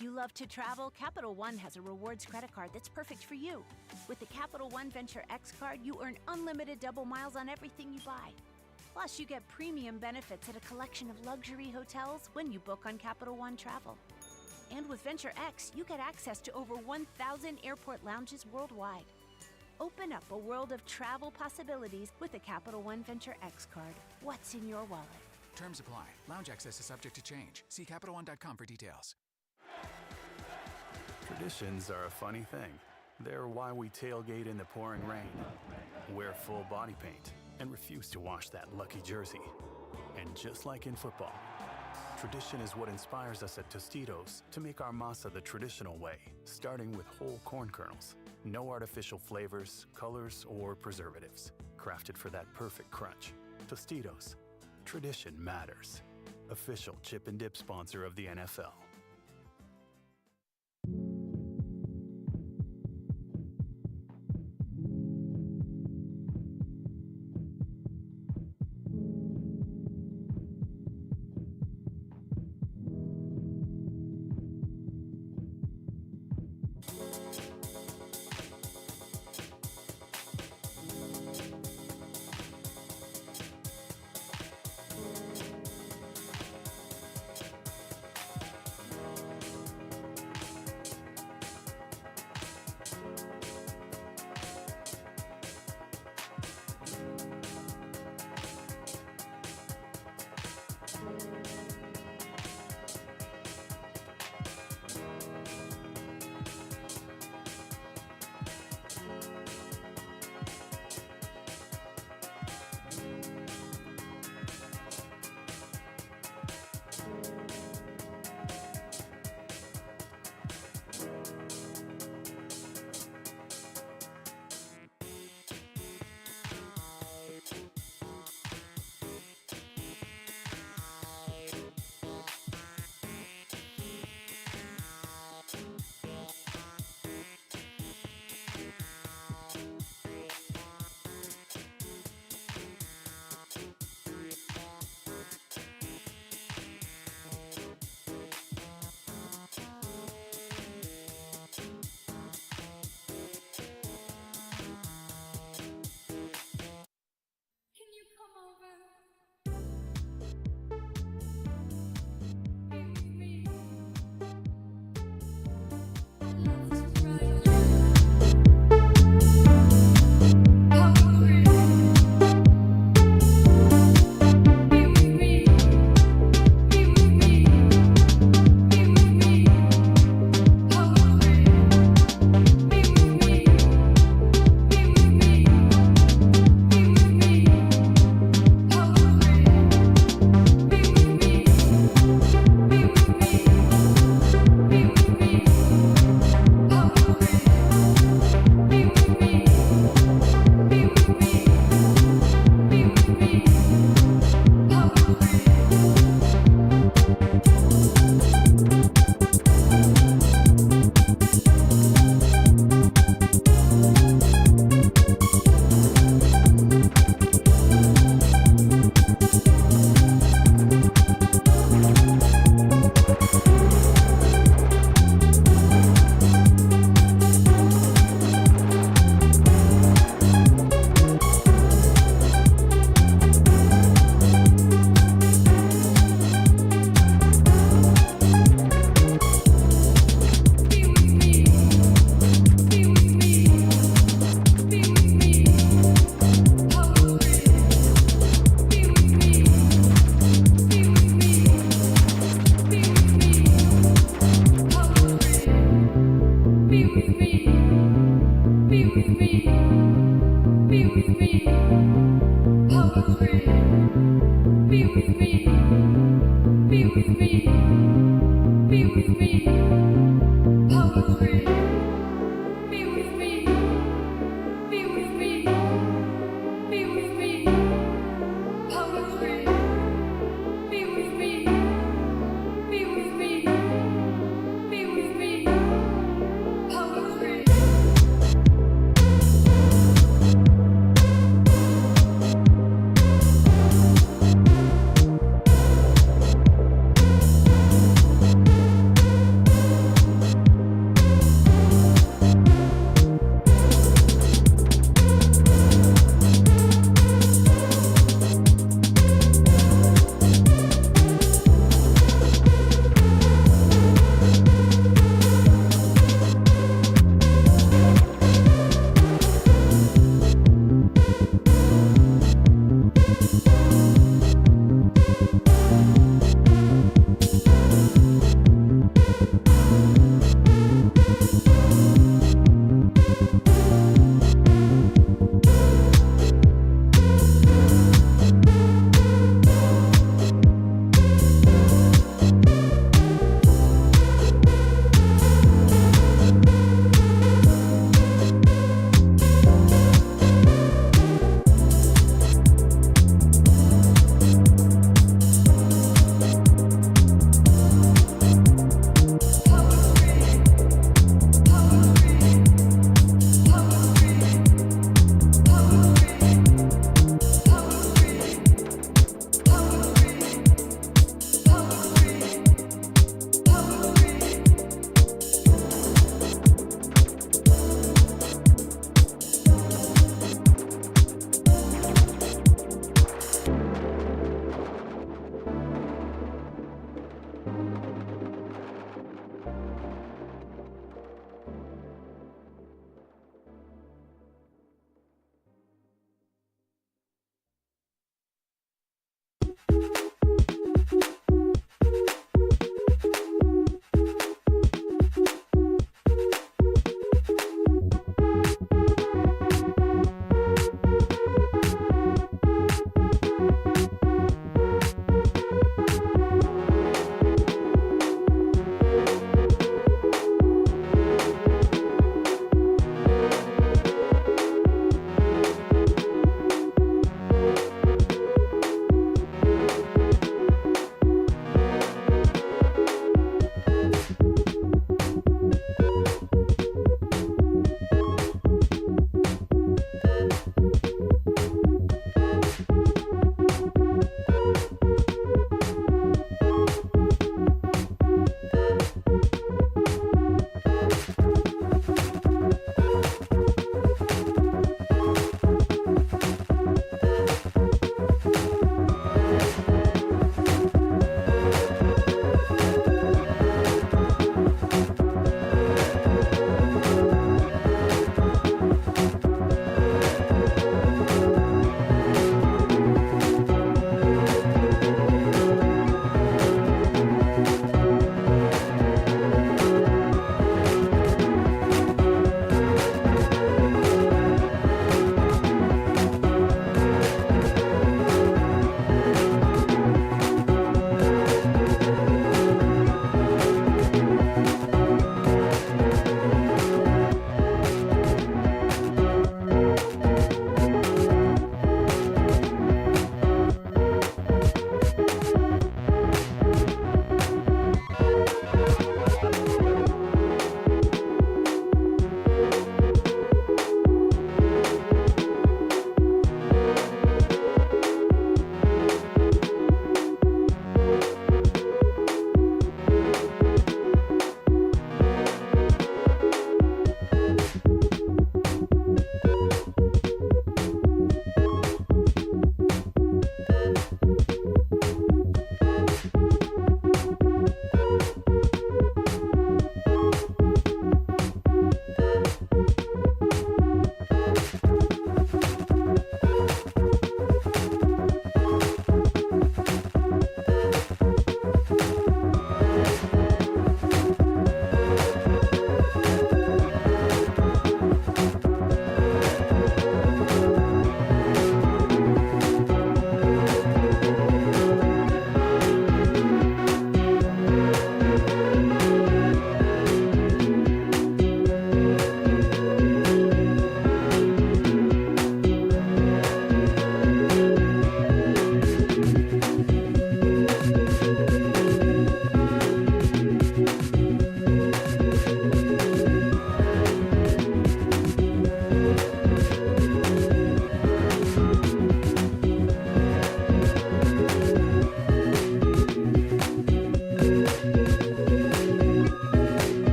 If you love to travel, Capital One has a rewards credit card that's perfect for you. With the Capital One Venture X card, you earn unlimited double miles on everything you buy. Plus, you get premium benefits at a collection of luxury hotels when you book on Capital One Travel. And with Venture X, you get access to over 1,000 airport lounges worldwide. Open up a world of travel possibilities with the Capital One Venture X card. What's in your wallet? Terms apply. Lounge access is subject to change. See CapitalOne.com for details. Traditions are a funny thing. They're why we tailgate in the pouring rain, wear full body paint, and refuse to wash that lucky jersey. And just like in football, tradition is what inspires us at Tostitos to make our masa the traditional way, starting with whole corn kernels. No artificial flavors, colors, or preservatives. Crafted for that perfect crunch. Tostitos. Tradition matters. Official chip and dip sponsor of the NFL.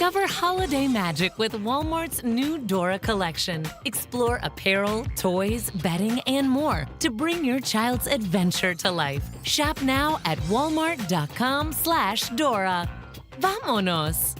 Discover holiday magic with Walmart's new Dora collection. Explore apparel, toys, bedding, and more to bring your child's adventure to life. Shop now at walmart.com/Dora. Vámonos!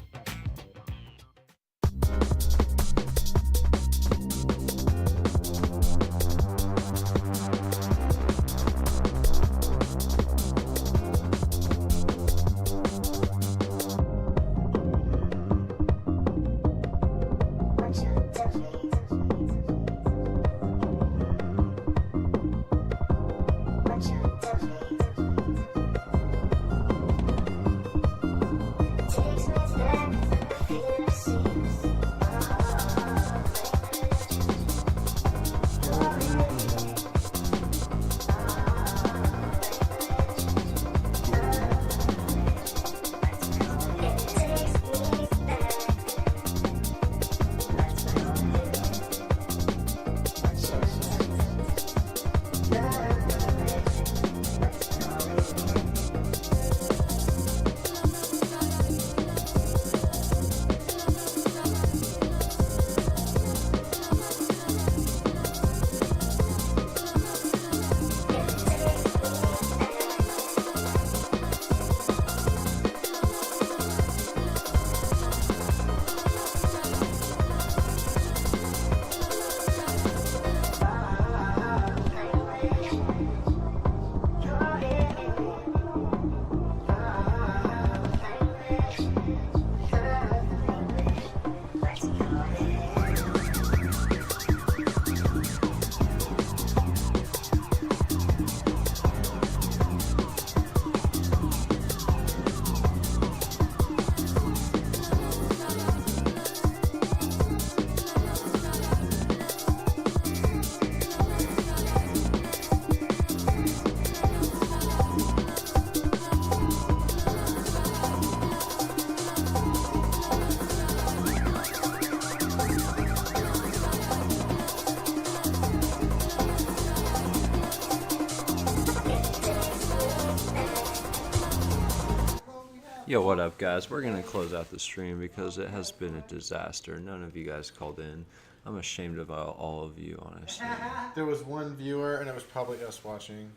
Yo, what up, guys? We're gonna close out the stream because it has been a disaster. None of you guys called in. I'm ashamed of all of you, honestly. There was one viewer, and it was probably us watching.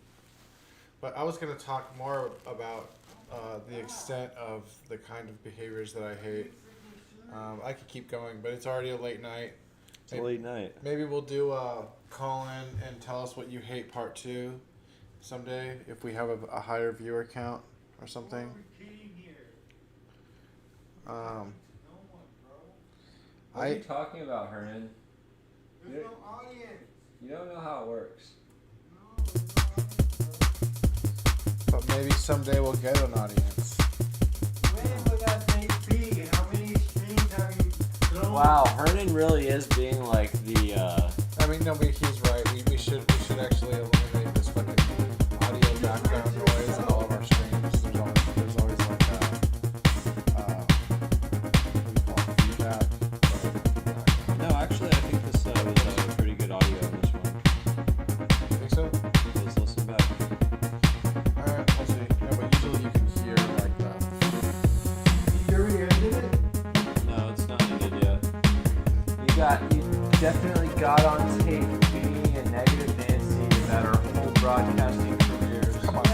But I was going to talk more about the extent of the kind of behaviors that I hate. I could keep going, but it's already a late night. It's a late night. Maybe we'll do a call in and tell us what you hate part 2 someday if we have a higher viewer count or something. What are you talking about, Hernan? There's no audience. You don't know how it works. But maybe someday we'll get an audience. When will that thing be? How many streams have you thrown? Wow, Hernan really is being like the. I mean, no, but he's right. We should actually eliminate this fucking audio background noise in all of our streams. There's always like feedback. No, actually, I think this was pretty good audio in this one. You think so? Let's listen back. Alright, we'll see. Yeah, but usually you can hear like that. You already ended it? No, it's not ended yet. You definitely got on tape being a negative Nancy about our whole broadcasting careers. Come on,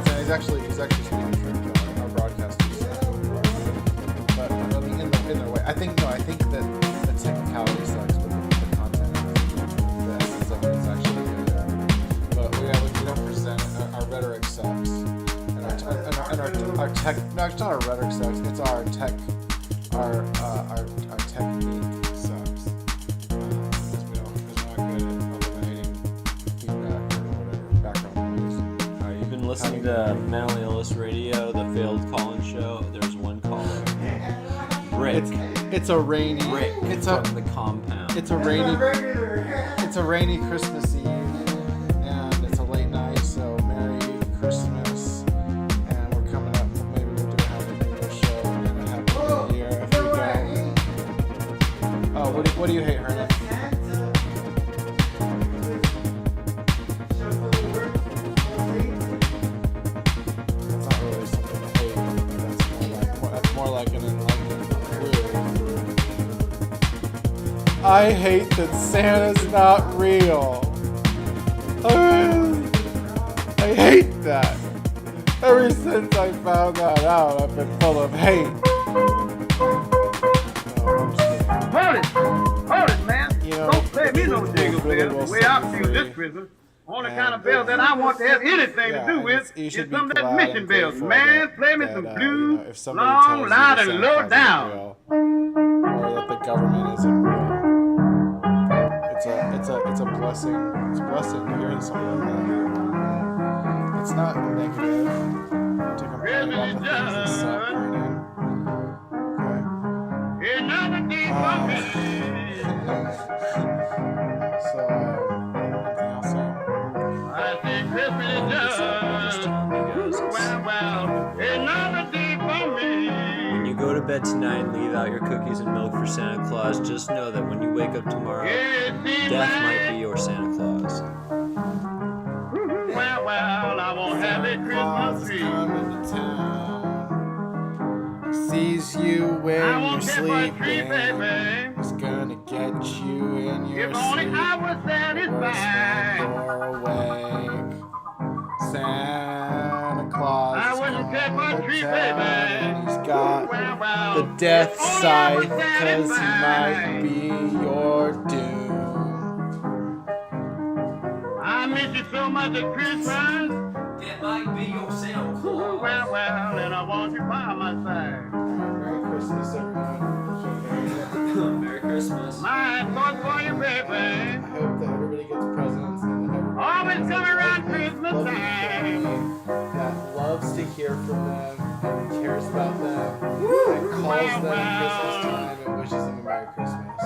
Sam. He's actually speaking truth. Our broadcasters. But I mean, in their way, I think that the technicality sucks, but the content, the essence of it is actually good. But we don't present it. Our rhetoric sucks, and our tech. No, it's not our rhetoric sucks. It's our tech. Our technique sucks. Because we're not good at eliminating feedback or whatever background noise. Alright, you've been listening to Mentally Illness Radio, the failed call-in show. There's one caller. Rick. It's a rainy. Rick from the compound. It's a rainy Christmas Eve, and it's a late night. So Merry Christmas, and we're coming up. Maybe we'll do a Happy New Year show and a Happy New Year if we go. Oh, what do you hate, Hernan? That's not really something to hate. That's more like an enlightenment clue. I hate that Santa's not real. I hate that. Ever since I found that out, I've been full of hate. Hold it, man. Don't play me no jingle bells. The way I feel this Christmas, only kind of bells that I want to have anything to do with is some of that mission bells. Man, play me some blues, long, loud, and low down. Or that the government isn't real. It's a blessing. It's a blessing to hear something like that. It's not negative to complain about the things that suck right now. So, anything else there? I think Christmas is just another day for me. When you go to bed tonight and leave out your cookies and milk for Santa Claus, just know that when you wake up tomorrow, death might be your Santa Claus. Well, I won't have a Christmas tree. Sees you when you're sleeping. Baby. He's gonna get you in your If only sleep. I was satisfied. You're awake. Santa Claus. I wouldn't cut my tree, baby. He's got the death scythe because he might be your doom. I miss you so much at Christmas. It might be your Santa Claus. Well, and I want you by my side. Merry Christmas, everyone. Merry Christmas. My thoughts for you, baby. I hope that everybody gets presents and that everybody Always has come a around lovely, Christmas lovely time. family that loves to hear from them and cares about them and calls them at Christmas time and wishes them a Merry Christmas.